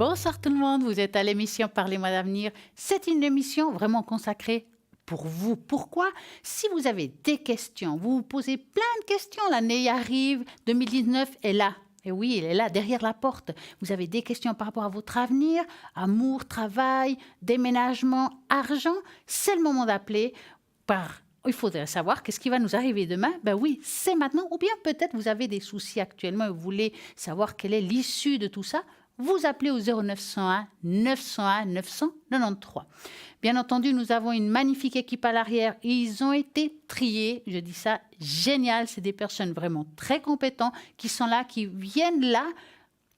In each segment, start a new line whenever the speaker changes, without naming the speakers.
Bonsoir tout le monde, vous êtes à l'émission Parlez-moi d'avenir. C'est une émission vraiment consacrée pour vous. Pourquoi? Si vous avez des questions, vous vous posez plein de questions, l'année arrive, 2019 est là. Et oui, elle est là, derrière la porte. Vous avez des questions par rapport à votre avenir, amour, travail, déménagement, argent. C'est le moment d'appeler par... Il faudrait savoir qu'est-ce qui va nous arriver demain. Ben oui, c'est maintenant. Ou bien peut-être vous avez des soucis actuellement et vous voulez savoir quelle est l'issue de tout ça. Vous appelez au 0901 901 993. Bien entendu, nous avons une magnifique équipe à l'arrière. Ils ont été triés. Je dis ça, génial. C'est des personnes vraiment très compétentes qui sont là, qui viennent là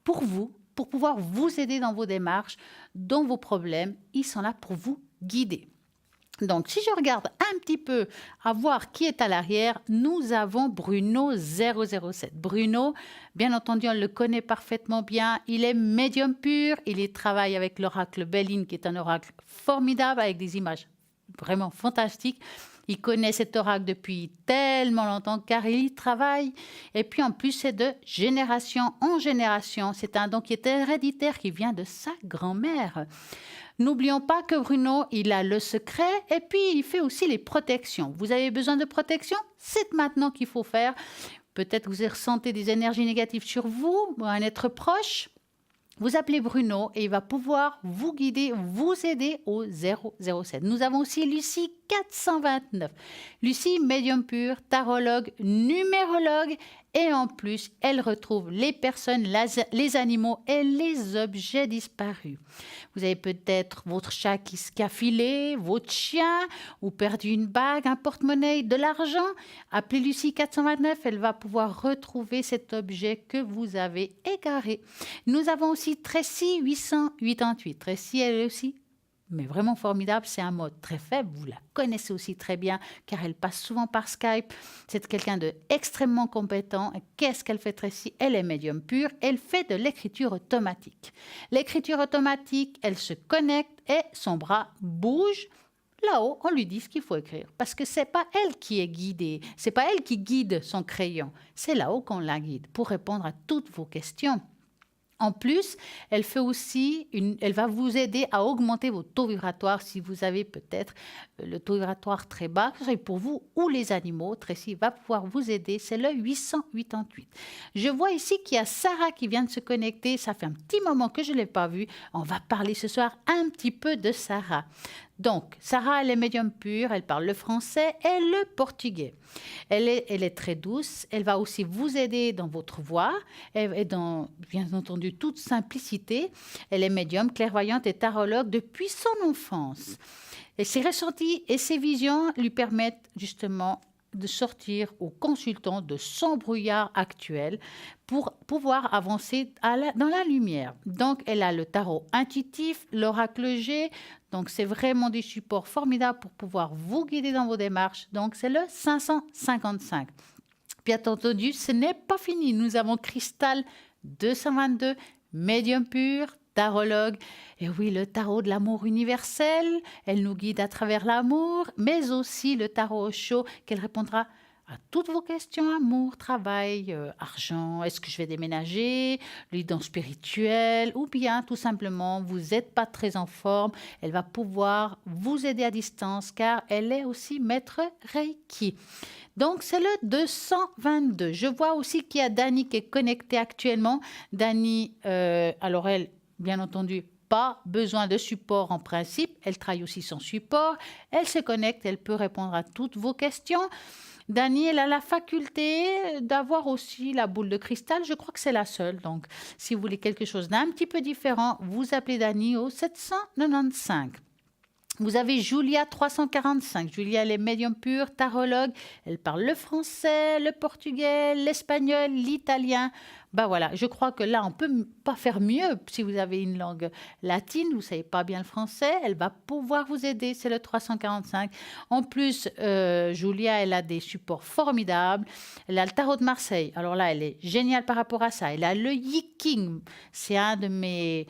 pour vous, pour pouvoir vous aider dans vos démarches, dans vos problèmes. Ils sont là pour vous guider. Donc, si je regarde un petit peu à voir qui est à l'arrière, nous avons Bruno 007. Bruno, bien entendu, on le connaît parfaitement bien. Il est médium pur. Il travaille avec l'oracle Béline, qui est un oracle formidable avec des images vraiment fantastiques. Il connaît cet oracle depuis tellement longtemps car il y travaille. Et puis en plus, c'est de génération en génération. C'est un don qui est héréditaire, qui vient de sa grand-mère. N'oublions pas que Bruno, il a le secret et puis il fait aussi les protections. Vous avez besoin de protection? C'est maintenant qu'il faut faire. Peut-être vous ressentez des énergies négatives sur vous, un être proche. Vous appelez Bruno et il va pouvoir vous guider, vous aider au 007. Nous avons aussi Lucie 429. Lucie, médium pur, tarologue, numérologue et en plus, elle retrouve les personnes, les animaux et les objets disparus. Vous avez peut-être votre chat qui a filé, votre chien ou perdu une bague, un porte-monnaie, de l'argent. Appelez Lucie 429, elle va pouvoir retrouver cet objet que vous avez égaré. Nous avons aussi Tracy 888. Tracy, elle est aussi mais vraiment formidable, c'est un mode très faible, vous la connaissez aussi très bien car elle passe souvent par Skype, c'est quelqu'un d'extrêmement compétent. Qu'est-ce qu'elle fait Tracy? Elle est médium pur, elle fait de l'écriture automatique. L'écriture automatique, elle se connecte et son bras bouge. Là-haut, on lui dit ce qu'il faut écrire parce que c'est pas elle qui est guidée, c'est pas elle qui guide son crayon, c'est là-haut qu'on la guide pour répondre à toutes vos questions. En plus, elle va vous aider à augmenter vos taux vibratoires si vous avez peut-être le taux vibratoire très bas, que ce soit pour vous ou les animaux. Tracy va pouvoir vous aider, c'est le 888. Je vois ici qu'il y a Sarah qui vient de se connecter, ça fait un petit moment que je ne l'ai pas vue. On va parler ce soir un petit peu de Sarah. Donc, Sarah, elle est médium pure, elle parle le français et le portugais. Elle est très douce, elle va aussi vous aider dans votre voix et dans, bien entendu, toute simplicité. Elle est médium, clairvoyante et tarologue depuis son enfance. Et ses ressentis et ses visions lui permettent justement de sortir aux consultants de son brouillard actuel pour pouvoir avancer dans la lumière. Donc, elle a le tarot intuitif, l'oracle G. Donc, c'est vraiment des supports formidables pour pouvoir vous guider dans vos démarches. Donc, c'est le 555. Bien entendu, ce n'est pas fini. Nous avons Cristal 222, médium pur, tarologue. Et oui, le tarot de l'amour universel, elle nous guide à travers l'amour, mais aussi le tarot Osho, qu'elle répondra à toutes vos questions, amour, travail, argent, est-ce que je vais déménager, le don spirituel, ou bien tout simplement, vous n'êtes pas très en forme, elle va pouvoir vous aider à distance, car elle est aussi maître Reiki. Donc, c'est le 222. Je vois aussi qu'il y a Dani qui est connectée actuellement. Dani, alors elle, bien entendu, pas besoin de support en principe. Elle travaille aussi son support. Elle se connecte, elle peut répondre à toutes vos questions. Dani, elle a la faculté d'avoir aussi la boule de cristal. Je crois que c'est la seule. Donc, si vous voulez quelque chose d'un petit peu différent, vous appelez Dani au 795. Vous avez Julia 345. Julia, elle est médium pure, tarologue. Elle parle le français, le portugais, l'espagnol, l'italien. Ben voilà, je crois que là, on ne peut pas faire mieux. Si vous avez une langue latine, vous ne savez pas bien le français, elle va pouvoir vous aider. C'est le 345. En plus, Julia, elle a des supports formidables. Elle a le tarot de Marseille. Alors là, elle est géniale par rapport à ça. Elle a le Yiking. C'est un de mes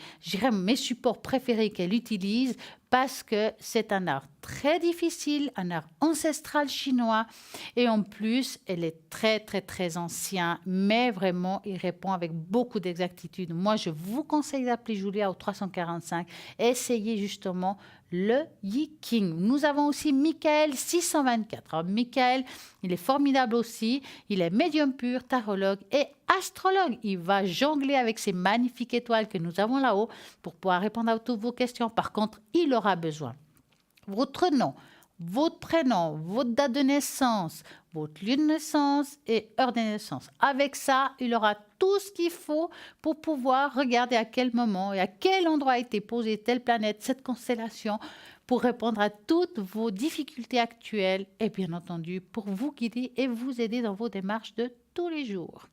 supports préférés qu'elle utilise parce que c'est un art très difficile, un art ancestral chinois. Et en plus, elle est très, très, très ancien, mais vraiment, il répond avec beaucoup d'exactitude. Moi, je vous conseille d'appeler Julia au 345. Essayez justement le Yi King. Nous avons aussi Michael 624. Alors, Michael, il est formidable aussi. Il est médium pur, tarologue et astrologue. Il va jongler avec ces magnifiques étoiles que nous avons là-haut pour pouvoir répondre à toutes vos questions. Par contre, il aura besoin votre nom, votre prénom, votre date de naissance, votre lieu de naissance et heure de naissance. Avec ça, il aura tout ce qu'il faut pour pouvoir regarder à quel moment et à quel endroit a été posée telle planète, cette constellation, pour répondre à toutes vos difficultés actuelles et bien entendu pour vous guider et vous aider dans vos démarches de tous les jours.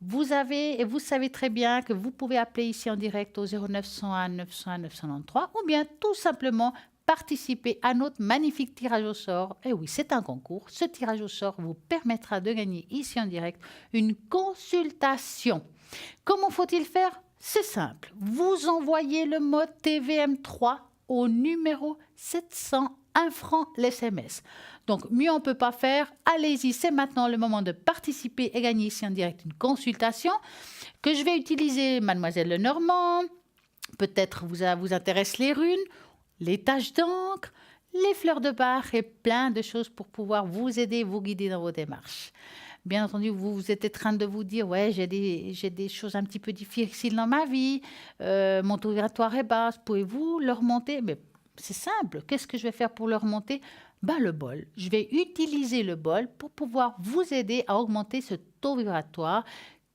Vous savez très bien que vous pouvez appeler ici en direct au 0901 901 993 ou bien tout simplement participer à notre magnifique tirage au sort. Et oui, c'est un concours. Ce tirage au sort vous permettra de gagner ici en direct une consultation. Comment faut-il faire? C'est simple. Vous envoyez le mode TVM3 au numéro 700, 1 franc l'SMS. Donc, mieux on ne peut pas faire. Allez-y, c'est maintenant le moment de participer et gagner ici en direct une consultation que je vais utiliser, Mademoiselle Lenormand. Peut-être vous intéressent les runes, les taches d'encre, les fleurs de Bach et plein de choses pour pouvoir vous aider, vous guider dans vos démarches. Bien entendu, vous êtes en train de vous dire, ouais, j'ai des choses un petit peu difficiles dans ma vie, mon taux vibratoire est bas, pouvez-vous le remonter? Mais c'est simple, qu'est-ce que je vais faire pour le remonter? Ben, le bol. Je vais utiliser le bol pour pouvoir vous aider à augmenter ce taux vibratoire,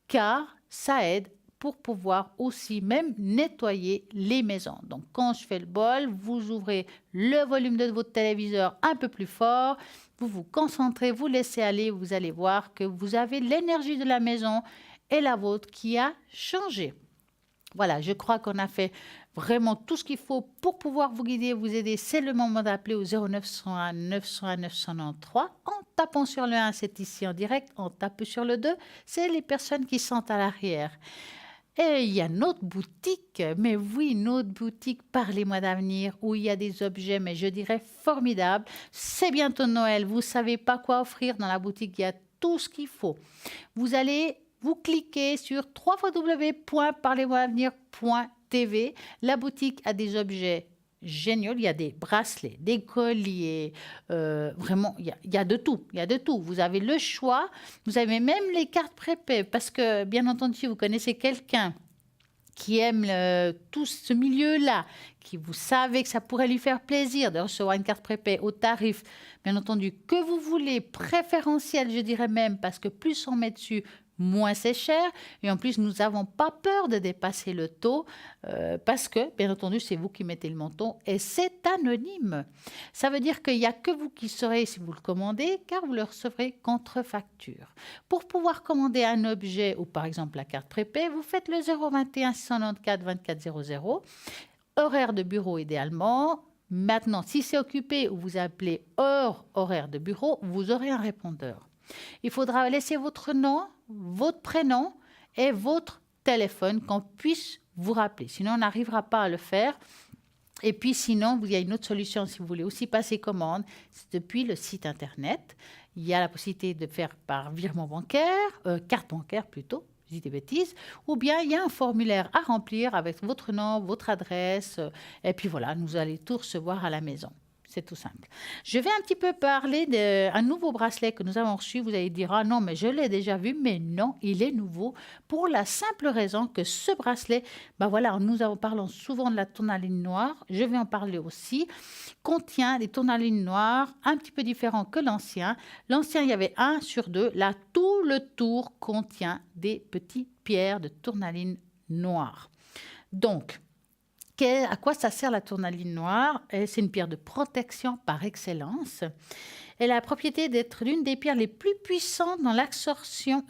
car ça aide pour pouvoir aussi même nettoyer les maisons. Donc, quand je fais le bol, vous ouvrez le volume de votre téléviseur un peu plus fort, vous vous concentrez, vous laissez aller, vous allez voir que vous avez l'énergie de la maison et la vôtre qui a changé. Voilà, je crois qu'on a fait vraiment tout ce qu'il faut pour pouvoir vous guider, vous aider. C'est le moment d'appeler au 0901 901 993 en tapant sur le 1, c'est ici en direct, on tape sur le 2, c'est les personnes qui sont à l'arrière. Et il y a notre boutique, mais oui, notre boutique Parlez-moi d'avenir, où il y a des objets, mais je dirais formidables. C'est bientôt Noël, vous ne savez pas quoi offrir dans la boutique, il y a tout ce qu'il faut. Vous cliquez sur www.parlez-moi-d'avenir.tv. La boutique a des objets géniaux. Il y a des bracelets, des colliers, vraiment, il y a de tout. Il y a de tout. Vous avez le choix. Vous avez même les cartes prépaies parce que, bien entendu, vous connaissez quelqu'un qui aime tout ce milieu-là, qui vous savez que ça pourrait lui faire plaisir de recevoir une carte prépay au tarif, bien entendu, que vous voulez, préférentiel, je dirais même, parce que plus on met dessus, moins c'est cher. Et en plus, nous n'avons pas peur de dépasser le taux parce que, bien entendu, c'est vous qui mettez le montant et c'est anonyme. Ça veut dire qu'il n'y a que vous qui saurez si vous le commandez, car vous le recevrez contre facture. Pour pouvoir commander un objet ou par exemple la carte prépay, vous faites le 021 694 24 00, horaire de bureau idéalement. Maintenant, si c'est occupé ou vous appelez hors horaire de bureau, vous aurez un répondeur. Il faudra laisser votre nom, votre prénom et votre téléphone qu'on puisse vous rappeler. Sinon, on n'arrivera pas à le faire. Et puis sinon, il y a une autre solution si vous voulez aussi passer commande. C'est depuis le site internet. Il y a la possibilité de faire par virement bancaire, carte bancaire plutôt, je dis des bêtises. Ou bien il y a un formulaire à remplir avec votre nom, votre adresse. Et puis voilà, nous allons tout recevoir à la maison. C'est tout simple. Je vais un petit peu parler d'un nouveau bracelet que nous avons reçu. Vous allez dire, ah non, mais je l'ai déjà vu. Mais non, il est nouveau pour la simple raison que ce bracelet, ben voilà, parlons souvent de la tourmaline noire. Je vais en parler aussi. Contient des tourmalines noires un petit peu différents que l'ancien. L'ancien, il y avait 1 sur 2. Là, tout le tour contient des petites pierres de tourmaline noire. Donc, à quoi ça sert la tourmaline noire? C'est une pierre de protection par excellence. Elle a la propriété d'être l'une des pierres les plus puissantes dans l'absorption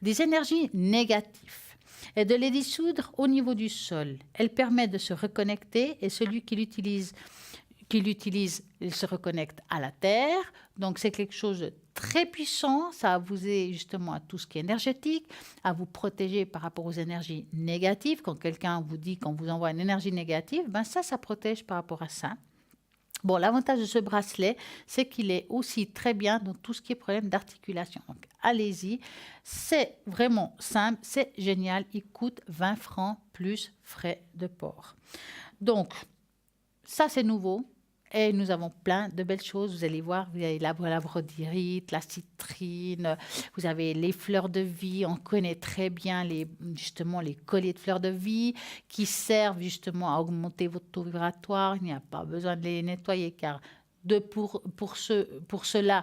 des énergies négatives et de les dissoudre au niveau du sol. Elle permet de se reconnecter et celui qui l'utilise, il se reconnecte à la terre. Donc, c'est quelque chose de très puissant. Ça va vous aider justement à tout ce qui est énergétique, à vous protéger par rapport aux énergies négatives. Quand quelqu'un vous dit qu'on vous envoie une énergie négative, ben ça protège par rapport à ça. Bon, l'avantage de ce bracelet, c'est qu'il est aussi très bien dans tout ce qui est problème d'articulation. Donc, allez-y. C'est vraiment simple, c'est génial. Il coûte 20 francs plus frais de port. Donc, ça, c'est nouveau. Et nous avons plein de belles choses. Vous allez voir, vous avez la brodyrite, la citrine, vous avez les fleurs de vie. On connaît très bien justement les colliers de fleurs de vie qui servent justement à augmenter votre taux vibratoire. Il n'y a pas besoin de les nettoyer car pour cela,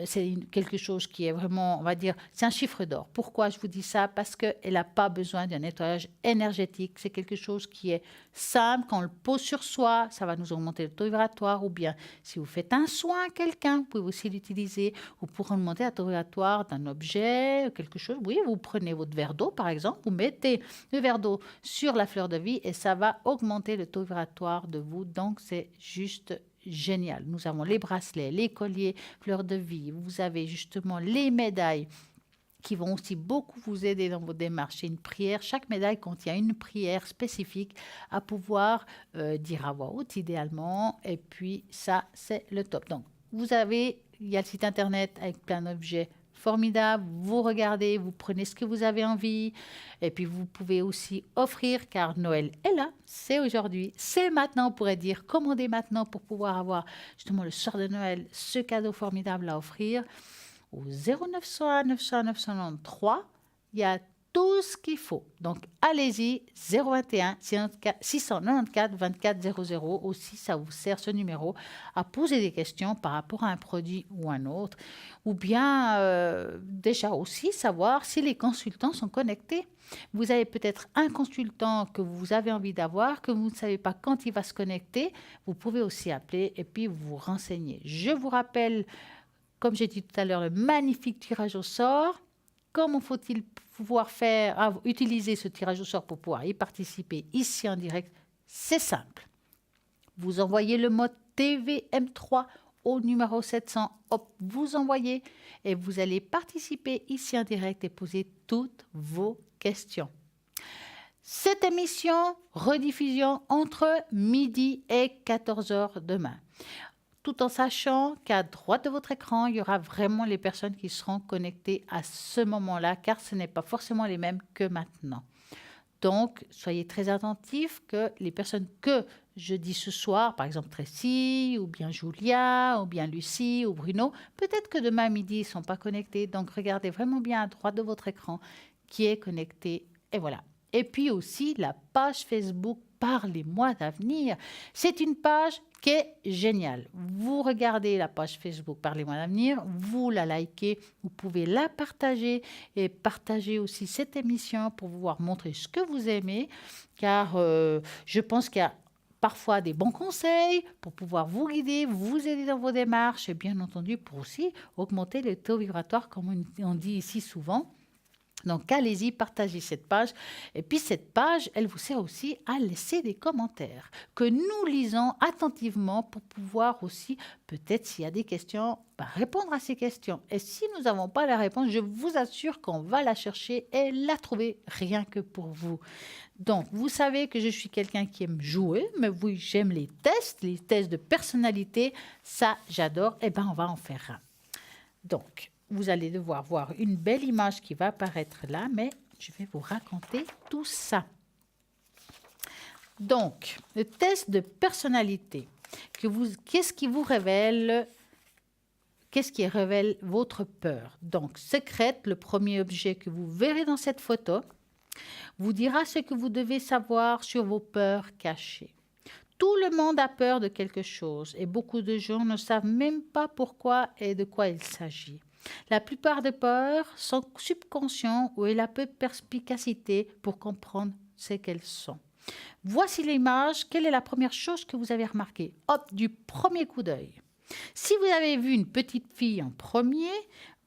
c'est quelque chose qui est vraiment, on va dire, c'est un chiffre d'or. Pourquoi je vous dis ça? Parce qu'elle n'a pas besoin d'un nettoyage énergétique. C'est quelque chose qui est simple. Quand on le pose sur soi, ça va nous augmenter le taux vibratoire. Ou bien, si vous faites un soin à quelqu'un, vous pouvez aussi l'utiliser. Ou pour augmenter le taux vibratoire d'un objet, quelque chose. Oui, vous prenez votre verre d'eau, par exemple, vous mettez le verre d'eau sur la fleur de vie et ça va augmenter le taux vibratoire de vous. Donc, c'est juste génial. Nous avons les bracelets, les colliers, fleurs de vie. Vous avez justement les médailles qui vont aussi beaucoup vous aider dans vos démarches. C'est une prière. Chaque médaille contient une prière spécifique à pouvoir dire à voix haute idéalement. Et puis ça, c'est le top. Donc, il y a le site internet avec plein d'objets formidable, vous regardez, vous prenez ce que vous avez envie et puis vous pouvez aussi offrir car Noël est là, c'est aujourd'hui, c'est maintenant, on pourrait dire, commandez maintenant pour pouvoir avoir justement le soir de Noël ce cadeau formidable à offrir au 0900 900 993, il y a tout ce qu'il faut. Donc, allez-y, 021 694 24 00. Aussi, ça vous sert ce numéro à poser des questions par rapport à un produit ou un autre. Ou bien, déjà aussi, savoir si les consultants sont connectés. Vous avez peut-être un consultant que vous avez envie d'avoir, que vous ne savez pas quand il va se connecter. Vous pouvez aussi appeler et puis vous renseigner. Je vous rappelle, comme j'ai dit tout à l'heure, le magnifique tirage au sort. Comment faut-il pouvoir utiliser ce tirage au sort pour pouvoir y participer ici en direct? C'est simple. Vous envoyez le mot TVM3 au numéro 700. Hop, vous envoyez et vous allez participer ici en direct et poser toutes vos questions. Cette émission, rediffusion entre midi et 14h demain. Tout en sachant qu'à droite de votre écran, il y aura vraiment les personnes qui seront connectées à ce moment-là, car ce n'est pas forcément les mêmes que maintenant. Donc, soyez très attentifs que les personnes que je dis ce soir, par exemple Tracy, ou bien Julia, ou bien Lucie, ou Bruno, peut-être que demain midi, ils ne sont pas connectés. Donc, regardez vraiment bien à droite de votre écran qui est connecté. Et voilà. Et puis aussi, la page Facebook par les mois à venir. C'est une page qui est géniale. Vous regardez la page Facebook par les mois à venir, vous la likez, vous pouvez la partager et partager aussi cette émission pour pouvoir montrer ce que vous aimez, car je pense qu'il y a parfois des bons conseils pour pouvoir vous guider, vous aider dans vos démarches et bien entendu pour aussi augmenter le taux vibratoire comme on dit ici souvent. Donc, allez-y, partagez cette page. Et puis, cette page, elle vous sert aussi à laisser des commentaires que nous lisons attentivement pour pouvoir aussi, peut-être s'il y a des questions, répondre à ces questions. Et si nous n'avons pas la réponse, je vous assure qu'on va la chercher et la trouver rien que pour vous. Donc, vous savez que je suis quelqu'un qui aime jouer, mais oui, j'aime les tests de personnalité. Ça, j'adore. Eh bien, on va en faire un. Donc, vous allez devoir voir une belle image qui va apparaître là, mais je vais vous raconter tout ça. Donc, le test de personnalité, qu'est-ce qui vous révèle? Qu'est-ce qui révèle votre peur? Donc, secrète, le premier objet que vous verrez dans cette photo, vous dira ce que vous devez savoir sur vos peurs cachées. Tout le monde a peur de quelque chose et beaucoup de gens ne savent même pas pourquoi et de quoi il s'agit. La plupart des peurs sont subconscientes ou il a peu de perspicacité pour comprendre ce qu'elles sont. Voici l'image. Quelle est la première chose que vous avez remarquée? Hop, du premier coup d'œil. Si vous avez vu une petite fille en premier,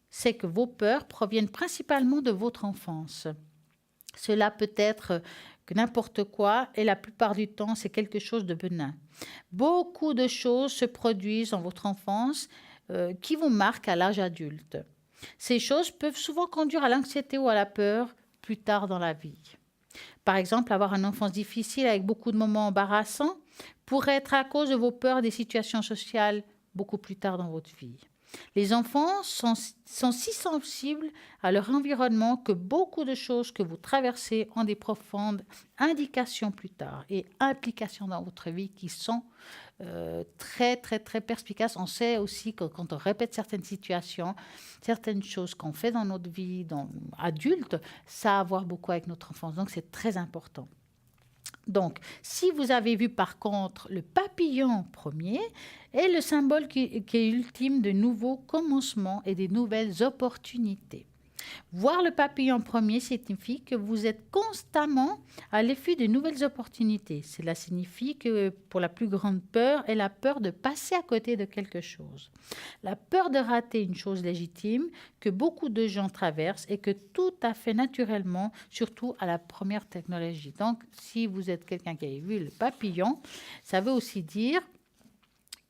c'est que vos peurs proviennent principalement de votre enfance. Cela peut être que n'importe quoi et la plupart du temps, c'est quelque chose de bénin. Beaucoup de choses se produisent dans votre enfance qui vous marquent à l'âge adulte. Ces choses peuvent souvent conduire à l'anxiété ou à la peur plus tard dans la vie. Par exemple, avoir une enfance difficile avec beaucoup de moments embarrassants pourrait être à cause de vos peurs des situations sociales beaucoup plus tard dans votre vie. Les enfants sont si sensibles à leur environnement que beaucoup de choses que vous traversez ont des profondes indications plus tard et implications dans votre vie qui sont très, très, très perspicaces. On sait aussi que quand on répète certaines situations, certaines choses qu'on fait dans notre vie adulte, ça a à voir beaucoup avec notre enfance. Donc, c'est très important. Donc, si vous avez vu par contre le papillon premier est le symbole qui est ultime de nouveaux commencements et des nouvelles opportunités. Voir le papillon premier signifie que vous êtes constamment à l'affût de nouvelles opportunités. Cela signifie que pour la plus grande peur est la peur de passer à côté de quelque chose. La peur de rater une chose légitime que beaucoup de gens traversent et que tout à fait naturellement, surtout à la première technologie. Donc, si vous êtes quelqu'un qui a vu le papillon, ça veut aussi dire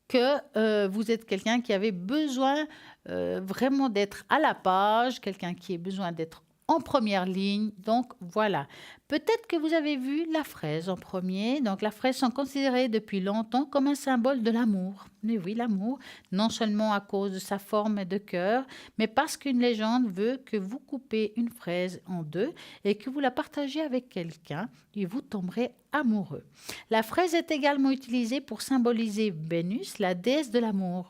que vous êtes quelqu'un qui avait besoin vraiment d'être à la page, quelqu'un qui a besoin d'être en première ligne. Donc, voilà. Peut-être que vous avez vu la fraise en premier. Donc, la fraise sont considérées depuis longtemps comme un symbole de l'amour. Mais oui, l'amour, non seulement à cause de sa forme de cœur, mais parce qu'une légende veut que vous coupez une fraise en deux et que vous la partagez avec quelqu'un et vous tomberez amoureux. La fraise est également utilisée pour symboliser Vénus, la déesse de l'amour.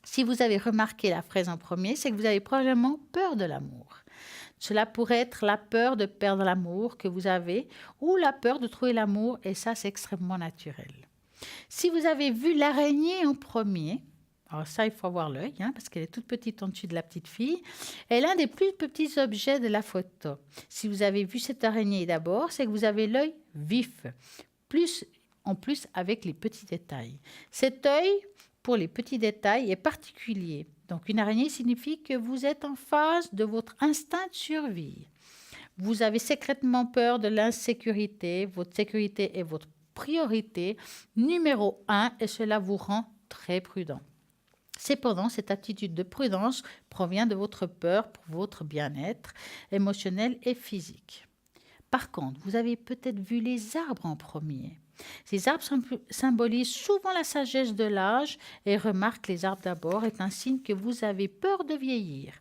Si vous avez remarqué la fraise en premier, c'est que vous avez probablement peur de l'amour. Cela pourrait être la peur de perdre l'amour que vous avez ou la peur de trouver l'amour, et ça, c'est extrêmement naturel. Si vous avez vu l'araignée en premier, alors ça, il faut avoir l'œil, parce qu'elle est toute petite en dessus de la petite fille, elle est l'un des plus petits objets de la photo. Si vous avez vu cette araignée d'abord, c'est que vous avez l'œil vif, en plus avec les petits détails. Cet œil, pour les petits détails, est particulier. Donc, une araignée signifie que vous êtes en phase de votre instinct de survie. Vous avez secrètement peur de l'insécurité. Votre sécurité est votre priorité numéro 1 et cela vous rend très prudent. Cependant, cette attitude de prudence provient de votre peur pour votre bien-être émotionnel et physique. Par contre, vous avez peut-être vu les arbres en premier. Ces arbres symbolisent souvent la sagesse de l'âge et remarque les arbres d'abord est un signe que vous avez peur de vieillir.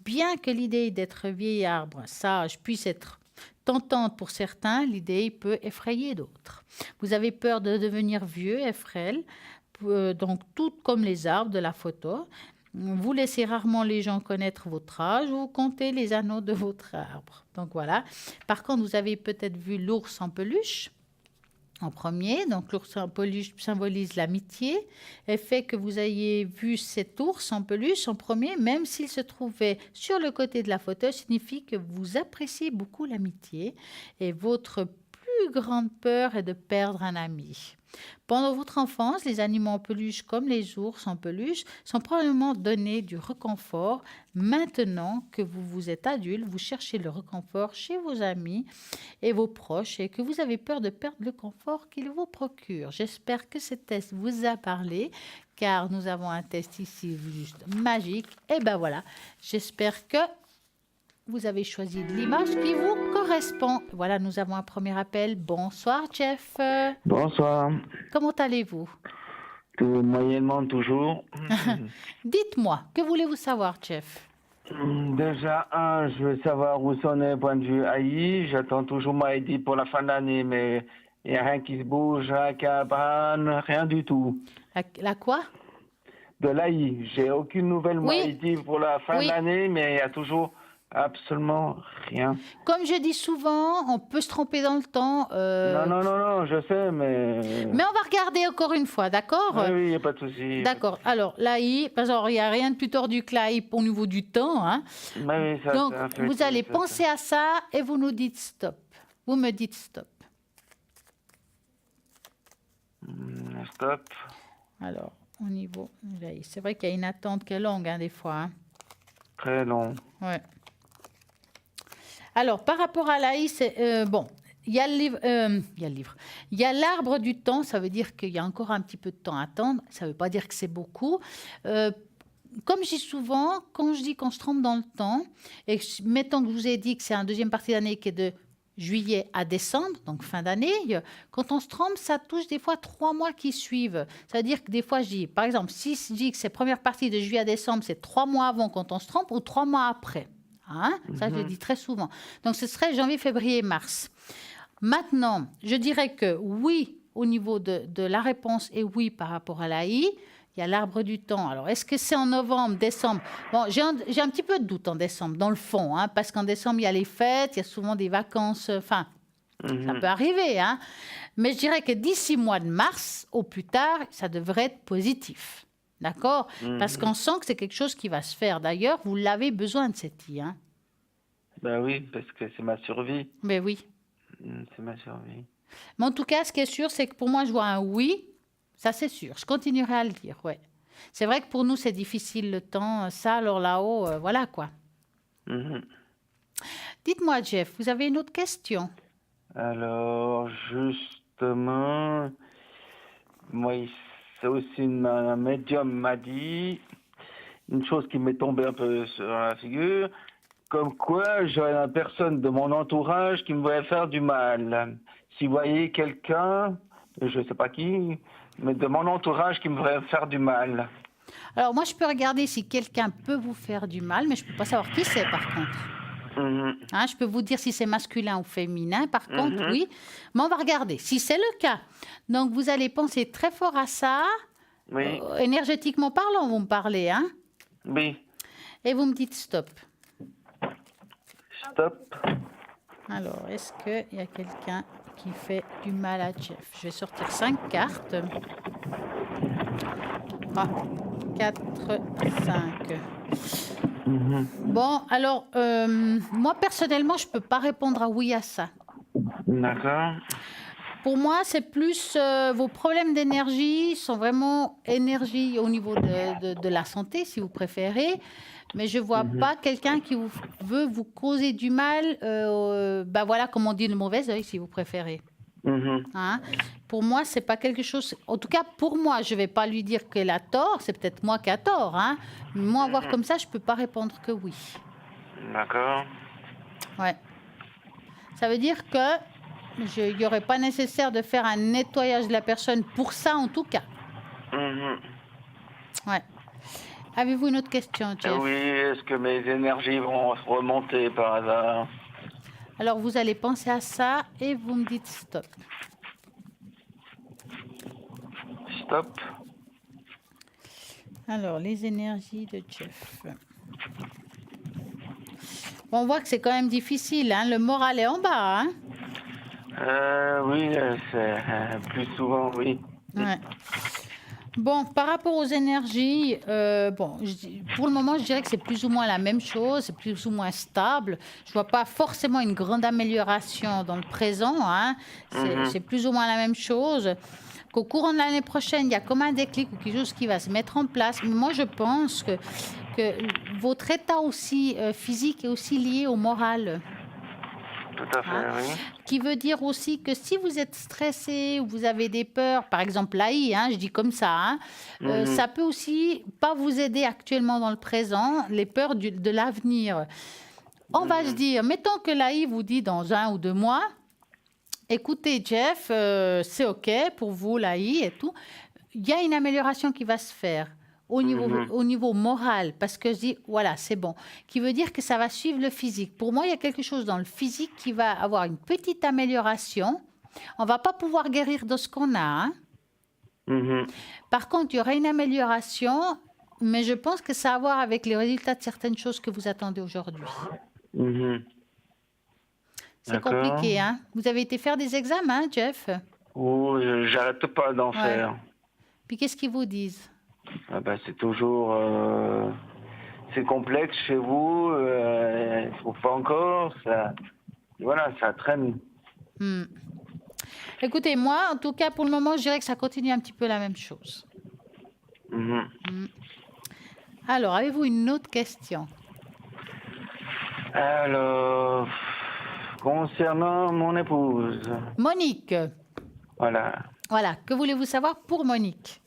Bien que l'idée d'être vieil arbre sage puisse être tentante pour certains, l'idée peut effrayer d'autres. Vous avez peur de devenir vieux et frêle, donc tout comme les arbres de la photo. Vous laissez rarement les gens connaître votre âge ou compter les anneaux de votre arbre. Donc voilà. Par contre, vous avez peut-être vu l'ours en peluche en premier. Donc l'ours en peluche symbolise l'amitié et fait que vous ayez vu cet ours en peluche en premier, même s'il se trouvait sur le côté de la photo, signifie que vous appréciez beaucoup l'amitié et votre plus grande peur est de perdre un ami. Pendant votre enfance, les animaux en peluche comme les ours en peluche sont probablement donnés du réconfort. Maintenant que vous êtes adulte, vous cherchez le réconfort chez vos amis et vos proches et que vous avez peur de perdre le confort qu'ils vous procurent. J'espère que ce test vous a parlé car nous avons un test ici juste magique. Et ben voilà, j'espère que vous avez choisi l'image qui vous correspond. Voilà, nous avons un premier appel. Bonsoir, Jeff.
Bonsoir.
Comment allez-vous?
Moyennement toujours.
Dites-moi, que voulez-vous savoir, Jeff?
Déjà, je veux savoir où sont les points de vue AI. J'attends toujours ma ID pour la fin d'année, mais il n'y a rien qui se bouge, rien du tout.
La quoi?
De l'AI. J'ai aucune nouvelle ID pour la fin d'année, mais il y a toujours absolument rien.
Comme je dis souvent, on peut se tromper dans le temps.
Non, je sais, mais...
Mais on va regarder encore une fois, d'accord?
Oui, il n'y a pas de souci.
D'accord. Alors, l'AI, parce qu'il n'y a rien de plus tordu que l'AI au niveau du temps.
Oui, ça,
donc, vous allez penser à ça et vous nous dites stop. Vous me dites stop.
Stop.
Alors, au niveau de l'AI, c'est vrai qu'il y a une attente qui est longue, des fois.
Très long.
Ouais. Alors, par rapport à l'AI, c'est bon. Il y a le livre. Il y a l'arbre du temps. Ça veut dire qu'il y a encore un petit peu de temps à attendre. Ça ne veut pas dire que c'est beaucoup. Comme je dis souvent, quand je dis qu'on se trompe dans le temps, et mettons que je vous ai dit que c'est un deuxième partie d'année qui est de juillet à décembre, donc fin d'année. Quand on se trompe, ça touche des fois 3 mois qui suivent. Ça veut dire que des fois, je dis, par exemple, si je dis que c'est première partie de juillet à décembre, c'est 3 mois avant quand on se trompe ou 3 mois après. Hein? Ça, je le dis très souvent. Donc, ce serait janvier, février, mars. Maintenant, je dirais que oui, au niveau de la réponse, et oui par rapport à l'AI. Il y a l'arbre du temps. Alors, est-ce que c'est en novembre, décembre? Bon, j'ai un petit peu de doute en décembre, dans le fond, hein, parce qu'en décembre, il y a les fêtes, il y a souvent des vacances. Enfin, ça peut arriver. Hein. Mais je dirais que d'ici mois de mars, au plus tard, ça devrait être positif. D'accord? Parce qu'on sent que c'est quelque chose qui va se faire. D'ailleurs, vous l'avez besoin de cette I. Hein.
Ben oui, parce que c'est ma survie.
Mais oui.
C'est ma survie.
Mais en tout cas, ce qui est sûr, c'est que pour moi, je vois un oui. Ça, c'est sûr. Je continuerai à le dire, ouais. C'est vrai que pour nous, c'est difficile le temps. Ça, alors là-haut, voilà quoi. Dites-moi, Jeff, vous avez une autre question?
Alors, justement, moi, c'est aussi un médium m'a dit une chose qui m'est tombée un peu sur la figure, comme quoi j'aurais une personne de mon entourage qui me voulait faire du mal. Si vous voyez quelqu'un, je ne sais pas qui, mais de mon entourage qui me voudrait faire du mal.
Alors, moi, je peux regarder si quelqu'un peut vous faire du mal, mais je ne peux pas savoir qui c'est, par contre. Hein, je peux vous dire si c'est masculin ou féminin, par contre, oui. Mais on va regarder si c'est le cas. Donc, vous allez penser très fort à ça.
Oui.
Énergétiquement parlant, vous me parlez, hein?
Oui.
Et vous me dites stop.
Stop.
Alors, est-ce qu'il y a quelqu'un qui fait du mal à Jeff? Je vais sortir 5 cartes. 3, 4, 5. Bon, alors, moi, personnellement, je ne peux pas répondre à oui à ça.
D'accord.
Pour moi, c'est plus vos problèmes d'énergie sont vraiment énergie au niveau de la santé, si vous préférez. Mais je ne vois pas quelqu'un qui veut vous causer du mal, ben voilà, comme on dit, le mauvais œil, si vous préférez. Hein? Pour moi, c'est pas quelque chose. En tout cas, pour moi, je vais pas lui dire qu'elle a tort. C'est peut-être moi qui a tort. Hein? Moi, voir comme ça, je peux pas répondre que oui.
D'accord.
Ouais. Ça veut dire que il n'y aurait pas nécessaire de faire un nettoyage de la personne pour ça, en tout cas. Ouais. Avez-vous une autre question, Jeff?
Oui, est-ce que mes énergies vont remonter par hasard?
Alors, vous allez penser à ça et vous me dites stop.
Stop.
Alors, les énergies de Jeff. Bon, on voit que c'est quand même difficile, hein? Le moral est en bas, hein?
Oui, c'est plus souvent, oui.
Ouais. Bon, par rapport aux énergies, bon, pour le moment, je dirais que c'est plus ou moins la même chose, c'est plus ou moins stable. Je vois pas forcément une grande amélioration dans le présent, hein. C'est plus ou moins la même chose. Qu'au courant de l'année prochaine, il y a comme un déclic ou quelque chose qui va se mettre en place. Mais moi, je pense que votre état aussi physique est aussi lié au moral.
Tout à fait, oui.
Qui veut dire aussi que si vous êtes stressé ou vous avez des peurs, par exemple l'AI, hein, je dis comme ça, hein, ça peut aussi pas vous aider actuellement dans le présent, les peurs de l'avenir. On va se dire, mettons que l'AI vous dit dans 1 ou 2 mois, écoutez Jeff, c'est OK pour vous l'AI et tout, il y a une amélioration qui va se faire. Au niveau moral, parce que je dis, voilà, c'est bon, qui veut dire que ça va suivre le physique. Pour moi, il y a quelque chose dans le physique qui va avoir une petite amélioration. On ne va pas pouvoir guérir de ce qu'on a. Hein. Par contre, il y aura une amélioration, mais je pense que ça a à voir avec les résultats de certaines choses que vous attendez aujourd'hui. C'est compliqué, hein? Vous avez été faire des examens, Jeff?
Oh, j'arrête pas d'en faire.
Puis qu'est-ce qu'ils vous disent?
Ah ben, c'est toujours... c'est complexe chez vous, il ne trouve pas encore, ça... Voilà, ça traîne.
Écoutez, moi, en tout cas, pour le moment, je dirais que ça continue un petit peu la même chose. Alors, avez-vous une autre question?
Alors, concernant mon épouse.
Monique.
Voilà.
Voilà, que voulez-vous savoir pour Monique?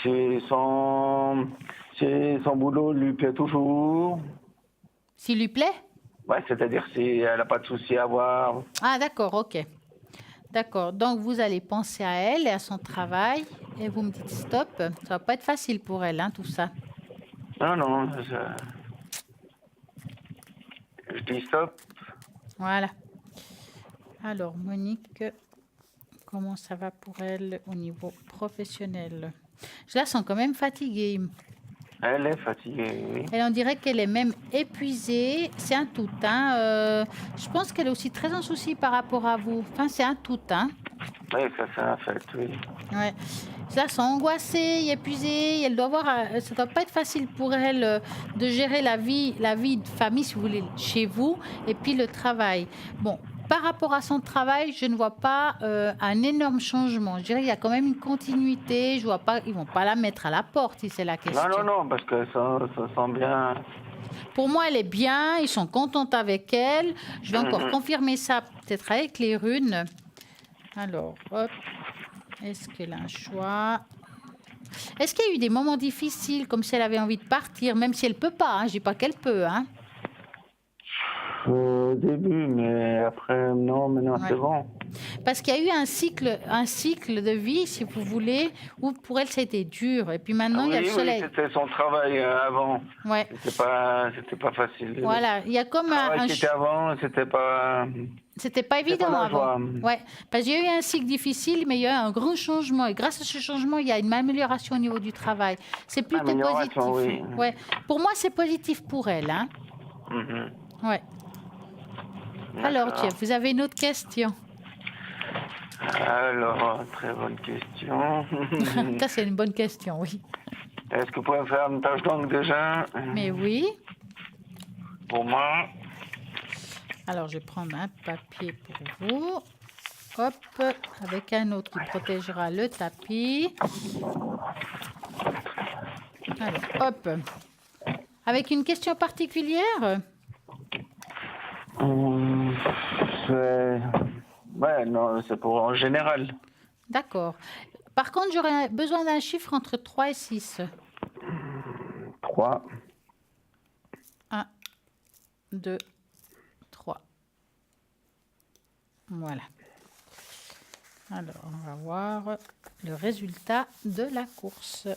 Son boulot lui plaît toujours.
S'il lui plaît?
Ouais, c'est-à-dire si elle n'a pas de souci à avoir.
Ah, d'accord, ok. D'accord. Donc, vous allez penser à elle et à son travail et vous me dites stop. Ça va pas être facile pour elle, hein, tout ça.
Non, non, je dis stop.
Voilà. Alors, Monique, comment ça va pour elle au niveau professionnel? Je la sens quand même fatiguée.
Elle est fatiguée, oui.
Elle, on dirait qu'elle est même épuisée. C'est un tout, hein. Je pense qu'elle est aussi très en souci par rapport à vous. Enfin, c'est un tout, hein.
Oui, ça c'est un fait, oui.
Ouais. Je la sens angoissée, épuisée. Elle doit avoir, ça doit pas être facile pour elle de gérer la vie de famille, si vous voulez, chez vous, et puis le travail. Bon, par rapport à son travail, je ne vois pas un énorme changement. Je dirais qu'il y a quand même une continuité. Je vois pas, ils vont pas la mettre à la porte, si c'est la question.
Non, non, non, parce que ça sent bien.
Pour moi, elle est bien. Ils sont contents avec elle. Je vais encore confirmer ça, peut-être avec les runes. Alors, hop. Est-ce qu'elle a un choix? Est-ce qu'il y a eu des moments difficiles, comme si elle avait envie de partir, même si elle peut pas, hein, je dis pas qu'elle peut, hein.
Au début, mais après, non, maintenant
Ouais.
c'est bon.
Parce qu'il y a eu un cycle de vie, si vous voulez, où pour elle, ça a été dur. Et puis maintenant, il y a le
Oui,
soleil.
c'était son travail avant.
Ouais.
C'était pas facile.
Voilà, il y a comme
Le travail
un
qui était avant, c'était pas.
C'était pas
C'était
évident
pas la
avant.
joie.
Ouais, parce qu'il y a eu un cycle difficile, mais il y a eu un grand changement. Et grâce à ce changement, il y a une amélioration au niveau du travail. C'est plutôt positif.
Amélioration, oui.
Ouais. Pour moi, c'est positif pour elle, hein.
Mhm.
Ouais. Alors,
D'accord.
Jeff, vous avez une autre question?
Alors, très bonne question.
Ça, c'est une bonne question, oui.
Est-ce que vous pouvez me faire une tâche d'encre déjà
Mais oui.
pour moi?
Alors, je vais prendre un papier pour vous. Hop, avec un autre qui protégera le tapis. Alors, hop. Avec une question particulière?
C'est... Ouais, non, c'est pour en général.
D'accord. Par contre, j'aurais besoin d'un chiffre entre 3 et 6.
3.
1, 2, 3. Voilà. Alors, on va voir le résultat de la course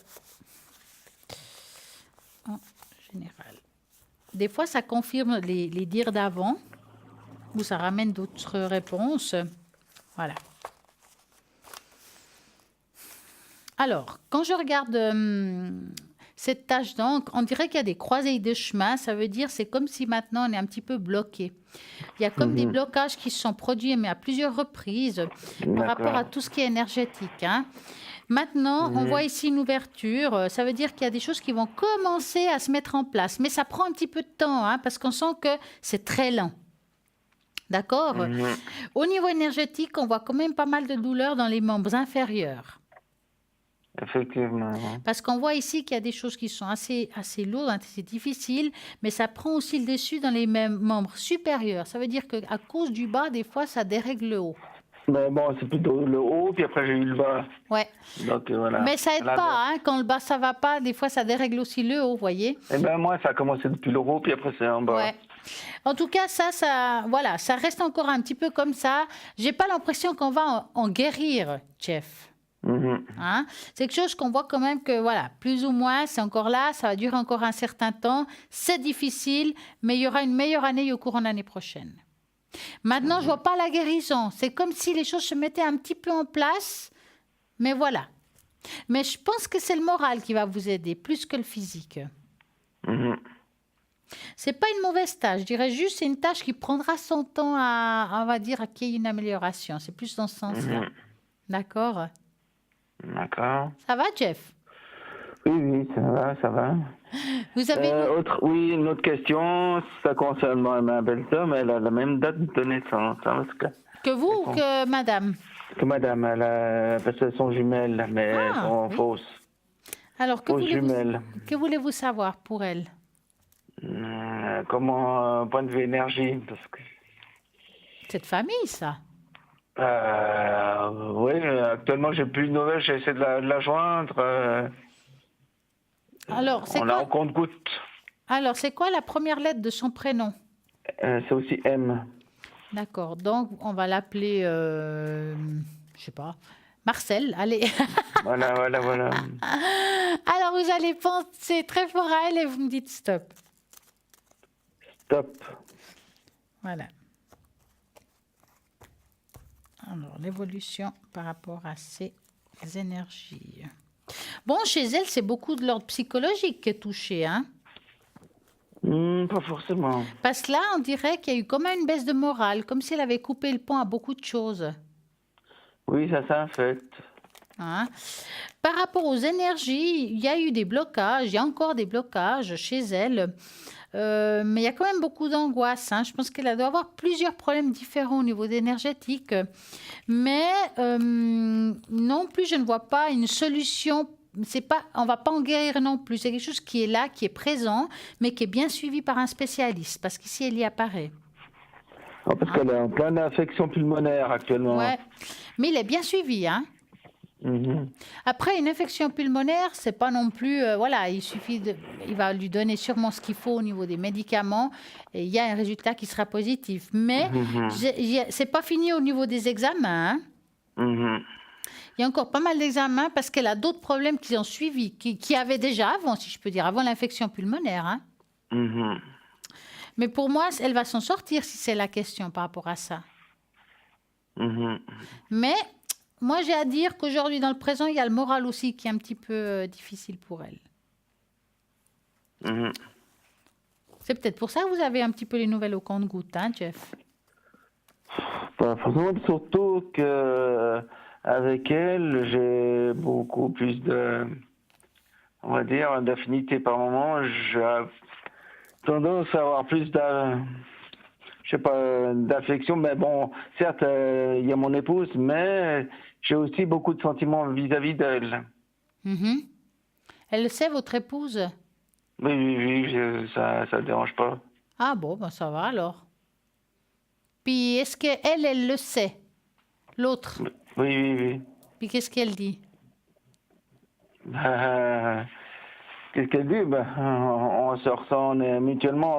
en général. Des fois, ça confirme les dires d'avant ou ça ramène d'autres réponses. Voilà. Alors, quand je regarde cette tâche d'encre, on dirait qu'il y a des croisées de chemin. Ça veut dire c'est comme si maintenant on est un petit peu bloqué. Il y a comme des blocages qui se sont produits, mais à plusieurs reprises, par rapport à tout ce qui est énergétique, hein. Maintenant, on voit ici une ouverture. Ça veut dire qu'il y a des choses qui vont commencer à se mettre en place. Mais ça prend un petit peu de temps, hein, parce qu'on sent que c'est très lent. D'accord? Au niveau énergétique, on voit quand même pas mal de douleurs dans les membres inférieurs.
Effectivement.
Parce qu'on voit ici qu'il y a des choses qui sont assez lourdes, assez difficiles, mais ça prend aussi le dessus dans les mêmes membres supérieurs. Ça veut dire qu'à cause du bas, des fois, ça dérègle le haut.
Mais bon, c'est plutôt le haut, puis après j'ai eu le bas.
Ouais.
Donc voilà.
Mais ça aide pas, hein. Quand le bas, ça va pas, des fois, ça dérègle aussi le haut, vous voyez.
Eh bien, moi, ça a commencé depuis le haut, puis après c'est en bas.
Ouais. En tout cas, voilà, ça reste encore un petit peu comme ça. J'ai pas l'impression qu'on va en guérir, Jeff. Hein? C'est quelque chose qu'on voit quand même que, voilà, plus ou moins, c'est encore là, ça va durer encore un certain temps. C'est difficile, mais il y aura une meilleure année au courant de l'année prochaine. Maintenant, je vois pas la guérison. C'est comme si les choses se mettaient un petit peu en place, mais voilà. Mais je pense que c'est le moral qui va vous aider, plus que le physique. C'est pas une mauvaise tâche, je dirais juste c'est une tâche qui prendra son temps on va dire, à qu'il y ait une amélioration. C'est plus dans ce sens-là. D'accord?
D'accord.
Ça va, Jeff?
Oui, ça va, ça va.
Vous avez
une autre question, ça concerne ma belle-sœur, mais elle a la même date de naissance. Hein,
que vous ou que madame?
Que madame, parce qu'elles sont jumelles, mais elles sont fausses.
Alors, que voulez-vous savoir pour elle?
Comment, point de vue énergie, parce que...
Cette famille, ça?
Oui, actuellement, j'ai plus de nouvelles, j'ai essayé de la joindre.
Alors, c'est
on
quoi?
a en compte-goutte.
Alors, c'est quoi la première lettre de son prénom?
C'est aussi M.
D'accord. Donc, on va l'appeler, je sais pas, Marcel. Allez.
Voilà, voilà, voilà.
Alors, vous allez penser très fort à elle et vous me dites stop.
Stop.
Voilà. Alors, l'évolution par rapport à ces énergies. Bon, chez elle, c'est beaucoup de l'ordre psychologique qui est touché, hein?
Pas forcément.
Parce que là, on dirait qu'il y a eu comme une baisse de morale, comme si elle avait coupé le pont à beaucoup de choses.
Oui, ça c'est un fait.
Hein. Par rapport aux énergies, il y a eu des blocages, il y a encore des blocages chez elle, mais il y a quand même beaucoup d'angoisse. Hein. Je pense qu'elle doit avoir plusieurs problèmes différents au niveau énergétique, mais non plus, je ne vois pas une solution. C'est pas, on ne va pas en guérir non plus. C'est quelque chose qui est là, qui est présent, mais qui est bien suivi par un spécialiste, parce qu'ici, elle y apparaît.
Parce qu'elle est en pleine infection pulmonaire actuellement.
Ouais, mais il est bien suivi, hein. Après, une infection pulmonaire, c'est pas non plus, voilà, il va lui donner sûrement ce qu'il faut au niveau des médicaments et il y a un résultat qui sera positif. Mais c'est pas fini au niveau des examens. Hein. Il y a encore pas mal d'examens parce qu'elle a d'autres problèmes qui ont suivi, qui avaient déjà avant, si je peux dire, avant l'infection pulmonaire. Hein. Mais pour moi, elle va s'en sortir si c'est la question par rapport à ça. Mais moi, j'ai à dire qu'aujourd'hui, dans le présent, il y a le moral aussi qui est un petit peu difficile pour elle. C'est peut-être pour ça que vous avez un petit peu les nouvelles au compte-gouttes, hein, Jeff?
Pas forcément, surtout qu'avec elle, j'ai beaucoup plus on va dire, d'affinité par moment. J'ai tendance à avoir plus d'affection, mais bon, certes, il y a mon épouse, mais j'ai aussi beaucoup de sentiments vis-à-vis d'elle.
Elle le sait, votre épouse?
Oui, ça ne dérange pas.
Ah bon, ben ça va alors. Puis est-ce qu'elle, elle le sait, l'autre?
Oui.
Puis qu'est-ce qu'elle dit?
Qu'est-ce qu'elle dit? On se ressent mutuellement,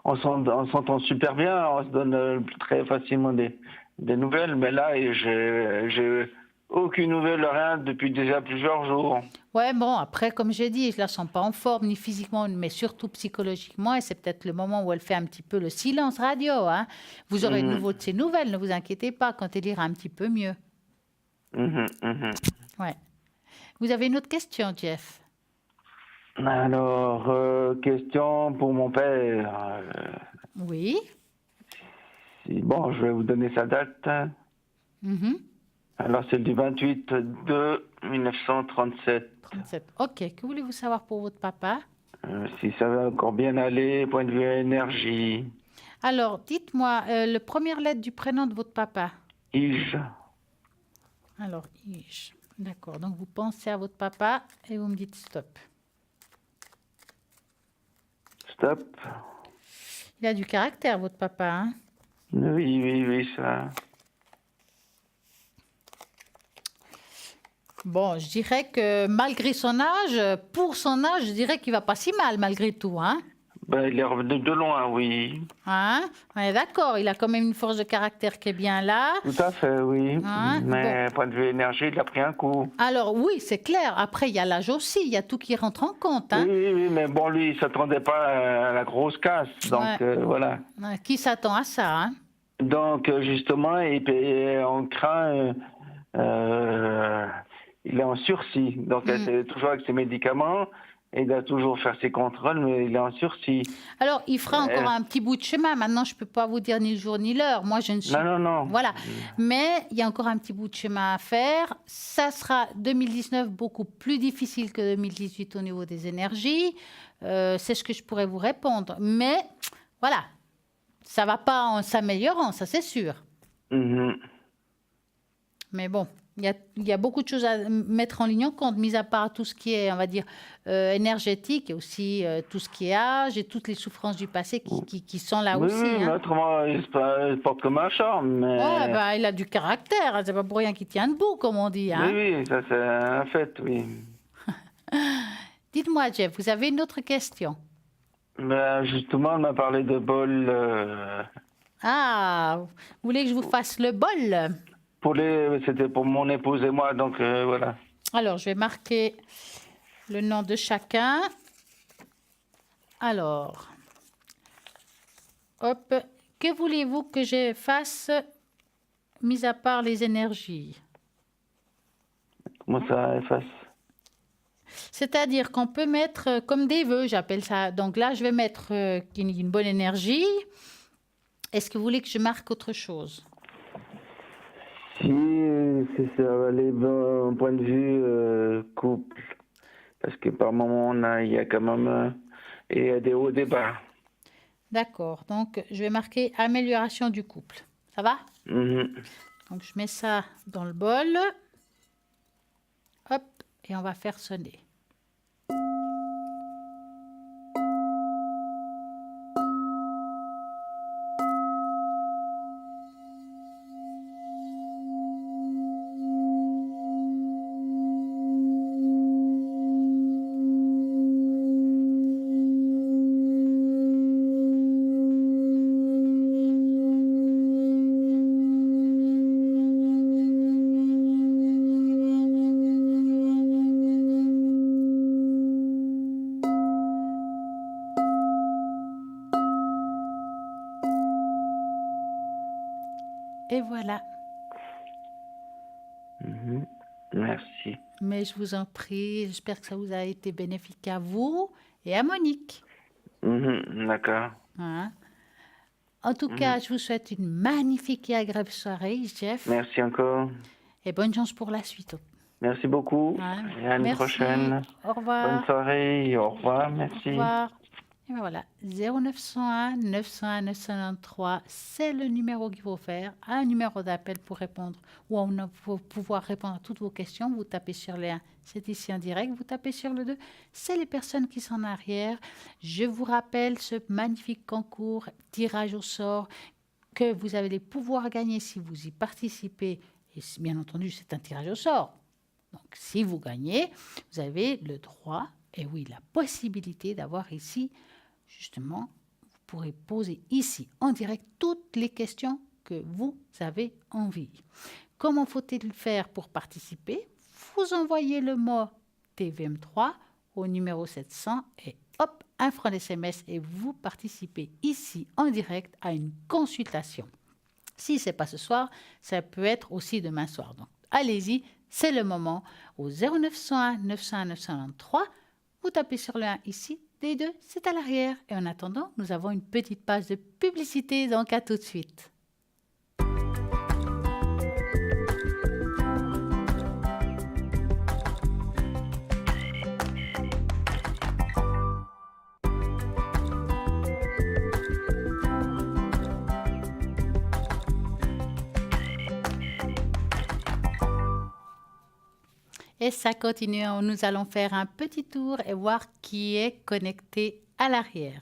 on s'entend super bien, on se donne très facilement des nouvelles, mais là, j'ai aucune nouvelle, rien, depuis déjà plusieurs jours.
Ouais, bon, après, comme j'ai dit, je la sens pas en forme, ni physiquement, mais surtout psychologiquement, et c'est peut-être le moment où elle fait un petit peu le silence radio. Hein. Vous aurez de nouveau de ses nouvelles, ne vous inquiétez pas, quand elle ira un petit peu mieux. Ouais. Vous avez une autre question, Jeff?
Alors, question pour mon père.
Oui.
Bon, je vais vous donner sa date. Alors, c'est du 28/2/1937.
37. Ok. Que voulez-vous savoir pour votre papa?
Si ça va encore bien aller, point de vue énergie.
Alors, dites-moi, la première lettre du prénom de votre papa?
Ige.
Alors, Ige. D'accord. Donc, vous pensez à votre papa et vous me dites stop.
Stop.
Il a du caractère, votre papa, hein?
Oui, ça.
Bon, je dirais que malgré son âge, pour son âge, je dirais qu'il va pas si mal malgré tout, hein?
Il est revenu de loin, oui.
Hein? On est d'accord, il a quand même une force de caractère qui est bien là.
Tout à fait, oui.
Hein?
Mais point de vue énergie, il a pris un coup.
Alors oui, c'est clair. Après, il y a l'âge aussi, il y a tout qui rentre en compte. Hein?
Oui, mais bon, lui, il s'attendait pas à la grosse casse, donc voilà.
Qui s'attend à ça, hein?
Donc, justement, on craint... il est en sursis, donc c'est toujours avec ses médicaments, et il doit toujours faire ses contrôles, mais il est en sursis.
Alors, il fera encore un petit bout de chemin. Maintenant, je ne peux pas vous dire ni le jour ni l'heure. Moi, je ne suis...
Non.
Voilà. Mais il y a encore un petit bout de chemin à faire. Ça sera 2019 beaucoup plus difficile que 2018 au niveau des énergies. C'est ce que je pourrais vous répondre. Mais voilà, ça ne va pas en s'améliorant, ça c'est sûr. Mais bon, il y a beaucoup de choses à mettre en ligne en compte, mis à part tout ce qui est, on va dire, énergétique, et aussi tout ce qui est âge et toutes les souffrances du passé qui sont là aussi.
Oui, mais autrement, il se porte comme un charme. Mais...
Ouais, il a du caractère, c'est pas pour rien qu'il tient debout, comme on dit. Hein.
Oui, ça c'est un fait, oui.
Dites-moi, Jeff, vous avez une autre question?
Ben, justement, elle m'a parlé de bol
Ah, vous voulez que je vous fasse le bol?
c'était pour mon épouse et moi, donc voilà.
Alors, je vais marquer le nom de chacun. Alors, hop, que voulez-vous que je fasse, mis à part les énergies?
Comment ça efface?
C'est-à-dire qu'on peut mettre comme des vœux, j'appelle ça. Donc là, je vais mettre une bonne énergie. Est-ce que vous voulez que je marque autre chose?
Si c'est ça, les bons point de vue couple, parce que par moment, il y a quand même il y a des hauts, des bas.
D'accord. Donc, je vais marquer amélioration du couple. Ça va?
Mhm.
Donc, je mets ça dans le bol. Hop, et on va faire sonner. Et voilà.
Mhm. Merci.
Mais je vous en prie, j'espère que ça vous a été bénéfique à vous et à Monique.
Mhm. D'accord.
Hein? En tout cas, je vous souhaite une magnifique et agréable soirée, Jeff.
Merci encore.
Et bonne chance pour la suite.
Merci beaucoup.
Hein?
Et à une
Merci.
prochaine.
Au revoir.
Bonne soirée. Au revoir.
Au
Merci.
revoir. Et ben voilà, 0901 901 993, c'est le numéro qu'il faut faire, un numéro d'appel pour répondre ou pour pouvoir répondre à toutes vos questions. Vous tapez sur le 1, c'est ici en direct, vous tapez sur le 2, c'est les personnes qui sont en arrière. Je vous rappelle ce magnifique concours, tirage au sort, que vous avez les pouvoirs gagner si vous y participez. Et bien entendu, c'est un tirage au sort. Donc, si vous gagnez, vous avez le droit, et oui, la possibilité d'avoir ici, justement, vous pourrez poser ici en direct toutes les questions que vous avez envie. Comment faut-il faire pour participer? Vous envoyez le mot TVM3 au numéro 700 et hop, un franc d'SMS et vous participez ici en direct à une consultation. Si ce n'est pas ce soir, ça peut être aussi demain soir. Donc, allez-y, c'est le moment. Au 0901 901 993, vous tapez sur le 1 ici, des 2, c'est à l'arrière. Et en attendant, nous avons une petite page de publicité, donc à tout de suite. Et ça continue, nous allons faire un petit tour et voir qui est connecté à l'arrière.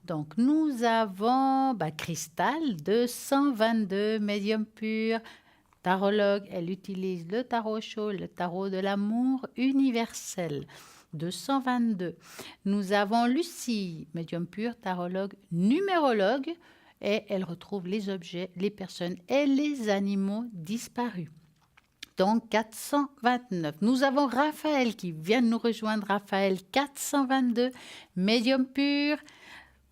Donc, nous avons Cristal 222, médium pur, tarologue. Elle utilise le tarot chaud, le tarot de l'amour universel. 222. Nous avons Lucie, médium pur, tarologue, numérologue. Et elle retrouve les objets, les personnes et les animaux disparus. Donc 429. Nous avons Raphaël qui vient de nous rejoindre. Raphaël 422, médium pur,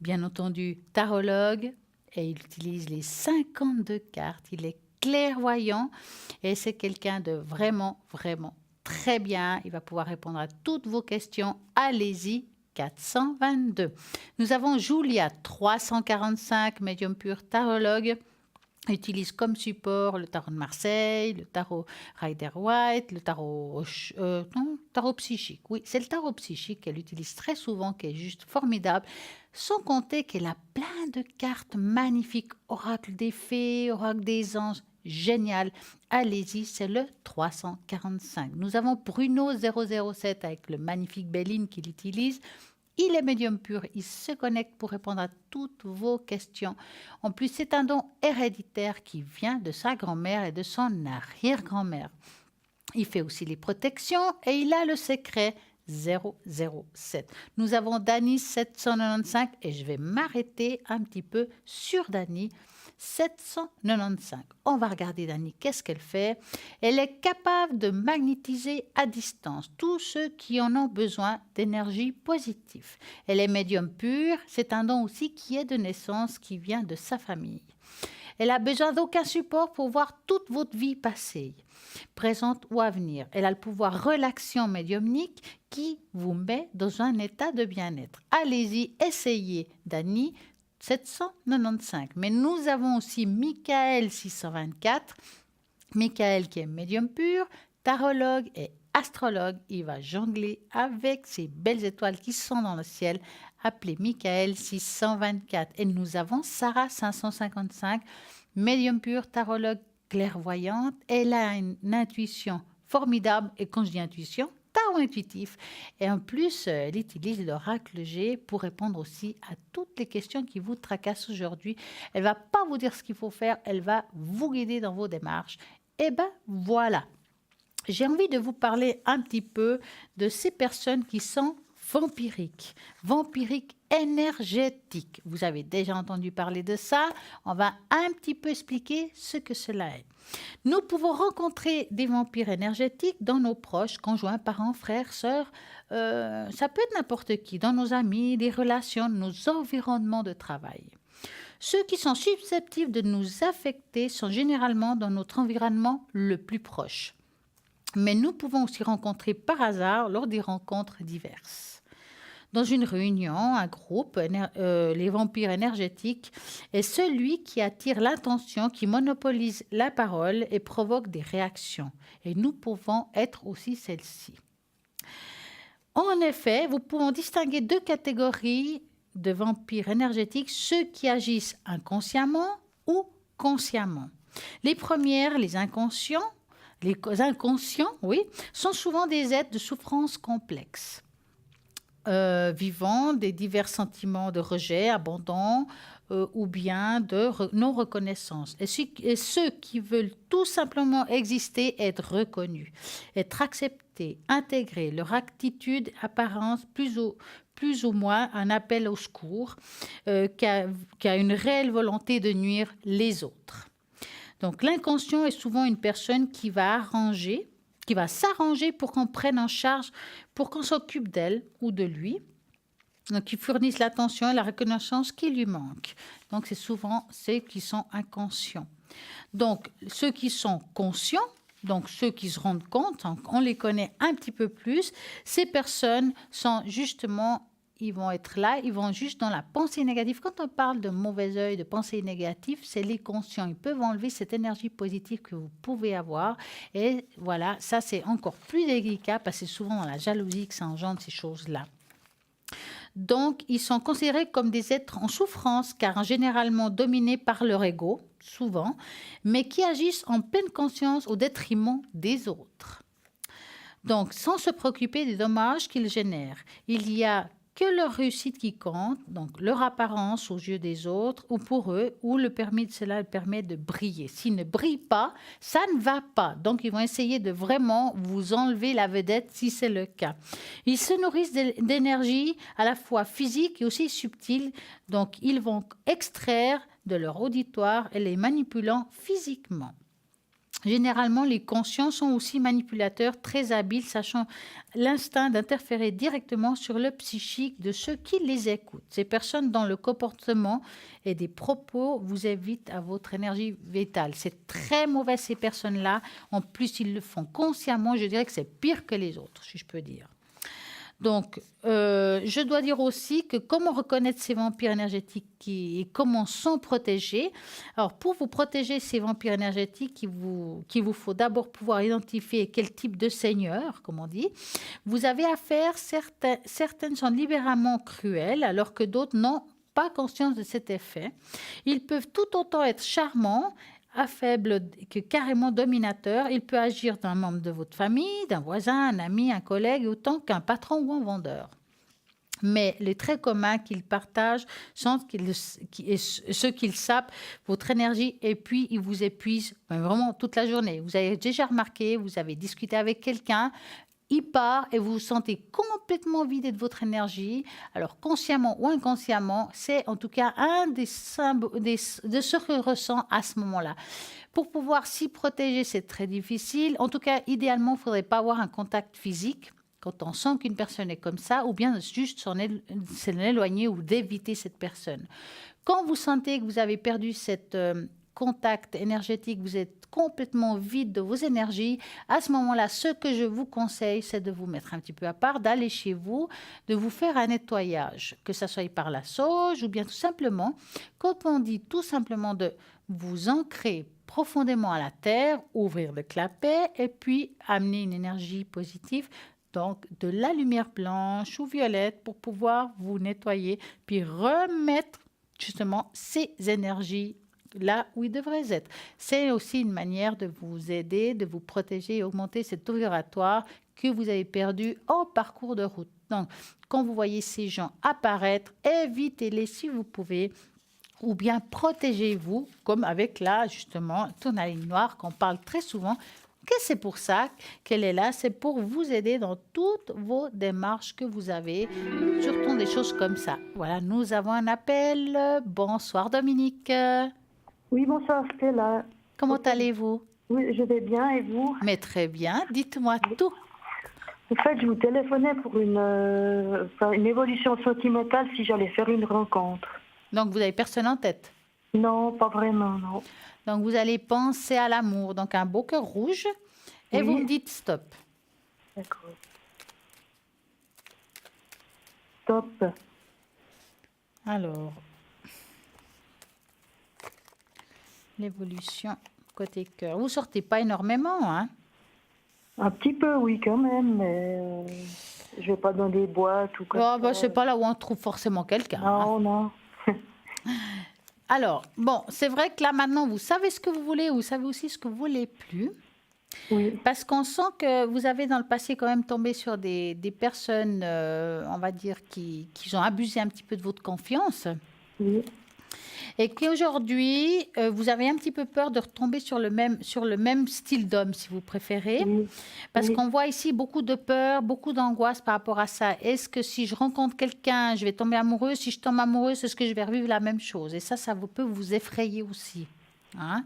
bien entendu tarologue, et il utilise les 52 cartes. Il est clairvoyant et c'est quelqu'un de vraiment, vraiment très bien. Il va pouvoir répondre à toutes vos questions. Allez-y, 422. Nous avons Julia 345, médium pur, tarologue. Utilise comme support le tarot de Marseille, le tarot Rider-Waite, le tarot, tarot psychique. Oui, c'est le tarot psychique qu'elle utilise très souvent, qui est juste formidable. Sans compter qu'elle a plein de cartes magnifiques, oracle des fées, oracle des anges, génial. Allez-y, c'est le 345. Nous avons Bruno 007 avec le magnifique Béline qu'il utilise. Il est médium pur, il se connecte pour répondre à toutes vos questions. En plus, c'est un don héréditaire qui vient de sa grand-mère et de son arrière-grand-mère. Il fait aussi les protections et il a le secret 007. Nous avons Dany 795 et je vais m'arrêter un petit peu sur Dany 795. On va regarder Dany, qu'est-ce qu'elle fait? Elle est capable de magnétiser à distance tous ceux qui en ont besoin d'énergie positive. Elle est médium pur, c'est un don aussi qui est de naissance, qui vient de sa famille. Elle a besoin d'aucun support pour voir toute votre vie passée, présente ou à venir. Elle a le pouvoir relaxation médiumnique qui vous met dans un état de bien-être. Allez-y, essayez Dany 795. Mais nous avons aussi Michael 624. Michael qui est médium pur, tarologue et astrologue. Il va jongler avec ces belles étoiles qui sont dans le ciel, appelé Michael 624. Et nous avons Sarah 555, médium pur, tarologue, clairvoyante. Elle a une intuition formidable. Et quand je dis intuition, tarot intuitif. Et en plus, elle utilise l'oracle G pour répondre aussi à toutes les questions qui vous tracassent aujourd'hui. Elle ne va pas vous dire ce qu'il faut faire, elle va vous guider dans vos démarches. Et ben voilà. J'ai envie de vous parler un petit peu de ces personnes qui sont vampiriques énergétiques. Vous avez déjà entendu parler de ça. On va un petit peu expliquer ce que cela est. Nous pouvons rencontrer des vampires énergétiques dans nos proches, conjoints, parents, frères, sœurs. Ça peut être n'importe qui, dans nos amis, des relations, nos environnements de travail. Ceux qui sont susceptibles de nous affecter sont généralement dans notre environnement le plus proche. Mais nous pouvons aussi rencontrer par hasard lors des rencontres diverses. Dans une réunion, un groupe, les vampires énergétiques est celui qui attire l'attention, qui monopolise la parole et provoque des réactions. Et nous pouvons être aussi celles-ci. En effet, vous pouvez distinguer deux catégories de vampires énergétiques, ceux qui agissent inconsciemment ou consciemment. Les premières, les inconscients, oui, sont souvent des êtres de souffrance complexes. Vivant des divers sentiments de rejet, abandon ou bien de non-reconnaissance. Et ceux qui veulent tout simplement exister, être reconnus, être acceptés, intégrés, leur attitude, apparence, plus ou moins un appel au secours, qui a une réelle volonté de nuire les autres. Donc l'inconscient est souvent une personne qui va s'arranger pour qu'on prenne en charge, pour qu'on s'occupe d'elle ou de lui. Donc, ils fournissent l'attention et la reconnaissance qui lui manquent. Donc, c'est souvent ceux qui sont inconscients. Donc, ceux qui sont conscients, donc ceux qui se rendent compte, on les connaît un petit peu plus. Ces personnes sont justement, ils vont être là, ils vont juste dans la pensée négative. Quand on parle de mauvais œil, de pensée négative, c'est les conscients. Ils peuvent enlever cette énergie positive que vous pouvez avoir. Et voilà, ça c'est encore plus délicat parce que c'est souvent dans la jalousie que ça engendre ces choses-là. Donc, ils sont considérés comme des êtres en souffrance, car généralement dominés par leur ego, souvent, mais qui agissent en pleine conscience au détriment des autres. Donc, sans se préoccuper des dommages qu'ils génèrent, il y a que leur réussite qui compte, donc leur apparence aux yeux des autres, ou pour eux, ou cela permet de briller. S'ils ne brillent pas, ça ne va pas. Donc, ils vont essayer de vraiment vous enlever la vedette si c'est le cas. Ils se nourrissent d'énergie à la fois physique et aussi subtile. Donc, ils vont extraire de leur auditoire et les manipulant physiquement. Généralement, les conscients sont aussi manipulateurs très habiles, sachant l'instinct d'interférer directement sur le psychique de ceux qui les écoutent. Ces personnes dont le comportement et des propos vous évitent à votre énergie vitale. C'est très mauvais, ces personnes-là. En plus, ils le font consciemment. Je dirais que c'est pire que les autres, si je peux dire. Donc, je dois dire aussi que comment reconnaître ces vampires énergétiques et comment s'en protéger. Alors, pour vous protéger ces vampires énergétiques, qu'il vous faut d'abord pouvoir identifier quel type de seigneur, comme on dit. Vous avez affaire, certaines sont libéralement cruelles, alors que d'autres n'ont pas conscience de cet effet. Ils peuvent tout autant être charmants, faible que carrément dominateur. Il peut agir d'un membre de votre famille, d'un voisin, un ami, un collègue, autant qu'un patron ou un vendeur. Mais les traits communs qu'ils partagent sont ceux qu'ils sapent votre énergie et puis ils vous épuisent vraiment toute la journée. Vous avez déjà remarqué, vous avez discuté avec quelqu'un, il part et vous vous sentez complètement vidé de votre énergie. Alors, consciemment ou inconsciemment, c'est en tout cas un des symboles de ce que ressent à ce moment-là. Pour pouvoir s'y protéger, c'est très difficile. En tout cas, idéalement, il ne faudrait pas avoir un contact physique quand on sent qu'une personne est comme ça, ou bien juste s'en éloigner ou d'éviter cette personne. Quand vous sentez que vous avez perdu cet contact énergétique, vous êtes complètement vide de vos énergies, à ce moment-là, ce que je vous conseille, c'est de vous mettre un petit peu à part, d'aller chez vous, de vous faire un nettoyage, que ce soit par la sauge ou bien tout simplement, quand on dit tout simplement de vous ancrer profondément à la terre, ouvrir le clapet et puis amener une énergie positive, donc de la lumière blanche ou violette pour pouvoir vous nettoyer, puis remettre justement ces énergies là où ils devraient être. C'est aussi une manière de vous aider, de vous protéger et augmenter cet taux vibratoire que vous avez perdu en parcours de route. Donc, quand vous voyez ces gens apparaître, évitez-les si vous pouvez, ou bien protégez-vous, comme avec là, justement, tourmaline noire qu'on parle très souvent, que c'est pour ça qu'elle est là, c'est pour vous aider dans toutes vos démarches que vous avez, surtout des choses comme ça. Voilà, nous avons un appel. Bonsoir Dominique.
Oui, bonsoir Stella.
Comment allez-vous?
Oui, je vais bien et vous?
Mais très bien, dites-moi tout.
En fait, je vous téléphonais pour une évolution sentimentale si j'allais faire une rencontre.
Donc vous avez personne en tête?
Non, pas vraiment, non.
Donc vous allez penser à l'amour, donc un beau cœur rouge, et
Oui.
vous me dites stop.
D'accord. Stop.
Alors, l'évolution côté cœur. Vous sortez pas énormément, hein?
Un petit peu, oui, quand même, mais je vais pas dans des boîtes ou comme
Oh, bah,
ça.
c'est pas là où on trouve forcément quelqu'un. Hein.
Non, non.
Alors, bon, c'est vrai que là maintenant, vous savez ce que vous voulez, vous savez aussi ce que vous voulez plus.
Oui,
Parce qu'on sent que vous avez dans le passé quand même tombé sur des personnes, on va dire, qui ont abusé un petit peu de votre confiance.
oui,
Et qu'aujourd'hui, vous avez un petit peu peur de retomber sur le même style d'homme, si vous préférez.
oui.
Parce
Oui.
qu'on voit ici beaucoup de peur, beaucoup d'angoisse par rapport à ça. Est-ce que si je rencontre quelqu'un, je vais tomber amoureuse? Si je tombe amoureuse, est-ce que je vais revivre la même chose? Et ça peut vous effrayer aussi. Hein?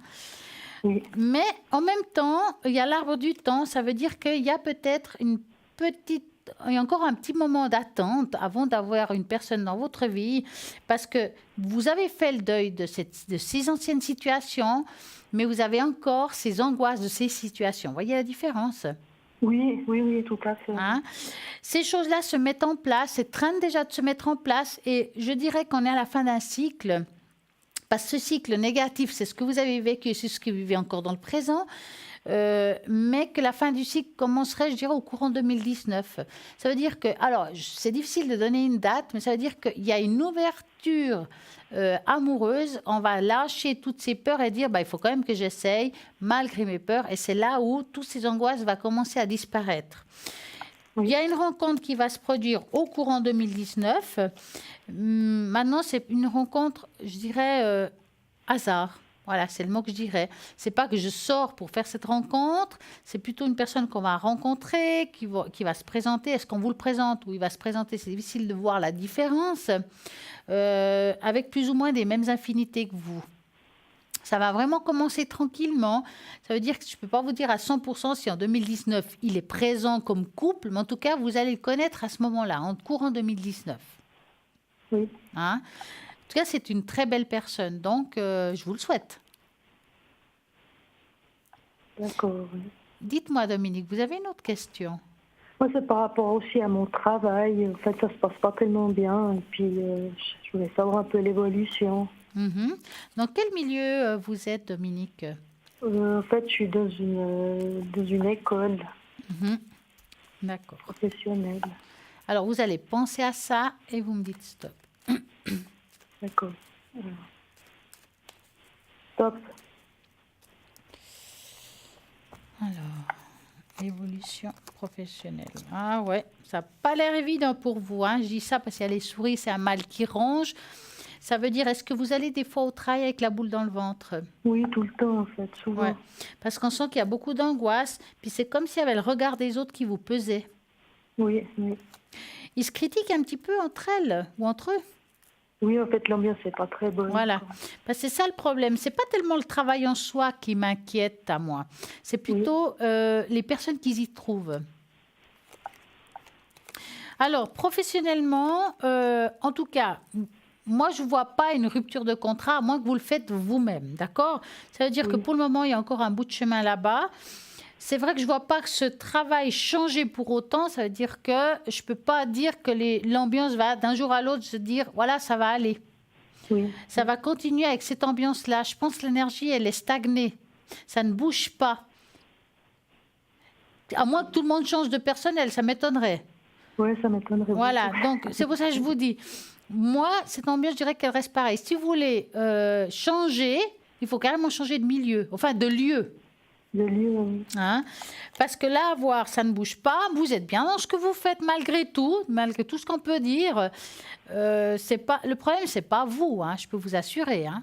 Oui.
Mais en même temps, il y a l'arbre du temps. Ça veut dire qu'il y a peut-être il y a encore un petit moment d'attente avant d'avoir une personne dans votre vie, parce que vous avez fait le deuil de ces anciennes situations, mais vous avez encore ces angoisses de ces situations. Vous voyez la différence?
Oui, oui, oui, tout à fait.
Hein? Ces choses-là se mettent en place, elles traînent déjà de se mettre en place, et je dirais qu'on est à la fin d'un cycle. Parce que ce cycle négatif, c'est ce que vous avez vécu, c'est ce que vous vivez encore dans le présent, mais que la fin du cycle commencerait, je dirais, au courant 2019. Ça veut dire que, alors, c'est difficile de donner une date, mais ça veut dire qu'il y a une ouverture amoureuse. On va lâcher toutes ces peurs et dire, bah, il faut quand même que j'essaye, malgré mes peurs. Et c'est là où toutes ces angoisses vont commencer à disparaître. Il y a une rencontre qui va se produire au courant 2019. Maintenant, c'est une rencontre, je dirais, hasard. Voilà, c'est le mot que je dirais. C'est pas que je sors pour faire cette rencontre, c'est plutôt une personne qu'on va rencontrer, qui va se présenter. Est-ce qu'on vous le présente ou il va se présenter? C'est difficile de voir la différence, avec plus ou moins des mêmes affinités que vous. Ça va vraiment commencer tranquillement. Ça veut dire que je ne peux pas vous dire à 100% si en 2019, il est présent comme couple, mais en tout cas, vous allez le connaître à ce moment-là, en courant 2019.
Oui.
Hein? En tout cas, c'est une très belle personne, donc je vous le souhaite.
D'accord, oui.
Dites-moi, Dominique, vous avez une autre question?
Moi, c'est par rapport aussi à mon travail. En fait, ça se passe pas tellement bien. Et puis, je voulais savoir un peu l'évolution.
Mhm. Dans quel milieu vous êtes, Dominique?
En fait, je suis dans une école
Mhm. D'accord.
professionnelle.
Alors, vous allez penser à ça et vous me dites stop.
D'accord. Stop.
Alors, évolution professionnelle. Ah ouais, ça n'a pas l'air évident pour vous. Hein. Je dis ça parce qu'il y a les souris, c'est un mal qui ronge. Ça veut dire, est-ce que vous allez des fois au travail avec la boule dans le ventre?
Oui, tout le temps, en fait, souvent.
Ouais. Parce qu'on sent qu'il y a beaucoup d'angoisse, puis c'est comme s'il y avait le regard des autres qui vous pesait.
Oui, oui.
Ils se critiquent un petit peu entre elles ou entre eux.
Oui, en fait, l'ambiance n'est pas très bonne.
Voilà.
quoi.
Parce que c'est ça le problème. C'est pas tellement le travail en soi qui m'inquiète à moi. C'est plutôt les personnes qui y trouvent. Alors, professionnellement, en tout cas, moi, je ne vois pas une rupture de contrat, à moins que vous le faites vous-même, d'accord? Ça veut dire que
Oui.
pour le moment, il y a encore un bout de chemin là-bas. C'est vrai que je ne vois pas que ce travail change pour autant. Ça veut dire que je ne peux pas dire que l'ambiance va d'un jour à l'autre se dire, voilà, ça va aller.
Oui.
Ça va continuer avec cette ambiance-là. Je pense que l'énergie, elle est stagnée. Ça ne bouge pas. À moins que tout le monde change de personnel, ça m'étonnerait.
Ouais, ça m'étonnerait.
Voilà,
beaucoup.
donc c'est pour ça que je vous dis, moi, cette ambiance, je dirais qu'elle reste pareille. Si vous voulez changer, il faut carrément changer de milieu, enfin de lieu.
De lieu, oui.
Hein, parce que là, à voir, ça ne bouge pas. Vous êtes bien dans ce que vous faites malgré tout ce qu'on peut dire. C'est pas, le problème, c'est pas vous, hein, je peux vous assurer. Hein.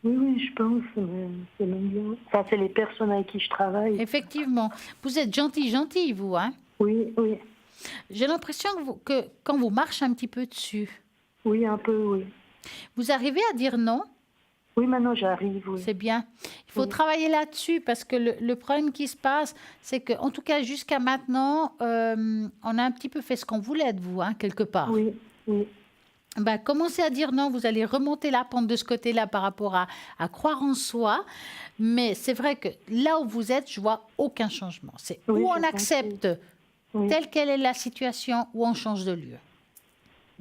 Oui, oui, je pense. Mais c'est l'ambiance. Enfin, c'est les personnes avec qui je travaille.
Effectivement, vous êtes gentil, vous. Hein.
Oui, oui.
J'ai l'impression que quand vous marchez un petit peu dessus,
Oui, un peu, oui.
vous arrivez à dire non.
Oui, maintenant j'arrive, oui.
C'est bien. Il faut
Oui.
travailler là-dessus parce que le problème qui se passe, c'est qu'en tout cas jusqu'à maintenant, on a un petit peu fait ce qu'on voulait de vous, hein, quelque part.
Oui, oui.
Ben, commencez à dire non, vous allez remonter la pente de ce côté-là par rapport à croire en soi. Mais c'est vrai que là où vous êtes, je vois aucun changement. C'est
Oui,
où
je
on
pense
accepte
Oui.
telle quelle est la situation ou on change de lieu.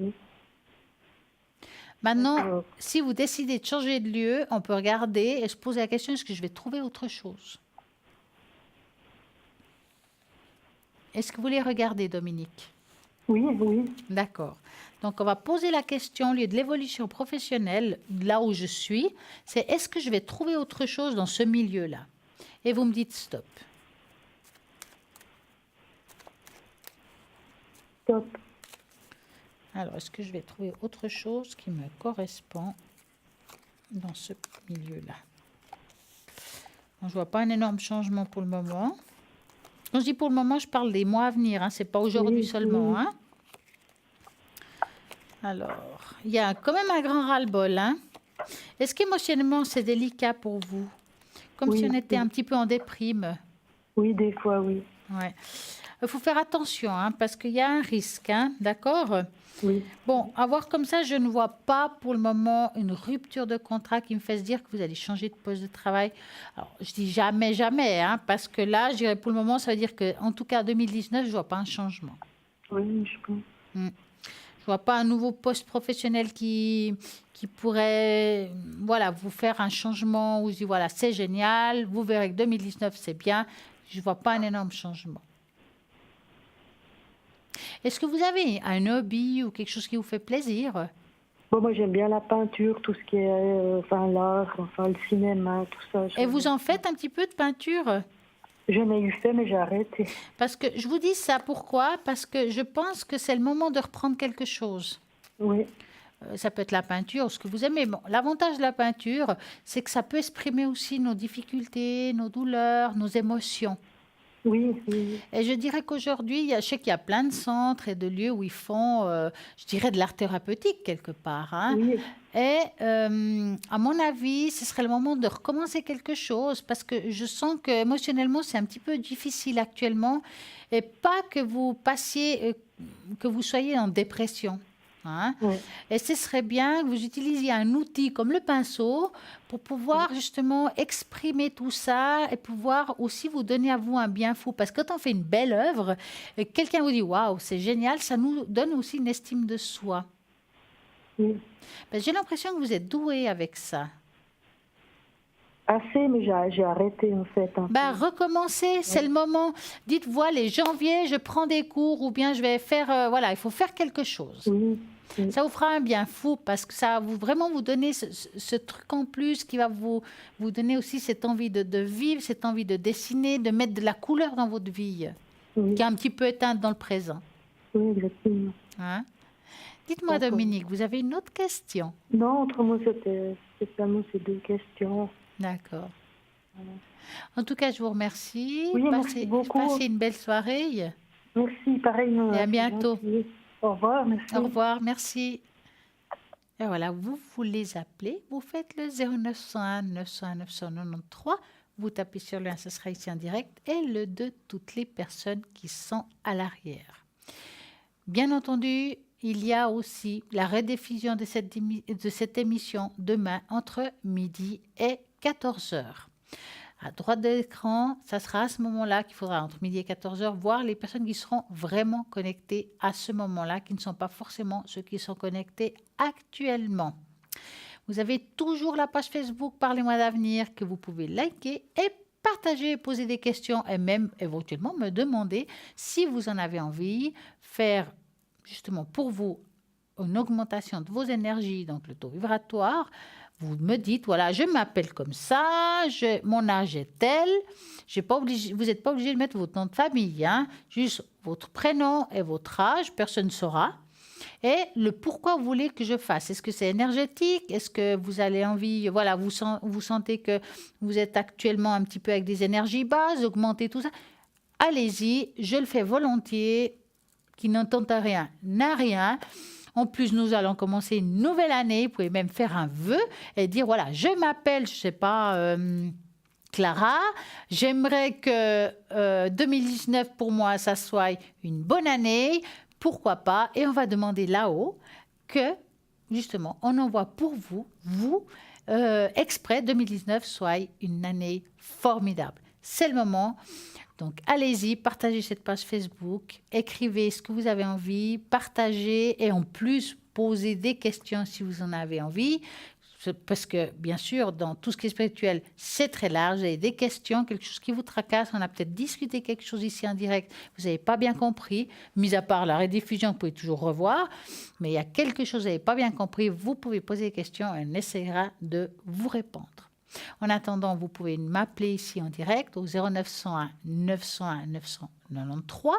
Oui.
Maintenant,
D'accord.
si vous décidez de changer de lieu, on peut regarder et se poser la question, est-ce que je vais trouver autre chose? Est-ce que vous voulez regarder, Dominique?
Oui, oui.
D'accord. Donc, on va poser la question, au lieu de l'évolution professionnelle, là où je suis, c'est est-ce que je vais trouver autre chose dans ce milieu-là? Et vous me dites stop.
Top.
Alors, est-ce que je vais trouver autre chose qui me correspond dans ce milieu-là? Bon, je ne vois pas un énorme changement pour le moment. Quand je dis pour le moment, je parle des mois à venir. Hein, ce n'est pas aujourd'hui
Oui,
seulement.
oui.
Hein. Alors, il y a quand même un grand ras-le-bol. Hein. Est-ce qu'émotionnellement, c'est délicat pour vous? Comme
Oui,
si on était
oui.
un petit peu en déprime.
Oui, des fois, oui.
Ouais. Il faut faire attention, hein, parce qu'il y a un risque. Hein, d'accord?
Oui.
Bon, à voir comme ça, je ne vois pas pour le moment une rupture de contrat qui me fait se dire que vous allez changer de poste de travail. Alors, je dis jamais, jamais, hein, parce que là, je dirais pour le moment, ça veut dire qu'en tout cas, 2019, je ne vois pas un changement.
Oui, je pense.
Je ne vois pas un nouveau poste professionnel qui pourrait voilà, vous faire un changement où je dis, voilà, c'est génial, vous verrez que 2019, c'est bien. Je ne vois pas un énorme changement. Est-ce que vous avez un hobby ou quelque chose qui vous fait plaisir?
Bon, moi, j'aime bien la peinture, tout ce qui est enfin, l'art, enfin, le cinéma, tout ça.
Et vous en faites un petit peu de peinture?
J'en ai eu fait, mais j'ai arrêté.
Parce que je vous dis ça, pourquoi? Parce que je pense que c'est le moment de reprendre quelque chose.
Oui,
Ça peut être la peinture, ce que vous aimez. Bon, l'avantage de la peinture, c'est que ça peut exprimer aussi nos difficultés, nos douleurs, nos émotions.
oui, oui.
Et je dirais qu'aujourd'hui, je sais qu'il y a plein de centres et de lieux où ils font, je dirais, de l'art thérapeutique quelque part. Hein.
Oui,
Et à mon avis, ce serait le moment de recommencer quelque chose parce que je sens que émotionnellement, c'est un petit peu difficile actuellement. Et pas que vous passiez, que vous soyez en dépression. Hein.
oui.
Et ce serait bien que vous utilisiez un outil comme le pinceau pour pouvoir justement exprimer tout ça et pouvoir aussi vous donner à vous un bien fou. Parce que quand on fait une belle œuvre, quelqu'un vous dit waouh, c'est génial, ça nous donne aussi une estime de soi.
Oui.
Ben, j'ai l'impression que vous êtes doué avec ça.
Assez, mais j'ai arrêté en fait. Un
Ben,
peu.
recommencez, c'est le moment. Dites, voilà, les janvier, je prends des cours ou bien je vais faire, voilà, il faut faire quelque chose.
Oui, oui.
Ça vous fera un bien fou parce que ça va vraiment vous donner ce truc en plus qui va vous donner aussi cette envie de vivre, cette envie de dessiner, de mettre de la couleur dans votre vie
Oui,
qui est un petit peu éteinte dans le présent.
oui, exactement.
Hein. Dites-moi,
Donc,
Dominique, vous avez une autre question?
non, autrement, c'était seulement ces 2 questions.
D'accord. En tout cas, je vous remercie.
Oui, merci beaucoup.
Passez une belle soirée
Merci, pareillement.
et à
C'est
bientôt.
gentil. Au revoir, merci.
Au revoir, merci. Et voilà, vous les appelez, vous faites le 0901 901 993, vous tapez sur le 1, ce sera ici en direct, et le de toutes les personnes qui sont à l'arrière. Bien entendu, il y a aussi la rediffusion de cette émission demain entre midi et 14 heures. À droite de l'écran, ça sera à ce moment-là qu'il faudra, entre midi et 14 heures, voir les personnes qui seront vraiment connectées à ce moment-là, qui ne sont pas forcément ceux qui sont connectés actuellement. Vous avez toujours la page Facebook Parlez-moi d'avenir que vous pouvez liker et partager, poser des questions et même éventuellement me demander si vous en avez envie, faire justement pour vous une augmentation de vos énergies, donc le taux vibratoire. Vous me dites, voilà, je m'appelle comme ça, mon âge est tel. Vous n'êtes pas obligé de mettre votre nom de famille, hein, juste votre prénom et votre âge, personne ne saura. Et le pourquoi vous voulez que je fasse. Est-ce que c'est énergétique? Est-ce que vous avez envie, voilà, vous sentez que vous êtes actuellement un petit peu avec des énergies basses, augmenter tout ça? Allez-y, je le fais volontiers, qui n'entend rien n'a rien. En plus, nous allons commencer une nouvelle année. Vous pouvez même faire un vœu et dire, voilà, je m'appelle, je ne sais pas, Clara. J'aimerais que 2019, pour moi, ça soit une bonne année. Pourquoi pas? Et on va demander là-haut que, justement, on envoie pour vous, exprès, 2019 soit une année formidable. C'est le moment. Donc, allez-y, partagez cette page Facebook, écrivez ce que vous avez envie, partagez et en plus, posez des questions si vous en avez envie. Parce que, bien sûr, dans tout ce qui est spirituel, c'est très large. Vous avez des questions, quelque chose qui vous tracasse. On a peut-être discuté quelque chose ici en direct. Vous n'avez pas bien compris. Mis à part la rediffusion, vous pouvez toujours revoir. Mais il y a quelque chose que vous n'avez pas bien compris. Vous pouvez poser des questions et on essaiera de vous répondre. En attendant, vous pouvez m'appeler ici en direct au 0901 901 993.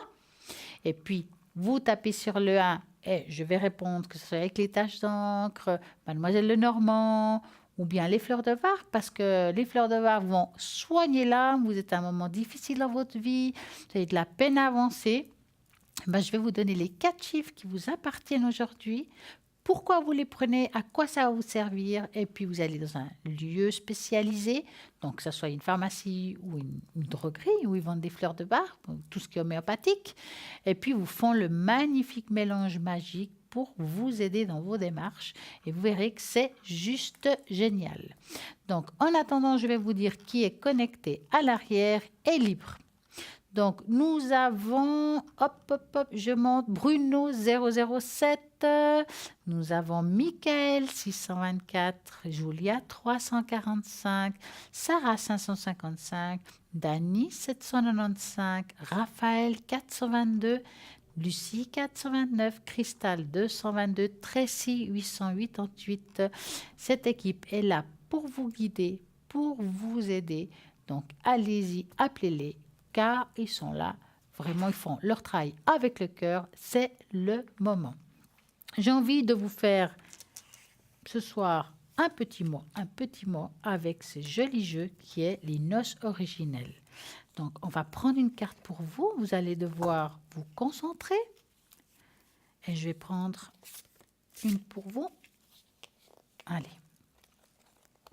Et puis, vous tapez sur le 1 et je vais répondre, que ce soit avec les taches d'encre, Mademoiselle Lenormand ou bien les fleurs de var, parce que les fleurs de var vont soigner l'âme. Vous êtes à un moment difficile dans votre vie, vous avez de la peine à avancer. Je vais vous donner les 4 chiffres qui vous appartiennent aujourd'hui. Pourquoi vous les prenez, à quoi ça va vous servir, et puis vous allez dans un lieu spécialisé, donc que ce soit une pharmacie ou une droguerie où ils vendent des fleurs de bar, tout ce qui est homéopathique, et puis vous font le magnifique mélange magique pour vous aider dans vos démarches, et vous verrez que c'est juste génial. Donc en attendant, je vais vous dire qui est connecté à l'arrière et libre. Donc, nous avons, je monte, Bruno 007, nous avons Michael 624, Julia 345, Sarah 555, Dani 795, Raphaël 422, Lucie 429, Cristal 222, Tracy 888. Cette équipe est là pour vous guider, pour vous aider. Donc, allez-y, appelez-les. Car ils sont là, vraiment, ils font leur travail avec le cœur, c'est le moment. J'ai envie de vous faire ce soir un petit mot avec ce joli jeu qui est les noces originelles. Donc, on va prendre une carte pour vous, vous allez devoir vous concentrer et je vais prendre une pour vous. Allez,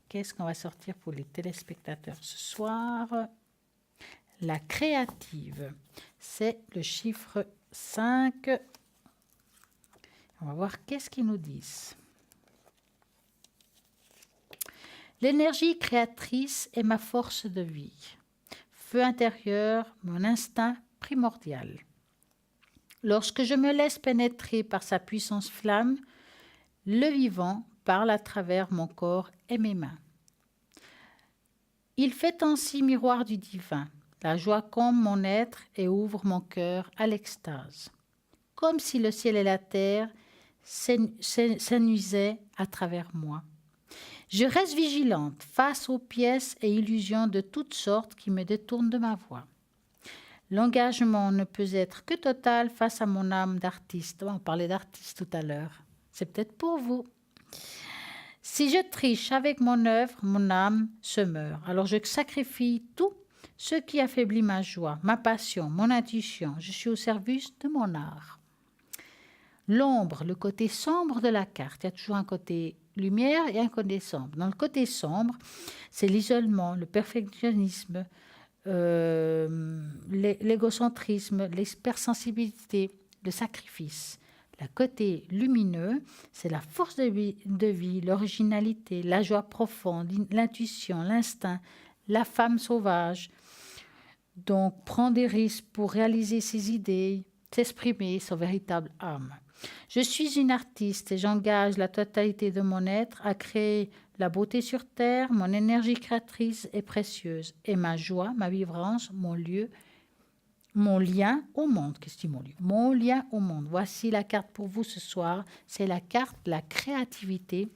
qu'est-ce qu'on va sortir pour les téléspectateurs ce soir ? La créative, c'est le chiffre 5. On va voir qu'est-ce qu'ils nous disent. L'énergie créatrice est ma force de vie. Feu intérieur, mon instinct primordial. Lorsque je me laisse pénétrer par sa puissance flamme, le vivant parle à travers mon corps et mes mains. Il fait ainsi miroir du divin. La joie comble mon être et ouvre mon cœur à l'extase. Comme si le ciel et la terre s'anuisaient à travers moi. Je reste vigilante face aux pièces et illusions de toutes sortes qui me détournent de ma voie. L'engagement ne peut être que total face à mon âme d'artiste. On parlait d'artiste tout à l'heure. C'est peut-être pour vous. Si je triche avec mon œuvre, mon âme se meurt. Alors je sacrifie tout ce qui affaiblit ma joie, ma passion, mon intuition. Je suis au service de mon art. L'ombre, le côté sombre de la carte. Il y a toujours un côté lumière et un côté sombre. Dans le côté sombre, c'est l'isolement, le perfectionnisme, l'égocentrisme, l'hypersensibilité, le sacrifice. Le côté lumineux, c'est la force de vie, l'originalité, la joie profonde, l'intuition, l'instinct, la femme sauvage. Donc, prendre des risques pour réaliser ses idées, s'exprimer son véritable âme. Je suis une artiste et j'engage la totalité de mon être à créer la beauté sur terre. Mon énergie créatrice est précieuse et ma joie, ma vibrance, mon lien au monde. Qu'est-ce que c'est mon lieu? Mon lien au monde. Voici la carte pour vous ce soir. C'est la carte de la créativité.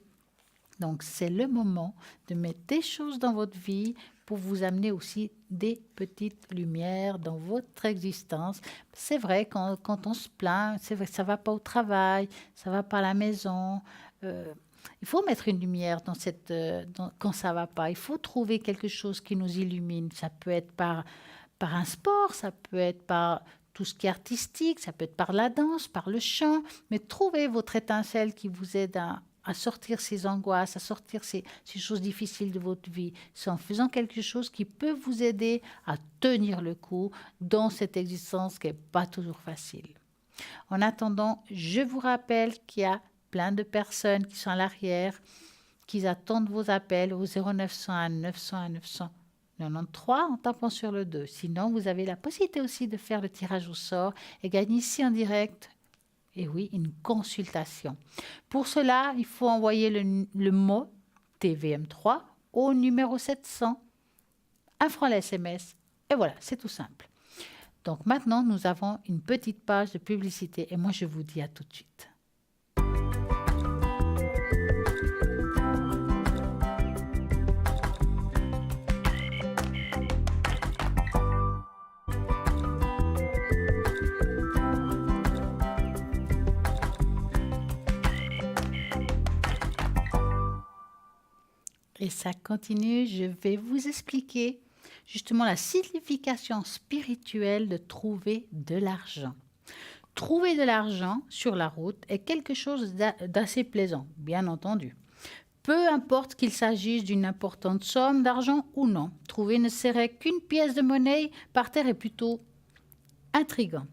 Donc, c'est le moment de mettre des choses dans votre vie pour vous amener aussi des petites lumières dans votre existence. C'est vrai, quand on se plaint, c'est vrai, ça ne va pas au travail, ça ne va pas à la maison. Il faut mettre une lumière quand ça ne va pas. Il faut trouver quelque chose qui nous illumine. Ça peut être par un sport, ça peut être par tout ce qui est artistique, ça peut être par la danse, par le chant, mais trouvez votre étincelle qui vous aide à sortir ces angoisses, à sortir ces choses difficiles de votre vie. C'est en faisant quelque chose qui peut vous aider à tenir le coup dans cette existence qui n'est pas toujours facile. En attendant, je vous rappelle qu'il y a plein de personnes qui sont à l'arrière, qui attendent vos appels au 0901 901 993 en tapant sur le 2. Sinon, vous avez la possibilité aussi de faire le tirage au sort et gagner ici en direct. Et oui, une consultation. Pour cela, il faut envoyer le mot TVM3 au numéro 700, un franc le SMS. Et voilà, c'est tout simple. Donc maintenant, nous avons une petite page de publicité et moi, je vous dis à tout de suite. Et ça continue, je vais vous expliquer justement la signification spirituelle de trouver de l'argent. Trouver de l'argent sur la route est quelque chose d'assez plaisant, bien entendu. Peu importe qu'il s'agisse d'une importante somme d'argent ou non, trouver ne serait qu'une pièce de monnaie par terre est plutôt intriguant.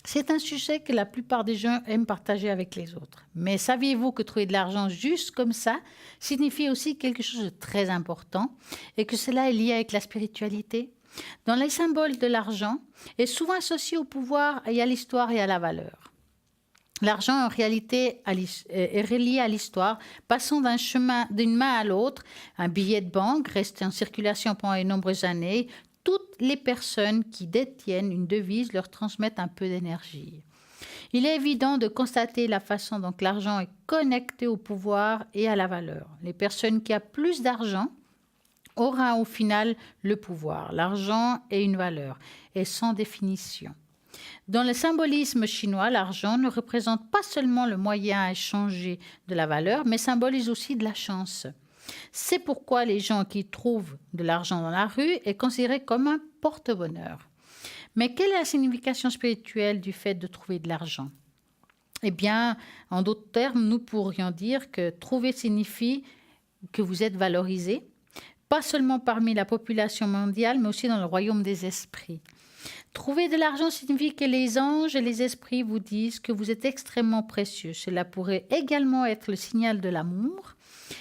C'est un sujet que la plupart des gens aiment partager avec les autres. Mais saviez-vous que trouver de l'argent juste comme ça signifie aussi quelque chose de très important et que cela est lié avec la spiritualité? Dans les symboles de l'argent est souvent associé au pouvoir et à l'histoire et à la valeur. L'argent, en réalité, est relié à l'histoire, passant d'une main à l'autre. Un billet de banque reste en circulation pendant de nombreuses années. Toutes les personnes qui détiennent une devise leur transmettent un peu d'énergie. Il est évident de constater la façon dont l'argent est connecté au pouvoir et à la valeur. Les personnes qui ont plus d'argent auront au final le pouvoir. L'argent est une valeur et sans définition. Dans le symbolisme chinois, l'argent ne représente pas seulement le moyen à échanger de la valeur, mais symbolise aussi de la chance. C'est pourquoi les gens qui trouvent de l'argent dans la rue est considéré comme un porte-bonheur. Mais quelle est la signification spirituelle du fait de trouver de l'argent? Eh bien, en d'autres termes, nous pourrions dire que trouver signifie que vous êtes valorisé, pas seulement parmi la population mondiale, mais aussi dans le royaume des esprits. Trouver de l'argent signifie que les anges et les esprits vous disent que vous êtes extrêmement précieux. Cela pourrait également être le signal de l'amour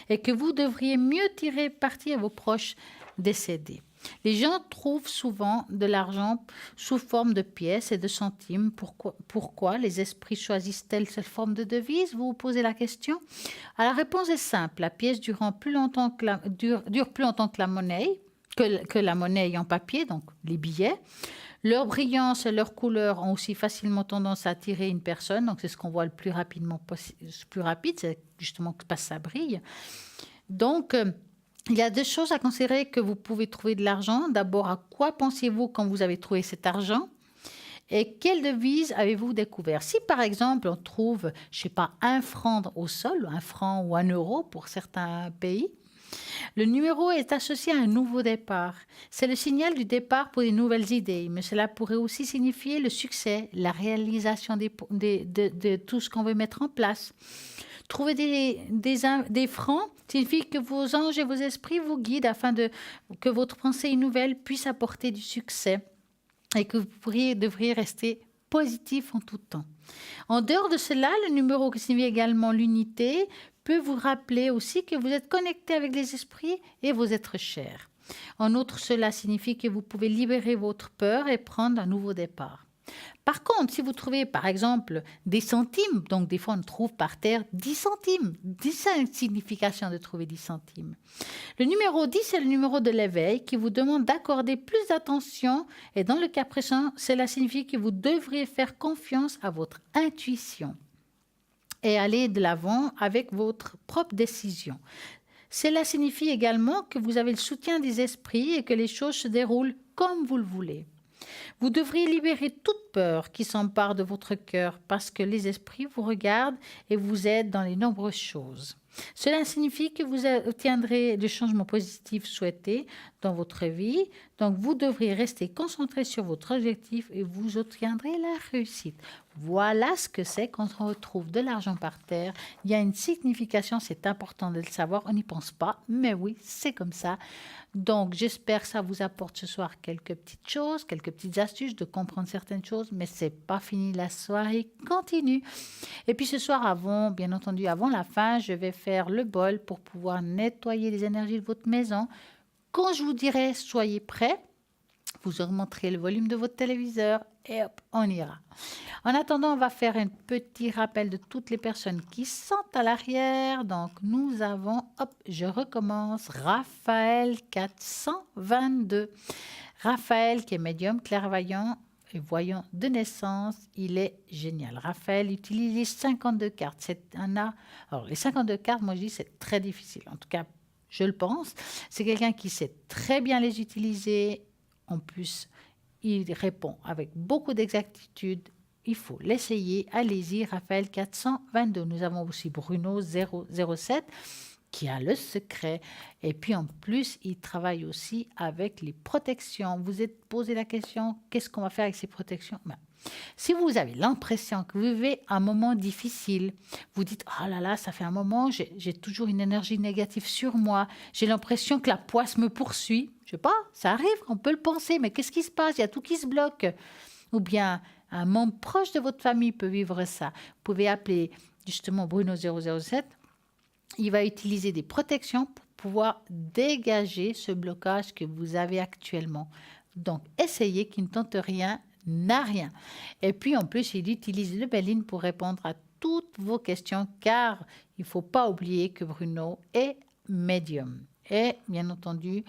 et que vous devriez mieux tirer parti à vos proches décédés. Les gens trouvent souvent de l'argent sous forme de pièces et de centimes. Pourquoi les esprits choisissent-ils cette forme de devise? Vous vous posez la question. Alors, la réponse est simple. La pièce dure plus longtemps que la monnaie, que la monnaie en papier, donc les billets. Leur brillance et leur couleur ont aussi facilement tendance à attirer une personne. Donc, c'est ce qu'on voit le plus rapide, c'est justement que ça brille. Donc, il y a deux choses à considérer que vous pouvez trouver de l'argent. D'abord, à quoi pensez-vous quand vous avez trouvé cet argent? Et quelle devise avez-vous découvert? Si par exemple on trouve, je sais pas, 1 franc au sol, 1 franc ou 1 euro pour certains pays, le numéro est associé à un nouveau départ. C'est le signal du départ pour de nouvelles idées, mais cela pourrait aussi signifier le succès, la réalisation de tout ce qu'on veut mettre en place. Trouver des francs signifie que vos anges et vos esprits vous guident afin que votre pensée nouvelle puisse apporter du succès et que vous devriez rester positif en tout temps. En dehors de cela, le numéro qui signifie également l'unité peut vous rappeler aussi que vous êtes connecté avec les esprits et vos êtres chers. En outre, cela signifie que vous pouvez libérer votre peur et prendre un nouveau départ. Par contre, si vous trouvez par exemple des centimes, donc des fois on trouve par terre 10 centimes, 10 significations de trouver 10 centimes. Le numéro 10 c'est le numéro de l'éveil qui vous demande d'accorder plus d'attention et dans le cas présent, cela signifie que vous devriez faire confiance à votre intuition et aller de l'avant avec votre propre décision. Cela signifie également que vous avez le soutien des esprits et que les choses se déroulent comme vous le voulez. Vous devriez libérer toute peur qui s'empare de votre cœur parce que les esprits vous regardent et vous aident dans les nombreuses choses. Cela signifie que vous obtiendrez le changement positif souhaité dans votre vie. Donc, vous devriez rester concentré sur votre objectif et vous obtiendrez la réussite. Voilà ce que c'est quand on retrouve de l'argent par terre. Il y a une signification, c'est important de le savoir. On n'y pense pas, mais oui, c'est comme ça. Donc, j'espère que ça vous apporte ce soir quelques petites choses, quelques petites astuces de comprendre certaines choses, mais c'est pas fini. La soirée continue. Et puis ce soir, bien entendu, avant la fin, je vais faire le bol pour pouvoir nettoyer les énergies de votre maison. Quand je vous dirai soyez prêts, vous augmenterez le volume de votre téléviseur et hop, on ira. En attendant, on va faire un petit rappel de toutes les personnes qui sont à l'arrière. Donc, nous avons, je recommence, Raphaël 422. Raphaël qui est médium, clairvoyant et voyant de naissance, il est génial. Raphaël utilise les 52 cartes. Alors, les 52 cartes, moi je dis c'est très difficile. En tout cas, je le pense. C'est quelqu'un qui sait très bien les utiliser. En plus, il répond avec beaucoup d'exactitude. Il faut l'essayer. Allez-y, Raphaël 422. Nous avons aussi Bruno 007 qui a le secret. Et puis en plus, il travaille aussi avec les protections. Vous êtes posé la question, qu'est-ce qu'on va faire avec ces protections? Si vous avez l'impression que vous vivez un moment difficile, vous dites « Oh là là, ça fait un moment, j'ai toujours une énergie négative sur moi. J'ai l'impression que la poisse me poursuit. » Je sais pas, ça arrive, on peut le penser, mais qu'est-ce qui se passe? Il y a tout qui se bloque. Ou bien un membre proche de votre famille peut vivre ça. Vous pouvez appeler justement Bruno 007. Il va utiliser des protections pour pouvoir dégager ce blocage que vous avez actuellement. Donc, essayez, qui ne tente rien, n'a rien. Et puis, en plus, il utilise le Béline pour répondre à toutes vos questions, car il ne faut pas oublier que Bruno est médium. Et, bien entendu,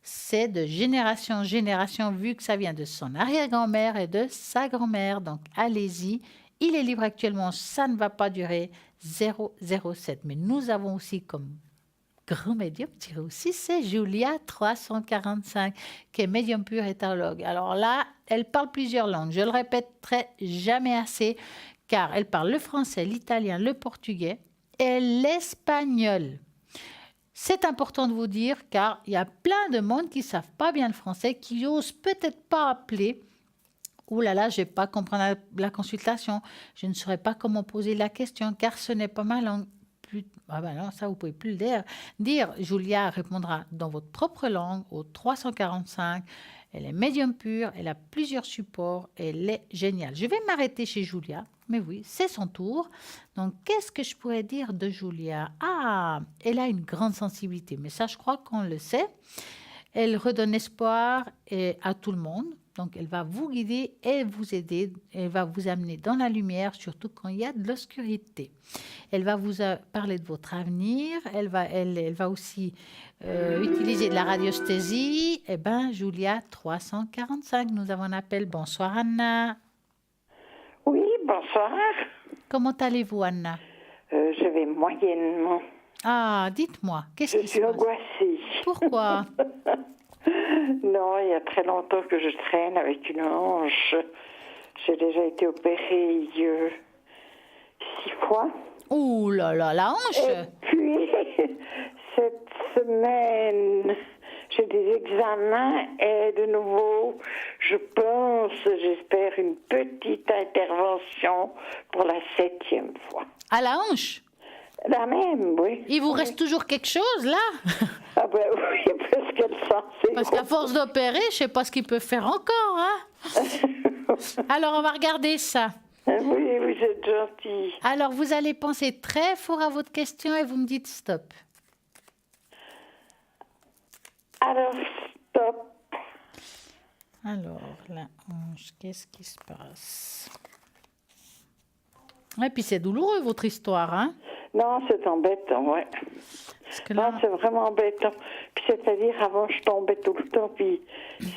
c'est de génération en génération, vu que ça vient de son arrière-grand-mère et de sa grand-mère. Donc, allez-y. Il est libre actuellement, ça ne va pas durer. 007. Mais nous avons aussi comme grand médium, tiré aussi, c'est Julia 345, qui est médium pur et tarologue. Alors là, elle parle plusieurs langues. Je le répéterai jamais assez, car elle parle le français, l'italien, le portugais et l'espagnol. C'est important de vous dire, car il y a plein de monde qui ne savent pas bien le français, qui n'osent peut-être pas appeler. Ouh là là, je ne vais pas comprendre la consultation. Je ne saurais pas comment poser la question, car ce n'est pas ma langue. Non, ça, vous ne pouvez plus le dire. Julia répondra dans votre propre langue au 345. Elle est médium pure, elle a plusieurs supports, elle est géniale. Je vais m'arrêter chez Julia, mais oui, c'est son tour. Donc, qu'est-ce que je pourrais dire de Julia? Ah, elle a une grande sensibilité, mais ça, je crois qu'on le sait. Elle redonne espoir à tout le monde. Donc, elle va vous guider et vous aider. Elle va vous amener dans la lumière, surtout quand il y a de l'obscurité. Elle va vous parler de votre avenir. Elle va aussi utiliser de la radiesthésie. Eh bien, Julia 345, nous avons un appel. Bonsoir, Anna.
Oui, bonsoir.
Comment allez-vous, Anna?
Je vais moyennement.
Ah, dites-moi, qu'est-ce qui se passe?
Je suis angoissée.
Pourquoi?
Non, il y a très longtemps que je traîne avec une hanche. J'ai déjà été opérée 6 fois.
Ouh là là, la hanche.
Et puis, cette semaine, j'ai des examens et de nouveau, j'espère, une petite intervention pour la 7e fois.
À la hanche.
La même, oui.
Il vous reste toujours quelque chose là?
Ah ben oui, parce qu'elle sent
Parce qu'à force d'opérer, je sais pas ce qu'il peut faire encore, hein? Alors, on va regarder ça.
Oui, vous êtes gentil.
Alors, vous allez penser très fort à votre question et vous me dites stop.
Alors, stop.
Alors, la hanche, qu'est-ce qui se passe? Et puis, c'est douloureux, votre histoire, hein?
Non, c'est embêtant, ouais.
Parce que
Non,
là...
c'est vraiment embêtant. Puis c'est-à-dire, avant, je tombais tout le temps, puis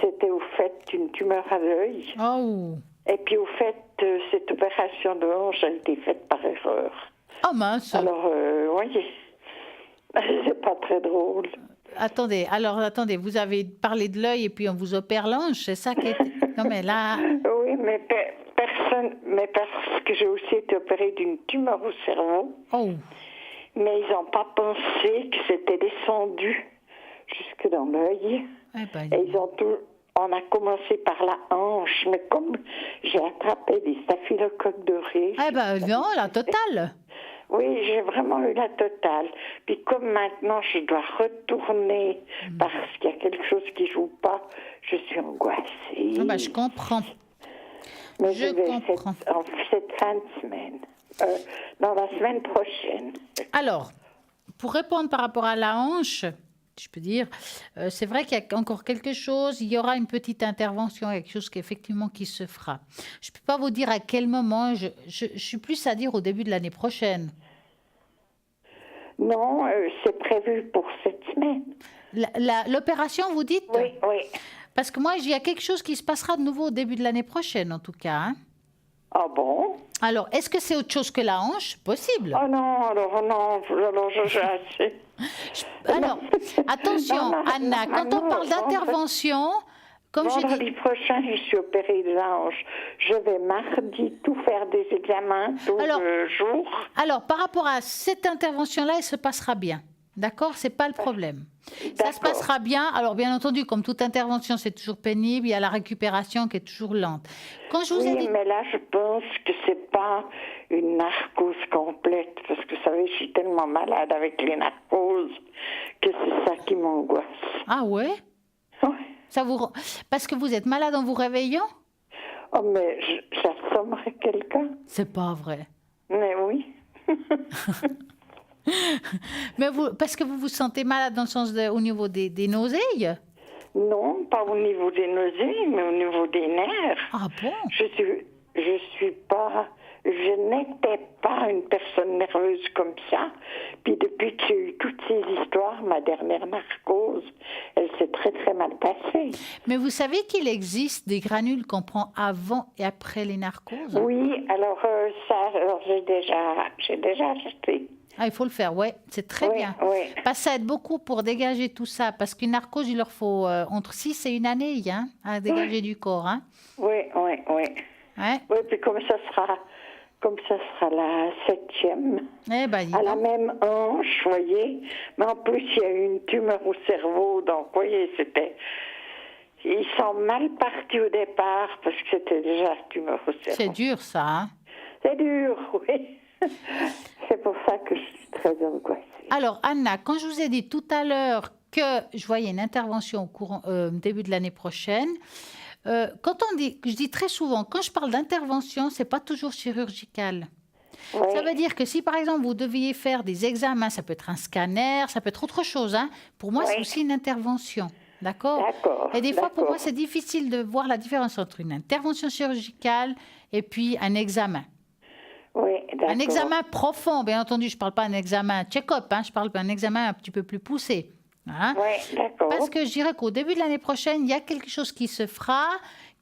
c'était au fait d'une tumeur à l'œil.
Oh!
Et puis au fait, cette opération de hanche a été faite par erreur.
Oh mince!
Alors, voyez, c'est pas très drôle.
Attendez, vous avez parlé de l'œil et puis on vous opère l'ange, c'est ça qui est... Non mais là...
Oui, mais parce que j'ai aussi été opérée d'une tumeur au cerveau,
Oh!
mais ils n'ont pas pensé que c'était descendu jusque dans l'œil.
Eh ben,
Et on a commencé par la hanche, mais comme j'ai attrapé des staphylocoques dorés...
eh ben non, la totale!
Oui, j'ai vraiment eu la totale. Puis comme maintenant je dois retourner parce qu'il y a quelque chose qui joue pas, je suis angoissée.
Ah ben, je comprends.
Mais
je
vais
comprends.
cette fin de semaine. Non, la semaine prochaine.
Alors, pour répondre par rapport à la hanche, je peux dire, c'est vrai qu'il y a encore quelque chose, il y aura une petite intervention, quelque chose qui se fera. Je ne peux pas vous dire à quel moment, je suis plus à dire au début de l'année prochaine.
Non, c'est prévu pour cette semaine.
L'opération, vous dites?
Oui, oui.
Parce que moi, il y a quelque chose qui se passera de nouveau au début de l'année prochaine, en tout cas. Hein.
Ah bon?
Alors, est-ce que c'est autre chose que la hanche? Possible.
Oh non, alors j'ai assez.
Alors, attention,
Non,
Anna, quand on parle d'intervention, comme je dis...
Vendredi prochain, je suis opérée de la hanche. Je vais mardi tout faire des examens tous les jours.
Alors, par rapport à cette intervention-là, elle se passera bien. D'accord? C'est pas le problème. Ça se passera bien. Alors, bien entendu, comme toute intervention, c'est toujours pénible. Il y a la récupération qui est toujours lente. Quand je vous ai dit...
mais là, je pense que c'est pas une narcose complète. Parce que, vous savez, je suis tellement malade avec les narcoses que c'est ça qui m'angoisse.
Ah ouais?
Ouais.
Parce que vous êtes malade en vous réveillant?
Oh, mais j'assommerais quelqu'un.
C'est pas vrai.
Mais oui.
Mais parce que vous vous sentez malade dans le sens au niveau des nausées?
Non, pas au niveau des nausées, mais au niveau des nerfs.
Ah bon?
Je n'étais pas une personne nerveuse comme ça. Puis depuis que j'ai eu toutes ces histoires, ma dernière narcose, elle s'est très très mal passée.
Mais vous savez qu'il existe des granules qu'on prend avant et après les narcoses?
Oui, alors j'ai déjà acheté.
Ah, il faut le faire, ouais, c'est très bien.
Oui.
Parce que ça aide beaucoup pour dégager tout ça. Parce qu'une narcose, il leur faut entre 6 et 1 année hein, à dégager du corps. Hein.
Oui.
Ouais.
Oui, puis comme ça sera la 7e, à la même hanche, voyez. Mais en plus, il y a eu une tumeur au cerveau, donc, voyez, ils sont mal partis au départ parce que c'était déjà la tumeur au cerveau.
C'est dur, ça, hein?
C'est dur, oui. C'est pour ça que je suis très angoissée.
Alors, Anna, quand je vous ai dit tout à l'heure que je voyais une intervention au début de l'année prochaine, je dis très souvent, quand je parle d'intervention, c'est pas toujours chirurgical.
Oui.
Ça veut dire que si, par exemple, vous deviez faire des examens, ça peut être un scanner, ça peut être autre chose. Hein. Pour moi, c'est aussi une intervention. D'accord. Et des fois, pour moi, c'est difficile de voir la différence entre une intervention chirurgicale et puis un examen.
Oui, d'accord.
Un examen profond, bien entendu. Je ne parle pas d'un examen check-up, hein, je parle d'un examen un petit peu plus poussé. Hein.
Oui, d'accord.
Parce que je dirais qu'au début de l'année prochaine, il y a quelque chose qui se fera,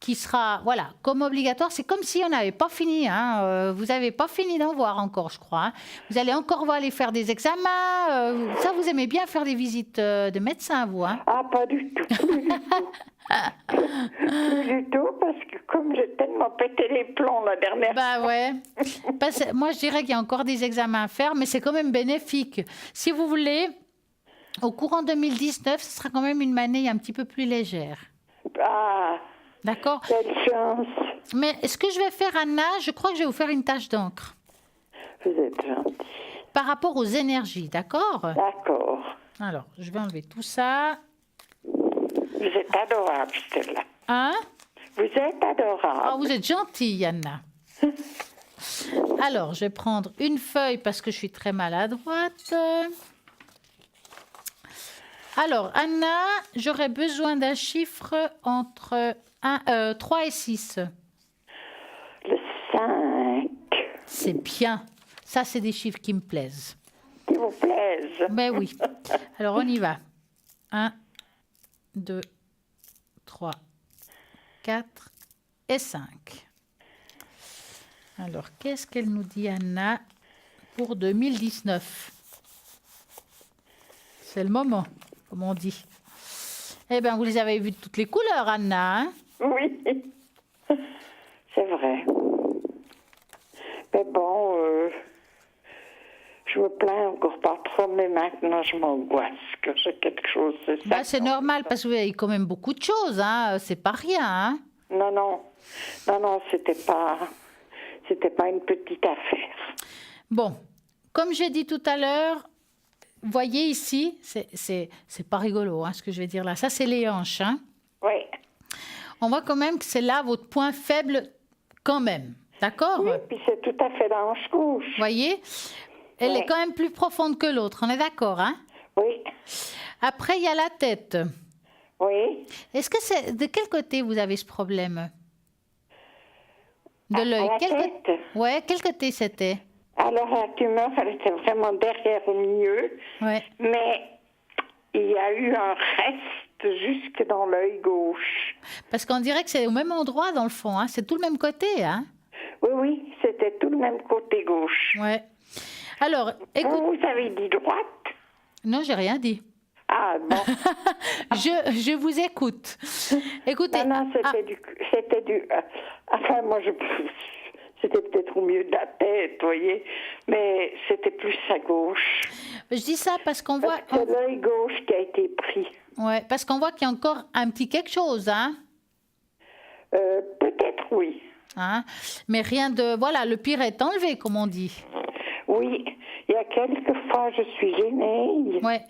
qui sera, voilà, comme obligatoire. C'est comme si on n'avait pas fini. Hein. Vous n'avez pas fini d'en voir encore, je crois. Hein. Vous allez encore aller faire des examens. Ça, vous aimez bien faire des visites de médecins, vous,
Ah, pas du tout. Plus du tout, parce que comme j'ai tellement m'a pété les plombs la dernière fois.
Bah ouais. Moi, je dirais qu'il y a encore des examens à faire, mais c'est quand même bénéfique. Si vous voulez, au courant 2019, ce sera quand même une année un petit peu plus légère.
Ah,
d'accord.
Quelle chance.
Mais ce que je vais faire, Anna, je crois que je vais vous faire une tache d'encre.
Vous êtes gentille.
Par rapport aux énergies, d'accord?
D'accord.
Alors, je vais enlever tout ça.
Vous êtes adorable, Stella.
Hein?
Vous êtes adorable.
Ah, vous êtes gentille, Anna. Alors, je vais prendre une feuille parce que je suis très maladroite. Alors, Anna, j'aurais besoin d'un chiffre entre 3 et 6.
Le 5.
C'est bien. Ça, c'est des chiffres qui me plaisent.
Qui vous plaisent.
Ben oui. Alors, on y va. 1, 2, 3, 4 et 5. Alors, qu'est-ce qu'elle nous dit, Anna, pour 2019? C'est le moment, comme on dit. Eh bien, vous les avez vues de toutes les couleurs, Anna. Hein?
Oui, c'est vrai. Mais bon, je me plains encore pas trop, mais maintenant je m'angoisse que j'ai quelque chose.
C'est normal, parce que vous avez quand même beaucoup de choses, hein. C'est pas rien. Hein?
Non, c'était pas une petite affaire.
Bon, comme j'ai dit tout à l'heure, vous voyez ici, c'est pas rigolo, hein, ce que je vais dire là. Ça, c'est les hanches. Hein?
Oui.
On voit quand même que c'est là votre point faible, quand même. D'accord?
Oui, puis c'est tout à fait la hanche gauche.
Vous voyez? Elle est quand même plus profonde que l'autre. On est d'accord, hein?
Oui.
Après, il y a la tête.
Oui.
Est-ce que c'est... De quel côté vous avez ce problème? De l'œil. Ouais, quel côté c'était?
Alors, la tumeur, elle était vraiment derrière au milieu.
Ouais.
Mais il y a eu un reste jusque dans l'œil gauche.
Parce qu'on dirait que c'est au même endroit, dans le fond. Hein? C'est tout le même côté, hein?
Oui, c'était tout le même côté gauche.
Ouais. Alors, écoute...
Vous avez dit droite?
Non, j'ai rien dit.
Ah, bon.
je vous écoute. Écoutez...
Non, c'était du... Enfin, moi, c'était peut-être au milieu de la tête, vous voyez, mais c'était plus à gauche.
Je dis ça parce qu'on voit...
C'est l'œil gauche qui a été pris.
Ouais, parce qu'on voit qu'il y a encore un petit quelque chose, hein?
Peut-être, oui.
Hein? Mais rien de... Voilà, le pire est enlevé, comme on dit.
Oui, il y a quelques fois, je suis gênée.
Ouais.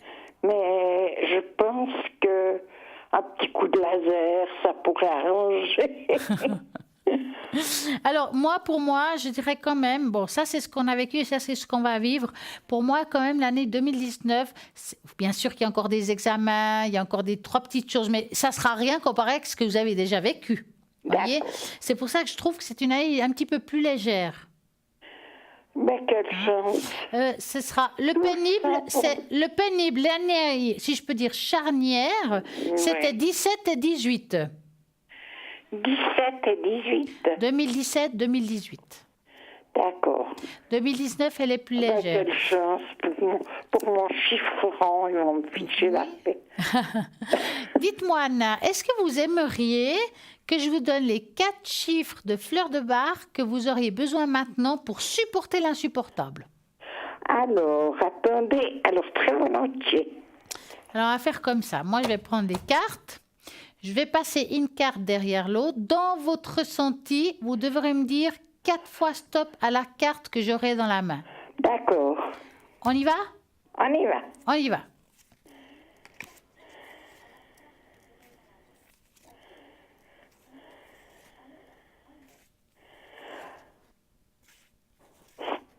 Mais je pense que un petit coup de laser, ça pourrait arranger.
Alors, pour moi, je dirais quand même, bon, ça c'est ce qu'on a vécu et ça c'est ce qu'on va vivre. Pour moi, quand même, l'année 2019, bien sûr qu'il y a encore des examens, il y a encore des 3 petites choses, mais ça sera rien comparé à ce que vous avez déjà vécu. Vous voyez? C'est pour ça que je trouve que c'est une année un petit peu plus légère.
Mais quelle chance.
Ce sera le pénible, c'est le pénible, l'année, si je peux dire charnière, c'était 17 et 18.
17 et 18.
2017-2018.
D'accord.
2019, elle est plus légère.
Quelle chance pour mon chiffre rang, ils vont me ficher la paix.
Dites-moi, Anna, est-ce que vous aimeriez que je vous donne les 4 chiffres de fleurs de bar que vous auriez besoin maintenant pour supporter l'insupportable?
Alors, attendez, très volontiers.
Alors, on va faire comme ça. Moi, je vais prendre des cartes. Je vais passer une carte derrière l'autre. Dans votre ressenti, vous devrez me dire 4 fois stop à la carte que j'aurai dans la main.
D'accord.
On y va?
On y va.
On y va.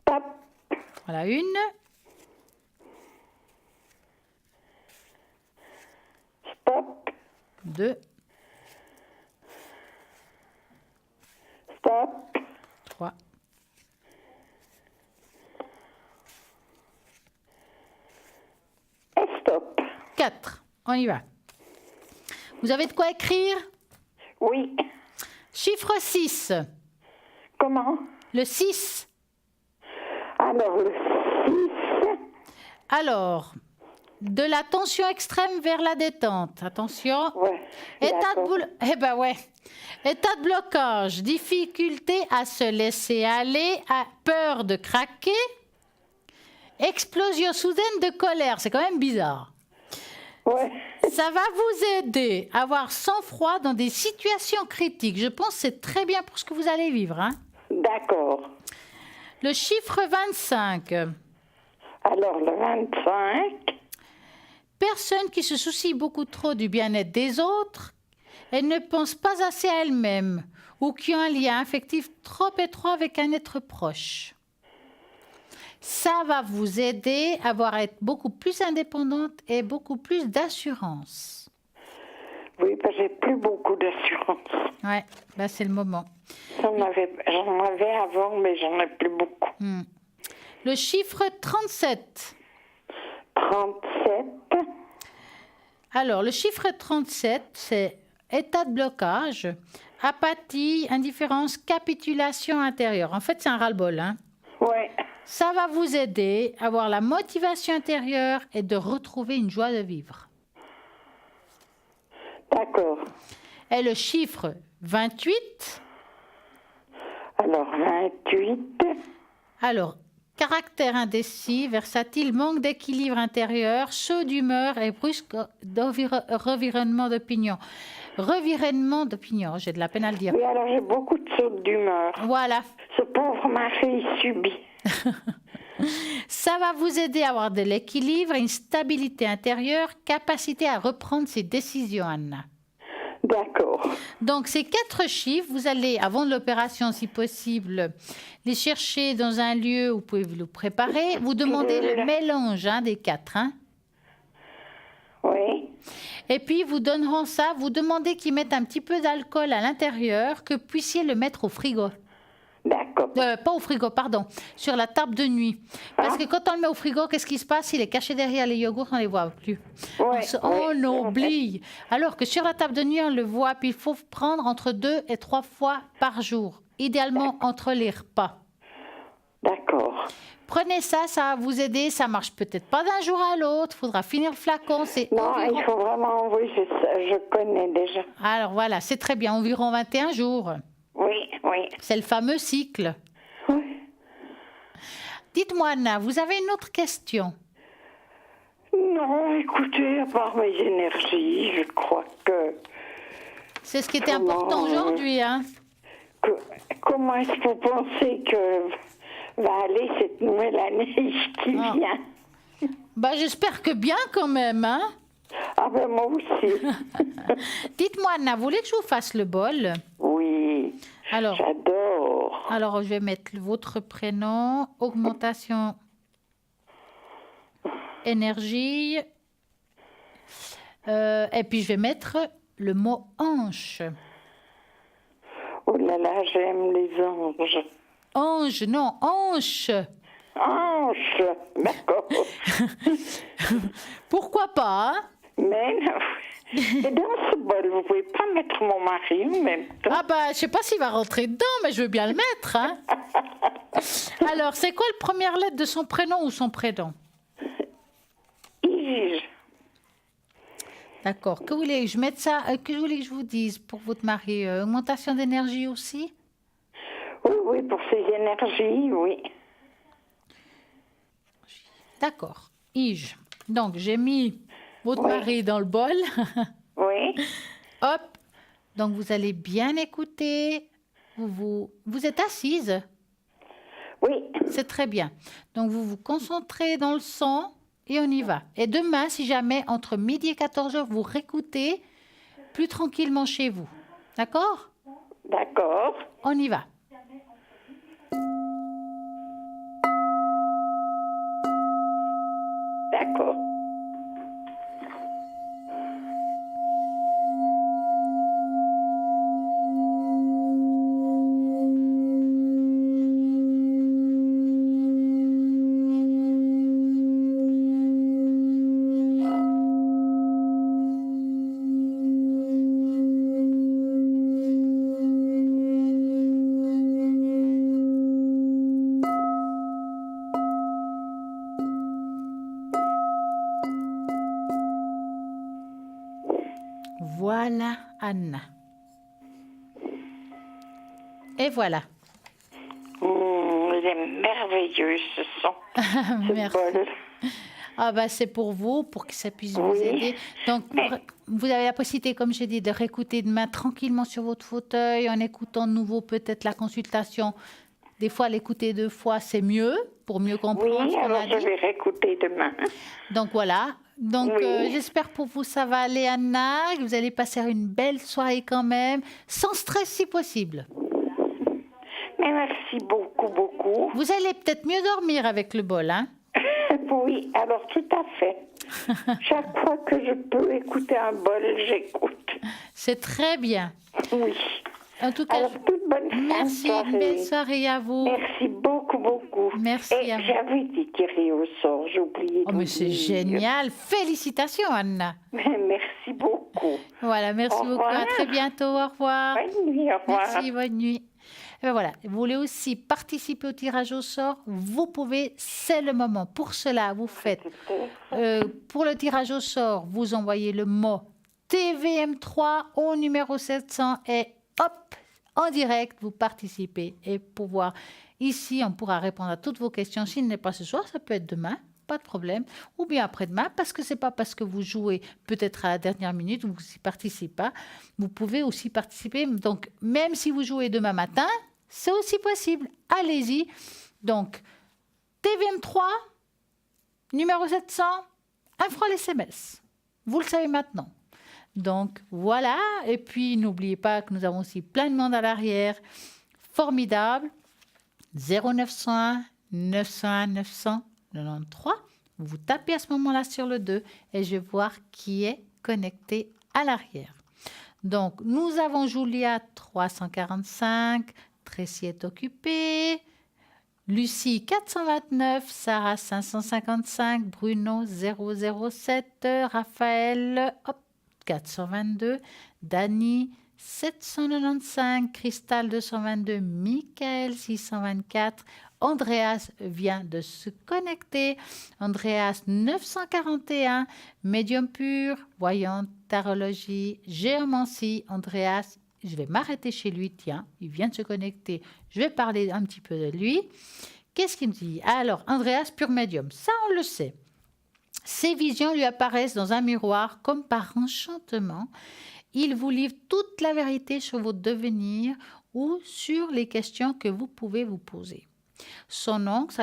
Stop.
Voilà une.
Stop.
2.
Stop.
3.
Et stop.
4. On y va. Vous avez de quoi écrire?
Oui.
Chiffre 6.
Comment?
Le 6.
Alors, le 6.
Alors, de la tension extrême vers la détente. Attention.
Ouais,
État de blocage, difficulté à se laisser aller, peur de craquer, explosion soudaine de colère. C'est quand même bizarre.
Ouais.
Ça va vous aider à avoir sang-froid dans des situations critiques. Je pense que c'est très bien pour ce que vous allez vivre. Hein.
D'accord.
Le chiffre 25.
Alors, le 25.
Personne qui se soucie beaucoup trop du bien-être des autres et ne pense pas assez à elle-même ou qui a un lien affectif trop étroit avec un être proche. Ça va vous aider à être beaucoup plus indépendante et beaucoup plus d'assurance.
Oui, parce que j'ai plus beaucoup d'assurance.
Ouais, là c'est le moment.
J'en avais avant, mais j'en ai plus beaucoup.
Le chiffre 37.
37.
Alors, le chiffre 37, c'est état de blocage, apathie, indifférence, capitulation intérieure. En fait, c'est un ras-le-bol, hein?
Ouais.
Ça va vous aider à avoir la motivation intérieure et de retrouver une joie de vivre.
D'accord.
Et le chiffre 28.
Alors, 28.
Alors, caractère indécis, versatile, manque d'équilibre intérieur, saut d'humeur et brusque revirement d'opinion. Revirement d'opinion, j'ai de la peine à le dire.
Oui, alors j'ai beaucoup de sautes d'humeur.
Voilà.
Ce pauvre mari subit.
Ça va vous aider à avoir de l'équilibre, une stabilité intérieure, capacité à reprendre ses décisions, Anna.
D'accord.
Donc, ces 4 chiffres, vous allez, avant de l'opération, si possible, les chercher dans un lieu où vous pouvez vous le préparer. Vous demandez le mélange des 4. Hein.
Oui.
Et puis, vous donneront ça. Vous demandez qu'ils mettent un petit peu d'alcool à l'intérieur, que vous puissiez le mettre au frigo.
D'accord.
Pas au frigo, pardon, sur la table de nuit. Parce que quand on le met au frigo, qu'est-ce qui se passe? Il est caché derrière les yogourts, on ne les voit plus.
Ouais,
on oublie. Alors que sur la table de nuit, on le voit, puis il faut prendre entre 2 et 3 fois par jour, idéalement entre les repas.
D'accord.
Prenez ça, ça va vous aider. Ça marche peut-être pas d'un jour à l'autre. Il faudra finir le flacon.
Non, il faut vraiment, oui, je connais déjà.
Alors voilà, c'est très bien, environ 21 jours.
Oui, oui.
C'est le fameux cycle.
Oui.
Dites-moi, Anna, vous avez une autre question?
Non, écoutez, à part mes énergies, je crois que...
C'est ce qui était important aujourd'hui, hein?
Comment est-ce que vous pensez que va aller cette nouvelle année qui vient?
J'espère que bien quand même, hein?
Ah ben moi aussi.
Dites-moi, Anna, vous voulez que je vous fasse le bol?
Oui,
alors,
j'adore.
Alors, je vais mettre votre prénom, augmentation, énergie, et puis je vais mettre le mot hanche.
Oh là là, j'aime les anges.
Ange, non, hanche.
Hanche, d'accord.
Pourquoi pas, hein?
Mais non. Et dans ce bol, vous pouvez pas mettre mon mari en même temps?
Je sais pas s'il va rentrer dedans, mais je veux bien le mettre, hein. Alors, c'est quoi la première lettre de son prénom ou son prénom?
Ige.
D'accord. Que voulez-vous que je mette ça? Que voulez que je vous dise pour votre mari? Augmentation d'énergie aussi?
Oui, pour ses énergies, oui.
D'accord. Ige. Donc, j'ai mis votre mari dans le bol.
Oui.
Hop. Donc, vous allez bien écouter. Vous êtes assise?
Oui.
C'est très bien. Donc, vous vous concentrez dans le son et on y va. Et demain, si jamais, entre midi et 14h, vous réécoutez plus tranquillement chez vous. D'accord?
D'accord.
On y va.
D'accord.
Anna. Et voilà.
Il est merveilleux ce son.
Merci. Bol. Ah bah c'est pour vous, pour que ça puisse vous aider. Donc vous avez la possibilité, comme j'ai dit, de réécouter demain tranquillement sur votre fauteuil, en écoutant de nouveau peut-être la consultation. Des fois, l'écouter 2 fois, c'est mieux, pour mieux comprendre ce qu'on a dit.
Oui, alors je vais réécouter demain.
Donc voilà. Donc j'espère pour vous ça va aller, Anna, que vous allez passer une belle soirée quand même, sans stress si possible.
Mais merci beaucoup, beaucoup.
Vous allez peut-être mieux dormir avec le bol, hein?
Oui, alors tout à fait. Chaque fois que je peux écouter un bol, j'écoute.
C'est très bien.
Oui.
En tout cas,
alors, toute bonne
merci,
soirée.
Belle soirée à vous.
Merci beaucoup, beaucoup.
Merci
à vous. J'avais été tirée au sort, j'ai oublié de
mais c'est génial. Félicitations, Anna.
Merci beaucoup.
Voilà, merci beaucoup. À très bientôt. Au revoir.
Bonne nuit, au revoir.
Merci, bonne nuit. Et bien voilà, vous voulez aussi participer au tirage au sort, vous pouvez, c'est le moment. Pour cela, vous faites, pour le tirage au sort, vous envoyez le mot TVM3 au numéro 700 et hop, en direct, vous participez. Et pouvoir, ici, on pourra répondre à toutes vos questions. S'il n'est pas ce soir, ça peut être demain. Pas de problème, ou bien après-demain, parce que c'est pas parce que vous jouez peut-être à la dernière minute, vous n'y participez pas, vous pouvez aussi participer. Donc, même si vous jouez demain matin, c'est aussi possible. Allez-y. Donc, TVM3, numéro 700, 1 franc SMS. Vous le savez maintenant. Donc, voilà. Et puis, n'oubliez pas que nous avons aussi plein de monde à l'arrière. Formidable. 0901 901 993. Vous tapez à ce moment-là sur le 2 et je vais voir qui est connecté à l'arrière. Donc, nous avons Julia 345, Tracy est occupée, Lucie 429, Sarah 555, Bruno 007, Raphaël 422, Dani 795, Cristal 222, Michael 624, Andreas vient de se connecter, Andreas 941, Médium pur, voyante, tarologie, géomancie, Andreas, je vais m'arrêter chez lui, tiens, il vient de se connecter, je vais parler un petit peu de lui. Qu'est-ce qu'il me dit? Alors, Andreas, pur médium, ça on le sait. Ses visions lui apparaissent dans un miroir comme par enchantement. Il vous livre toute la vérité sur votre devenir ou sur les questions que vous pouvez vous poser. Son oncle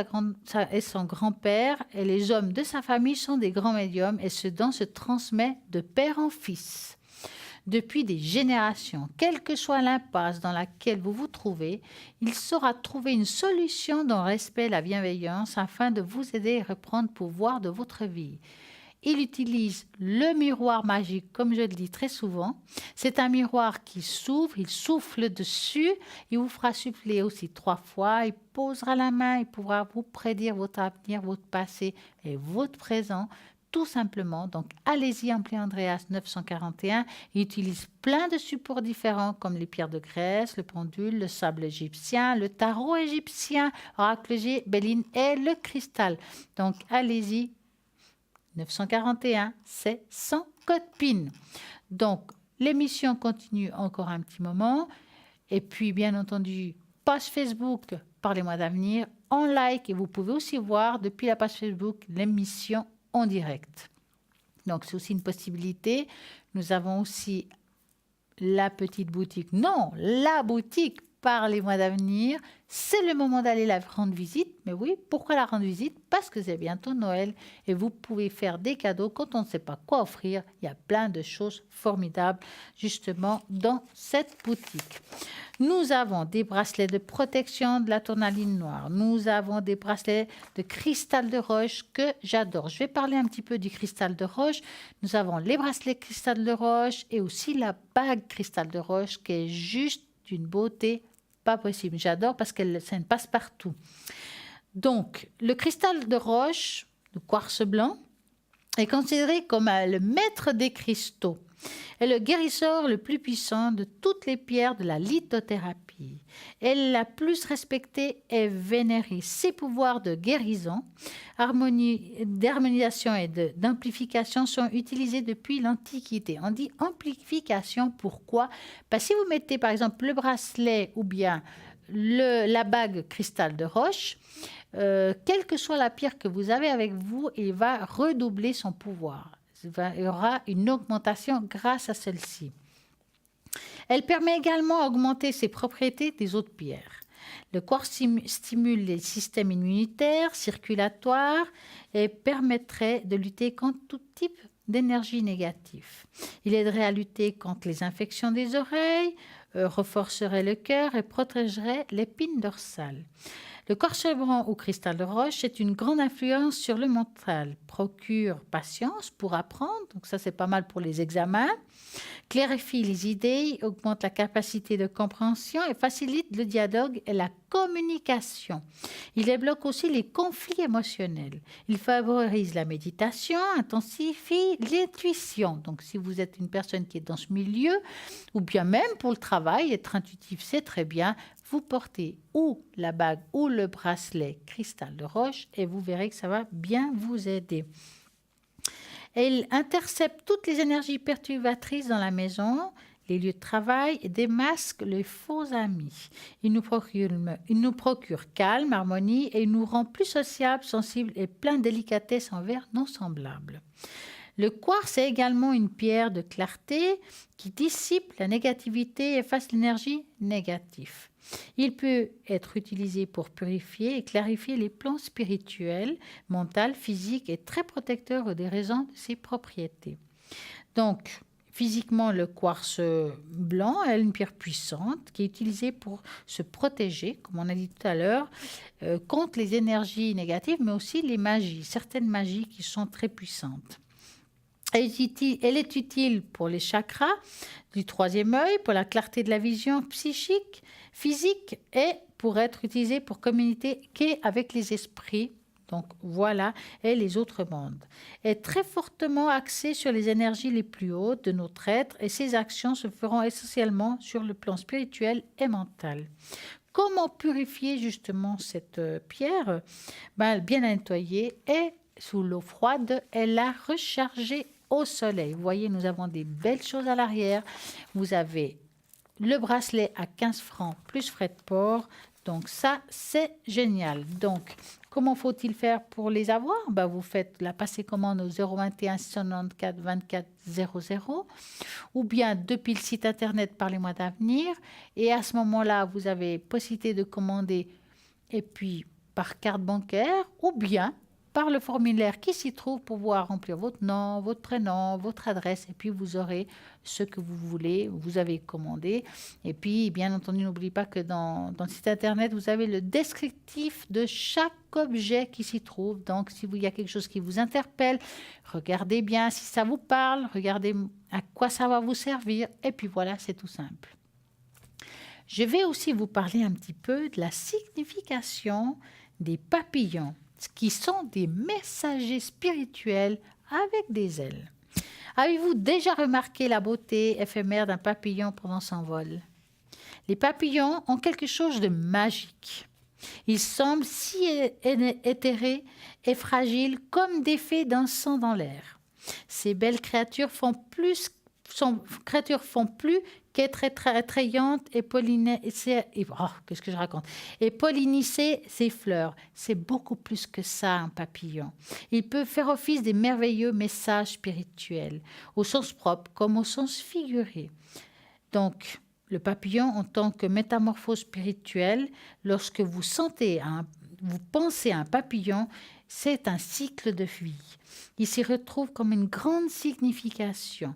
et son grand-père et les hommes de sa famille sont des grands médiums et ce don se transmet de père en fils. Depuis des générations, quelle que soit l'impasse dans laquelle vous vous trouvez, il saura trouver une solution dans le respect et la bienveillance afin de vous aider à reprendre pouvoir de votre vie. Il utilise le miroir magique, comme je le dis très souvent. C'est un miroir qui s'ouvre, il souffle dessus, il vous fera souffler aussi 3 fois, il posera la main, il pourra vous prédire votre avenir, votre passé et votre présent, tout simplement. Donc, allez-y, appelez Andreas 941. Il utilise plein de supports différents comme les pierres de Grèce, le pendule, le sable égyptien, le tarot égyptien, oracle G, Béline et le cristal. Donc, allez-y. 941, c'est sans code PIN. Donc, l'émission continue encore un petit moment. Et puis, bien entendu, page Facebook, Parlez-moi d'avenir, en like. Et vous pouvez aussi voir depuis la page Facebook l'émission en direct. Donc, c'est aussi une possibilité. Nous avons aussi la petite boutique. Non, la boutique Parlez-moi d'avenir. C'est le moment d'aller la rendre visite. Mais oui, pourquoi la rendre visite? Parce que c'est bientôt Noël et vous pouvez faire des cadeaux quand on ne sait pas quoi offrir. Il y a plein de choses formidables justement dans cette boutique. Nous avons des bracelets de protection de la tourmaline noire. Nous avons des bracelets de cristal de roche que j'adore. Je vais parler un petit peu du cristal de roche. Nous avons les bracelets cristal de roche et aussi la bague cristal de roche qui est juste d'une beauté pas possible. J'adore parce qu'elle c'est une passe-partout. Donc, le cristal de roche, le quartz blanc, est considéré comme le maître des cristaux. est le guérisseur le plus puissant de toutes les pierres de la lithothérapie. Elle est la plus respectée et vénérée. Ses pouvoirs de guérison, d'harmonisation et d'amplification sont utilisés depuis l'Antiquité. On dit amplification, pourquoi? Parce que si vous mettez par exemple le bracelet ou bien la bague cristal de roche, quelle que soit la pierre que vous avez avec vous, il va redoubler son pouvoir. Il y aura une augmentation grâce à celle-ci. Elle permet également d'augmenter ses propriétés des autres pierres. Le quartz stimule les systèmes immunitaires, circulatoires et permettrait de lutter contre tout type d'énergie négative. Il aiderait à lutter contre les infections des oreilles, renforcerait le cœur et protégerait l'épine dorsale. Le quartz blanc ou cristal de roche est une grande influence sur le mental, procure patience pour apprendre, donc ça c'est pas mal pour les examens, clarifie les idées, augmente la capacité de compréhension et facilite le dialogue et la communication. Il débloque aussi les conflits émotionnels. Il favorise la méditation, intensifie l'intuition. Donc si vous êtes une personne qui est dans ce milieu, ou bien même pour le travail, être intuitif c'est très bien, vous portez ou la bague ou le bracelet cristal de roche et vous verrez que ça va bien vous aider. Elle intercepte toutes les énergies perturbatrices dans la maison, les lieux de travail et démasque les faux amis. Il nous procure calme, harmonie et il nous rend plus sociables, sensibles et plein de délicatesse envers nos semblables. Le quartz est également une pierre de clarté qui dissipe la négativité et efface l'énergie négative. Il peut être utilisé pour purifier et clarifier les plans spirituels, mentaux, physiques et très protecteur des raisons de ses propriétés. Donc, physiquement, le quartz blanc est une pierre puissante qui est utilisée pour se protéger, comme on a dit tout à l'heure, contre les énergies négatives, mais aussi les magies, certaines magies qui sont très puissantes. Elle est utile pour les chakras du troisième œil, pour la clarté de la vision psychique, physique et pour être utilisée pour communiquer avec les esprits. Donc voilà, et les autres mondes. Elle est très fortement axée sur les énergies les plus hautes de notre être et ses actions se feront essentiellement sur le plan spirituel et mental. Comment purifier justement cette pierre? Bien la nettoyer et sous l'eau froide et la recharger au soleil. Vous voyez, nous avons des belles choses à l'arrière. Vous avez le bracelet à 15 francs plus frais de port. Donc ça, c'est génial. Donc, comment faut-il faire pour les avoir? Vous faites la passez commande au 021 694 24 00 ou bien depuis le site internet Parlez-moi d'avenir. Et à ce moment-là, vous avez possibilité de commander et puis par carte bancaire ou bien par le formulaire qui s'y trouve pour pouvoir remplir votre nom, votre prénom, votre adresse et puis vous aurez ce que vous voulez, vous avez commandé. Et puis, bien entendu, n'oubliez pas que dans le site internet, vous avez le descriptif de chaque objet qui s'y trouve. Donc, si il y a quelque chose qui vous interpelle, regardez bien si ça vous parle, regardez à quoi ça va vous servir. Et puis voilà, c'est tout simple. Je vais aussi vous parler un petit peu de la signification des papillons, qui sont des messagers spirituels avec des ailes. Avez-vous déjà remarqué la beauté éphémère d'un papillon pendant son vol? Les papillons ont quelque chose de magique. Ils semblent si éthérés et fragiles comme des fées dansant dans l'air. Ces belles créatures font plus qu'être attrayantes et polliniser ses fleurs. C'est beaucoup plus que ça, un papillon. Il peut faire office des merveilleux messages spirituels, au sens propre comme au sens figuré. Donc, le papillon en tant que métamorphose spirituelle, lorsque vous pensez à un papillon, c'est un cycle de vie. Il s'y retrouve comme une grande signification.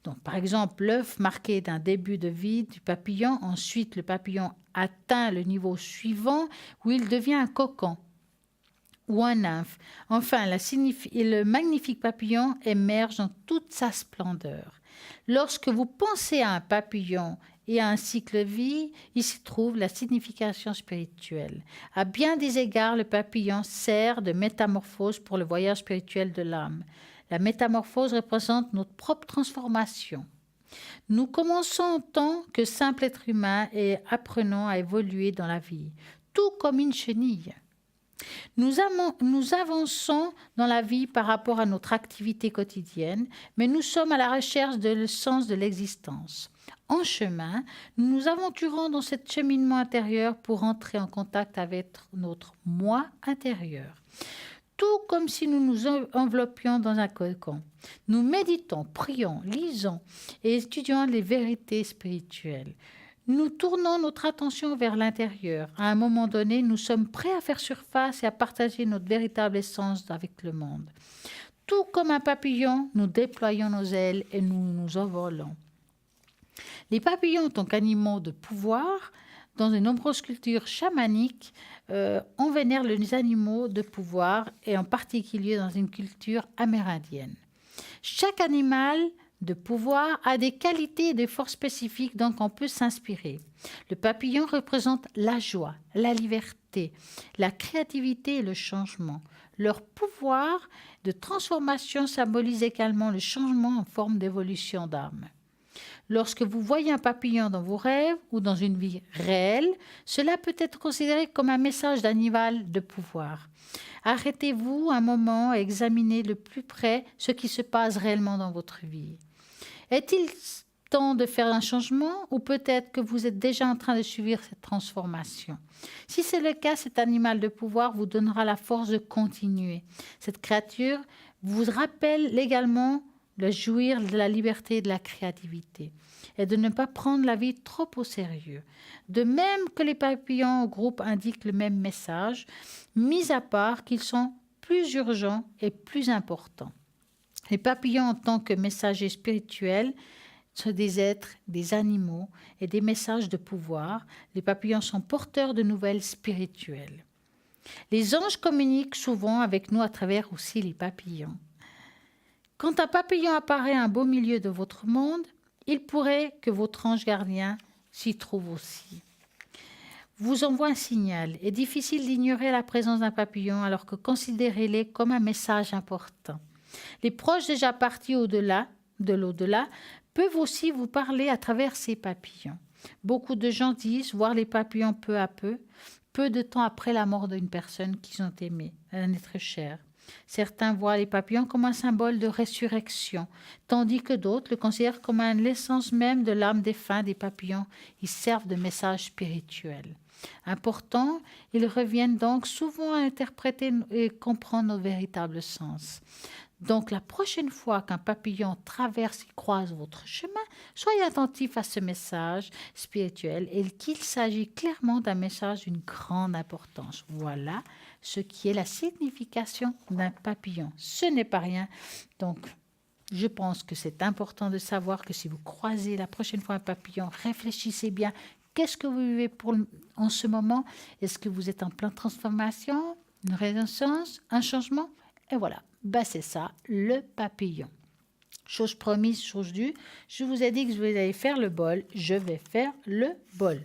Donc, par exemple, l'œuf marqué d'un début de vie du papillon. Ensuite, le papillon atteint le niveau suivant où il devient un cocon ou un nymphe. Enfin, le magnifique papillon émerge dans toute sa splendeur. Lorsque vous pensez à un papillon et à un cycle de vie, il s'y trouve la signification spirituelle. À bien des égards, le papillon sert de métamorphose pour le voyage spirituel de l'âme. La métamorphose représente notre propre transformation. Nous commençons en tant que simple être humain et apprenons à évoluer dans la vie, tout comme une chenille. Nous avançons dans la vie par rapport à notre activité quotidienne, mais nous sommes à la recherche du sens de l'existence. En chemin, nous nous aventurons dans ce cheminement intérieur pour entrer en contact avec notre moi intérieur. Tout comme si nous nous enveloppions dans un cocon. Nous méditons, prions, lisons et étudions les vérités spirituelles. Nous tournons notre attention vers l'intérieur. À un moment donné, nous sommes prêts à faire surface et à partager notre véritable essence avec le monde. Tout comme un papillon, nous déployons nos ailes et nous nous envolons. Les papillons, en tant qu'animaux de pouvoir, dans de nombreuses cultures chamaniques, on vénère les animaux de pouvoir et en particulier dans une culture amérindienne. Chaque animal de pouvoir a des qualités et des forces spécifiques dont on peut s'inspirer. Le papillon représente la joie, la liberté, la créativité et le changement. Leur pouvoir de transformation symbolise également le changement en forme d'évolution d'âme. Lorsque vous voyez un papillon dans vos rêves ou dans une vie réelle, cela peut être considéré comme un message d'animal de pouvoir. Arrêtez-vous un moment et examinez de plus près ce qui se passe réellement dans votre vie. Est-il temps de faire un changement ou peut-être que vous êtes déjà en train de subir cette transformation? Si c'est le cas, cet animal de pouvoir vous donnera la force de continuer. Cette créature vous rappelle également de jouir de la liberté et de la créativité et de ne pas prendre la vie trop au sérieux. De même que les papillons au groupe indiquent le même message, mis à part qu'ils sont plus urgents et plus importants. Les papillons en tant que messagers spirituels sont des êtres, des animaux et des messages de pouvoir. Les papillons sont porteurs de nouvelles spirituelles. Les anges communiquent souvent avec nous à travers aussi les papillons. Quand un papillon apparaît à un beau milieu de votre monde, il pourrait que votre ange gardien s'y trouve aussi. Vous envoie un signal. Il est difficile d'ignorer la présence d'un papillon alors que considérez-les comme un message important. Les proches déjà partis au-delà, de l'au-delà, peuvent aussi vous parler à travers ces papillons. Beaucoup de gens disent voir les papillons peu à peu de temps après la mort d'une personne qu'ils ont aimée, un être cher. Certains voient les papillons comme un symbole de résurrection, tandis que d'autres le considèrent comme l'essence même de l'âme défunte des papillons. Ils servent de message spirituel. Important, ils reviennent donc souvent à interpréter et comprendre nos véritables sens. Donc, la prochaine fois qu'un papillon traverse et croise votre chemin, soyez attentifs à ce message spirituel et qu'il s'agit clairement d'un message d'une grande importance. Voilà ce qui est la signification d'un papillon. Ce n'est pas rien. Donc, je pense que c'est important de savoir que si vous croisez la prochaine fois un papillon, réfléchissez bien. Qu'est-ce que vous vivez en ce moment? Est-ce que vous êtes en pleine transformation, une renaissance, un changement? Et voilà, c'est ça, le papillon. Chose promise, chose due. Je vous ai dit que je vais aller faire le bol. Je vais faire le bol.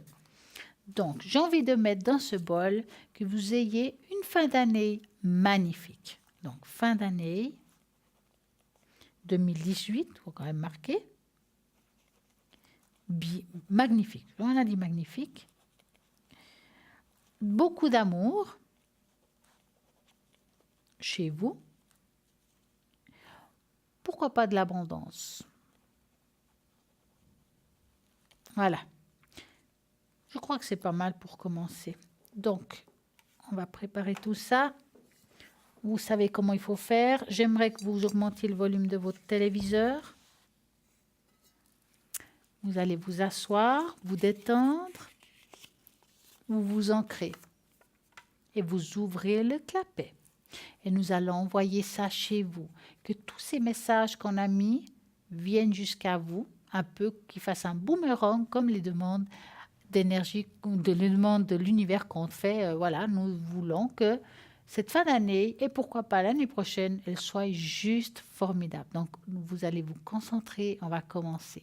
Donc, j'ai envie de mettre dans ce bol que vous ayez une fin d'année magnifique. Donc, fin d'année 2018, il faut quand même marquer. Magnifique. On a dit magnifique. Beaucoup d'amour chez vous. Pourquoi pas de l'abondance? Voilà. Je crois que c'est pas mal pour commencer. Donc, on va préparer tout ça. Vous savez comment il faut faire. J'aimerais que vous augmentiez le volume de votre téléviseur. Vous allez vous asseoir, vous détendre, vous vous ancrez et vous ouvrez le clapet. Et nous allons envoyer ça chez vous. Que tous ces messages qu'on a mis viennent jusqu'à vous, un peu qu'ils fassent un boomerang comme les demandes d'énergie, les demandes de l'univers qu'on fait. Voilà, nous voulons que cette fin d'année, et pourquoi pas l'année prochaine, elle soit juste formidable. Donc, vous allez vous concentrer, on va commencer.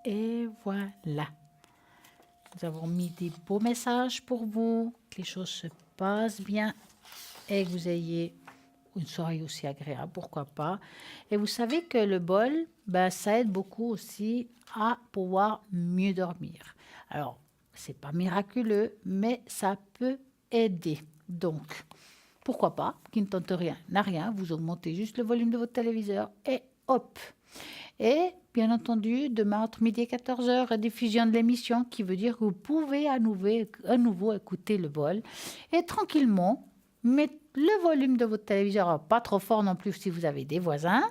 Et voilà. Nous avons mis des beaux messages pour vous, que les choses se passent bien et que vous ayez une soirée aussi agréable, pourquoi pas. Et vous savez que le bol, ça aide beaucoup aussi à pouvoir mieux dormir. Alors, c'est pas miraculeux, mais ça peut aider. Donc, pourquoi pas, qui ne tente rien, n'a rien, vous augmentez juste le volume de votre téléviseur et hop. Et bien entendu, demain entre midi et 14h, rediffusion de l'émission, qui veut dire que vous pouvez à nouveau écouter le bol et tranquillement mettre le volume de votre téléviseur, pas trop fort non plus si vous avez des voisins,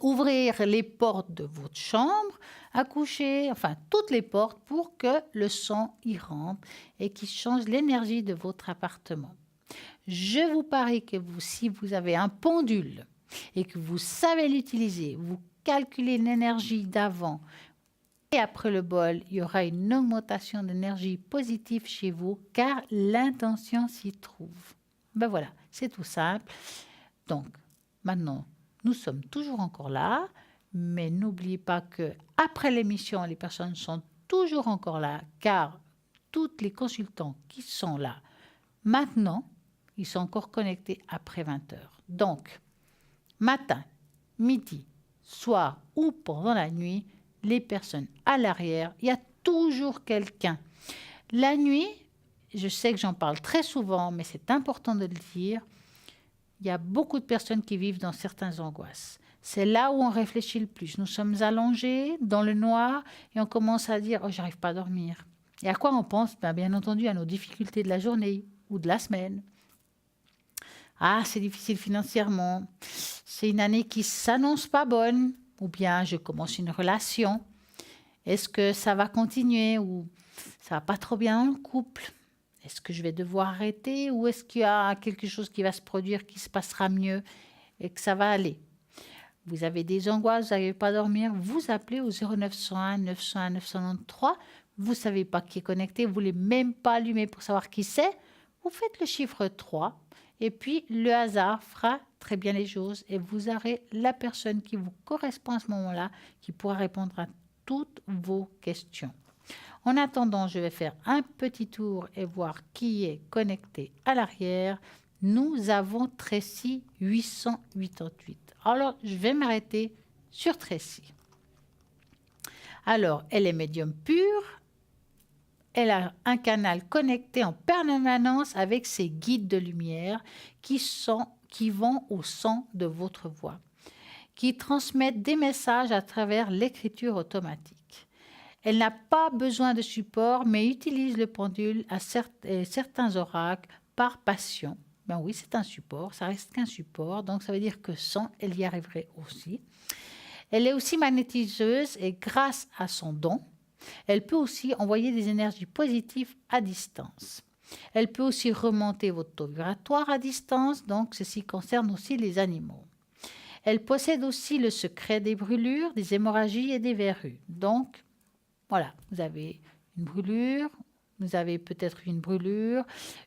ouvrir les portes de votre chambre à coucher, enfin toutes les portes pour que le son y rentre et qu'il change l'énergie de votre appartement. Je vous parie que si vous avez un pendule et que vous savez l'utiliser, vous calculez l'énergie d'avant et après le bol, il y aura une augmentation d'énergie positive chez vous car l'intention s'y trouve. Voilà, c'est tout simple. Donc, maintenant, nous sommes toujours encore là, mais n'oubliez pas que après l'émission, les personnes sont toujours encore là, car tous les consultants qui sont là maintenant, ils sont encore connectés après 20h. Donc, matin, midi, soir ou pendant la nuit, les personnes à l'arrière, il y a toujours quelqu'un. La nuit, je sais que j'en parle très souvent, mais c'est important de le dire, il y a beaucoup de personnes qui vivent dans certaines angoisses. C'est là où on réfléchit le plus. Nous sommes allongés dans le noir et on commence à dire « Oh, j'arrive pas à dormir ». Et à quoi on pense? Bien entendu, à nos difficultés de la journée ou de la semaine. Ah, c'est difficile financièrement. C'est une année qui s'annonce pas bonne. Ou bien je commence une relation. Est-ce que ça va continuer ou ça va pas trop bien dans le couple? Est-ce que je vais devoir arrêter ou est-ce qu'il y a quelque chose qui va se produire, qui se passera mieux et que ça va aller? Vous avez des angoisses, vous n'arrivez pas à dormir, vous appelez au 0901 901 993. Vous ne savez pas qui est connecté, vous ne voulez même pas allumer pour savoir qui c'est. Vous faites le chiffre 3 et puis le hasard fera très bien les choses et vous aurez la personne qui vous correspond à ce moment-là qui pourra répondre à toutes vos questions. En attendant, je vais faire un petit tour et voir qui est connecté à l'arrière. Nous avons Tracy 888. Alors, je vais m'arrêter sur Tracy. Alors, elle est médium pure. Elle a un canal connecté en permanence avec ses guides de lumière qui vont au son de votre voix, qui transmettent des messages à travers l'écriture automatique. Elle n'a pas besoin de support, mais utilise le pendule à certains oracles par passion. Ben oui, c'est un support, ça reste qu'un support, donc ça veut dire que sans, elle y arriverait aussi. Elle est aussi magnétiseuse et grâce à son don, elle peut aussi envoyer des énergies positives à distance. Elle peut aussi remonter votre taux vibratoire à distance, donc ceci concerne aussi les animaux. Elle possède aussi le secret des brûlures, des hémorragies et des verrues. Donc, voilà, vous avez une brûlure, vous avez peut-être une brûlure,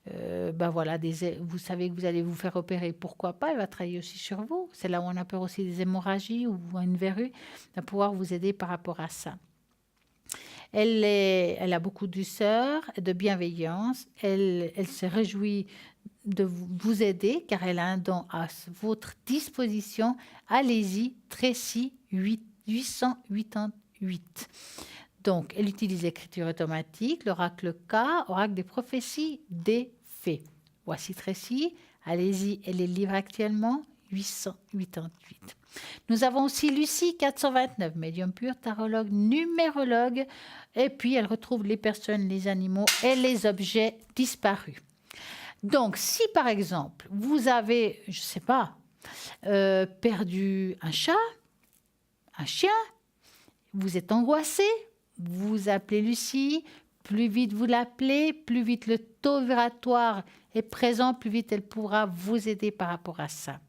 vous savez que vous allez vous faire opérer, pourquoi pas, elle va travailler aussi sur vous. C'est là où on a peur aussi des hémorragies ou une verrue, elle va pouvoir vous aider par rapport à ça. Elle a beaucoup de douceur, de bienveillance, elle se réjouit de vous aider car elle a un don à votre disposition. Allez-y, Tracy 888. Donc, elle utilise l'écriture automatique, l'oracle K, oracle des prophéties des fées. Voici Tracy. Allez-y, elle est libre actuellement, 888. Nous avons aussi Lucie, 429, médium pur, tarologue, numérologue. Et puis, elle retrouve les personnes, les animaux et les objets disparus. Donc, si par exemple, vous avez, je ne sais pas, perdu un chat, un chien, vous êtes angoissé, vous appelez Lucie, plus vite vous l'appelez, plus vite le taux vibratoire est présent, plus vite elle pourra vous aider par rapport à ça.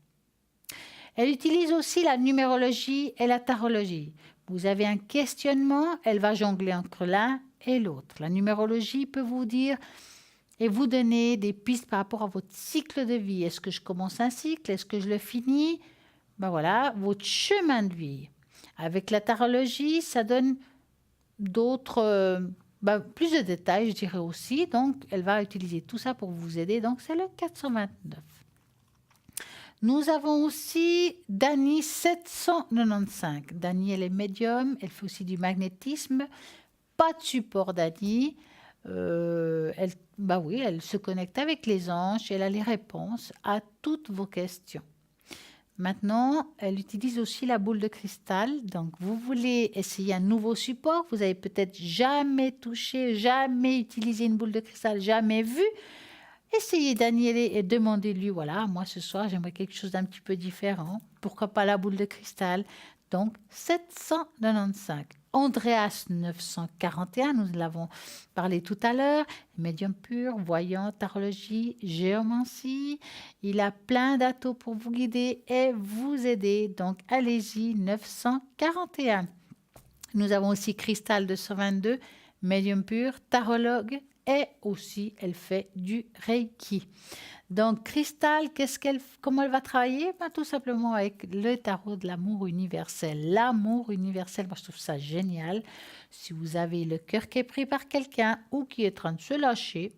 Elle utilise aussi la numérologie et la tarologie. Vous avez un questionnement, elle va jongler entre l'un et l'autre. La numérologie peut vous dire et vous donner des pistes par rapport à votre cycle de vie. Est-ce que je commence un cycle? Est-ce que je le finis? Voilà, votre chemin de vie. Avec la tarologie, ça donne d'autres, plus de détails, je dirais aussi. Donc, elle va utiliser tout ça pour vous aider. Donc, c'est le 429. Nous avons aussi Dani 795. Dani, elle est médium. Elle fait aussi du magnétisme. Pas de support Dani. Elle se connecte avec les anges. Elle a les réponses à toutes vos questions. Maintenant, elle utilise aussi la boule de cristal. Donc, vous voulez essayer un nouveau support. Vous avez peut-être jamais touché, jamais utilisé une boule de cristal, jamais vu. Essayez Dani et demandez-lui, voilà, moi ce soir, j'aimerais quelque chose d'un petit peu différent. Pourquoi pas la boule de cristal? Donc, 795. Andreas 941, nous l'avons parlé tout à l'heure, médium pur, voyant, tarologie, géomancie. Il a plein d'atouts pour vous guider et vous aider. Donc, allez-y, 941. Nous avons aussi Cristal 222, médium pur, tarologue et aussi, elle fait du Reiki. Donc, Cristal, comment elle va travailler? Tout simplement avec le tarot de l'amour universel. L'amour universel, moi je trouve ça génial. Si vous avez le cœur qui est pris par quelqu'un ou qui est en train de se lâcher,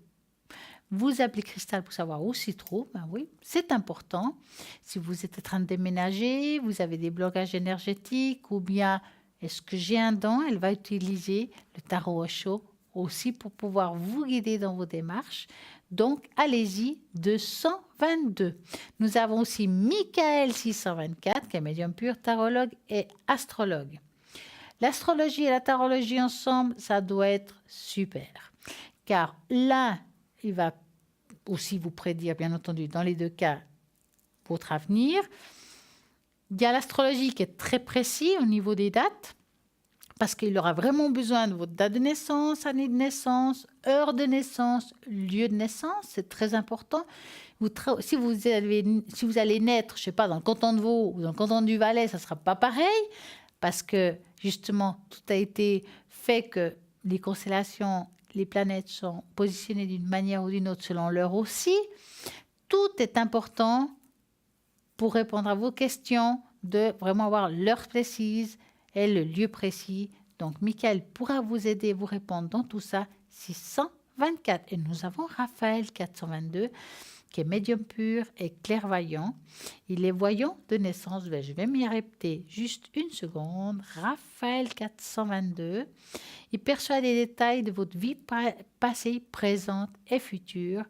vous appelez Cristal pour savoir où s'y trouve. Oui, c'est important. Si vous êtes en train de déménager, vous avez des blocages énergétiques ou bien est-ce que j'ai un don? Elle va utiliser le tarot Osho aussi pour pouvoir vous guider dans vos démarches. Donc, allez-y, 222. Nous avons aussi Michael 624, qui est médium pur, tarologue et astrologue. L'astrologie et la tarologie ensemble, ça doit être super. Car l'un, il va aussi vous prédire, bien entendu, dans les deux cas, votre avenir. Il y a l'astrologie qui est très précis au niveau des dates, parce qu'il aura vraiment besoin de votre date de naissance, année de naissance, heure de naissance, lieu de naissance, c'est très important. Si vous allez naître, je ne sais pas, dans le canton de Vaud ou dans le canton du Valais, ça ne sera pas pareil, parce que justement, tout a été fait que les constellations, les planètes sont positionnées d'une manière ou d'une autre selon l'heure aussi. Tout est important pour répondre à vos questions, de vraiment avoir l'heure précise et le lieu précis. Donc, Michael pourra vous aider, vous répondre dans tout ça, 624. Et nous avons Raphaël 422, qui est médium pur et clairvoyant. Il est voyant de naissance. Je vais m'y répéter juste une seconde. Raphaël 422. Il perçoit les détails de votre vie passée, présente et future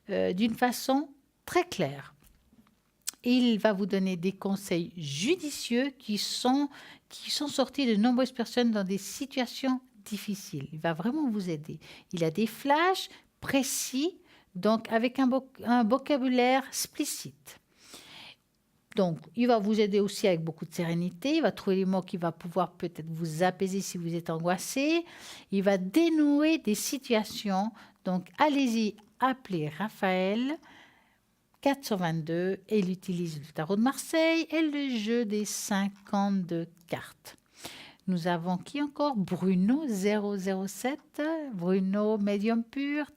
d'une façon très claire. Il va vous donner des conseils judicieux qui sont sortis de nombreuses personnes dans des situations difficiles. Il va vraiment vous aider. Il a des flashs précis, donc avec un vocabulaire explicite. Donc, il va vous aider aussi avec beaucoup de sérénité. Il va trouver les mots qui vont pouvoir peut-être vous apaiser si vous êtes angoissé. Il va dénouer des situations. Donc, allez-y, appelez Raphaël 422 et il utilise le tarot de Marseille et le jeu des 52 cartes. Nous avons qui encore? Bruno 007, Bruno médium pur,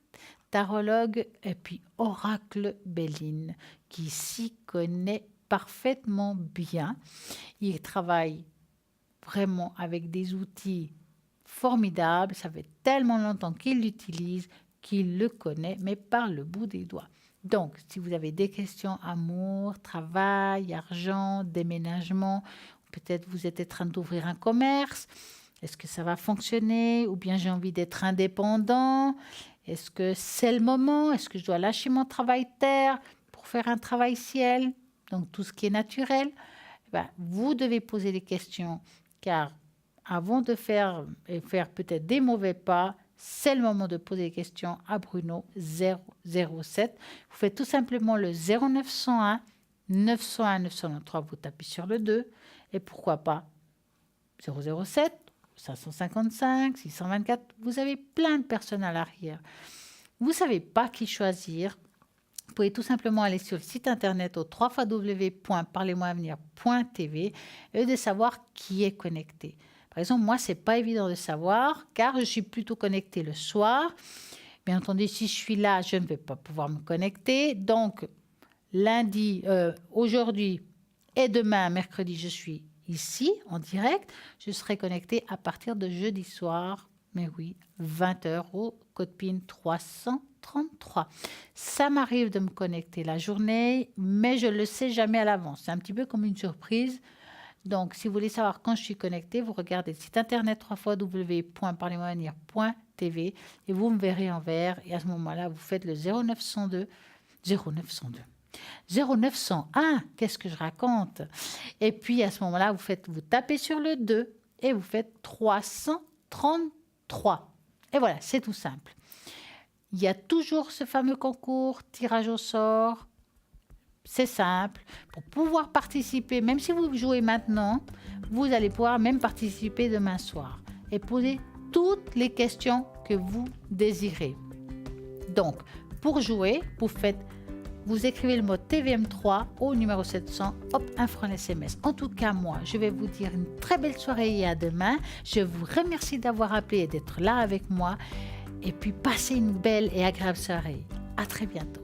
tarologue et puis Oracle Béline qui s'y connaît parfaitement bien. Il travaille vraiment avec des outils formidables. Ça fait tellement longtemps qu'il l'utilise, qu'il le connaît, mais par le bout des doigts. Donc, si vous avez des questions amour, travail, argent, déménagement, peut-être vous êtes en train d'ouvrir un commerce, est-ce que ça va fonctionner? Ou bien j'ai envie d'être indépendant? Est-ce que c'est le moment? Est-ce que je dois lâcher mon travail terre pour faire un travail ciel? Donc, tout ce qui est naturel, vous devez poser des questions, car avant de faire peut-être des mauvais pas, c'est le moment de poser des questions à Bruno 007. Vous faites tout simplement le 0901 901 993, vous tapez sur le 2 et pourquoi pas 007, 555, 624. Vous avez plein de personnes à l'arrière. Vous ne savez pas qui choisir. Vous pouvez tout simplement aller sur le site internet au www.parlez-moi-avenir.tv et de savoir qui est connecté. Par exemple, moi, ce n'est pas évident de savoir car je suis plutôt connectée le soir. Bien entendu, si je suis là, je ne vais pas pouvoir me connecter. Donc, lundi, aujourd'hui et demain, mercredi, je suis ici, en direct. Je serai connectée à partir de jeudi soir, mais oui, 20h au code PIN 333. Ça m'arrive de me connecter la journée, mais je ne le sais jamais à l'avance. C'est un petit peu comme une surprise. Donc, si vous voulez savoir quand je suis connectée, vous regardez le site internet www.parlez-moi-avenir.tv et vous me verrez en vert. Et à ce moment-là, vous faites le 0902. Qu'est-ce que je raconte? Et puis, à ce moment-là, vous tapez sur le 2 et vous faites 333. Et voilà, c'est tout simple. Il y a toujours ce fameux concours, tirage au sort. C'est simple. Pour pouvoir participer, même si vous jouez maintenant, vous allez pouvoir même participer demain soir et poser toutes les questions que vous désirez. Donc, pour jouer, vous écrivez le mot TVM3 au numéro 700, hop, un franc SMS. En tout cas, moi, je vais vous dire une très belle soirée et à demain. Je vous remercie d'avoir appelé et d'être là avec moi. Et puis, passez une belle et agréable soirée. À très bientôt.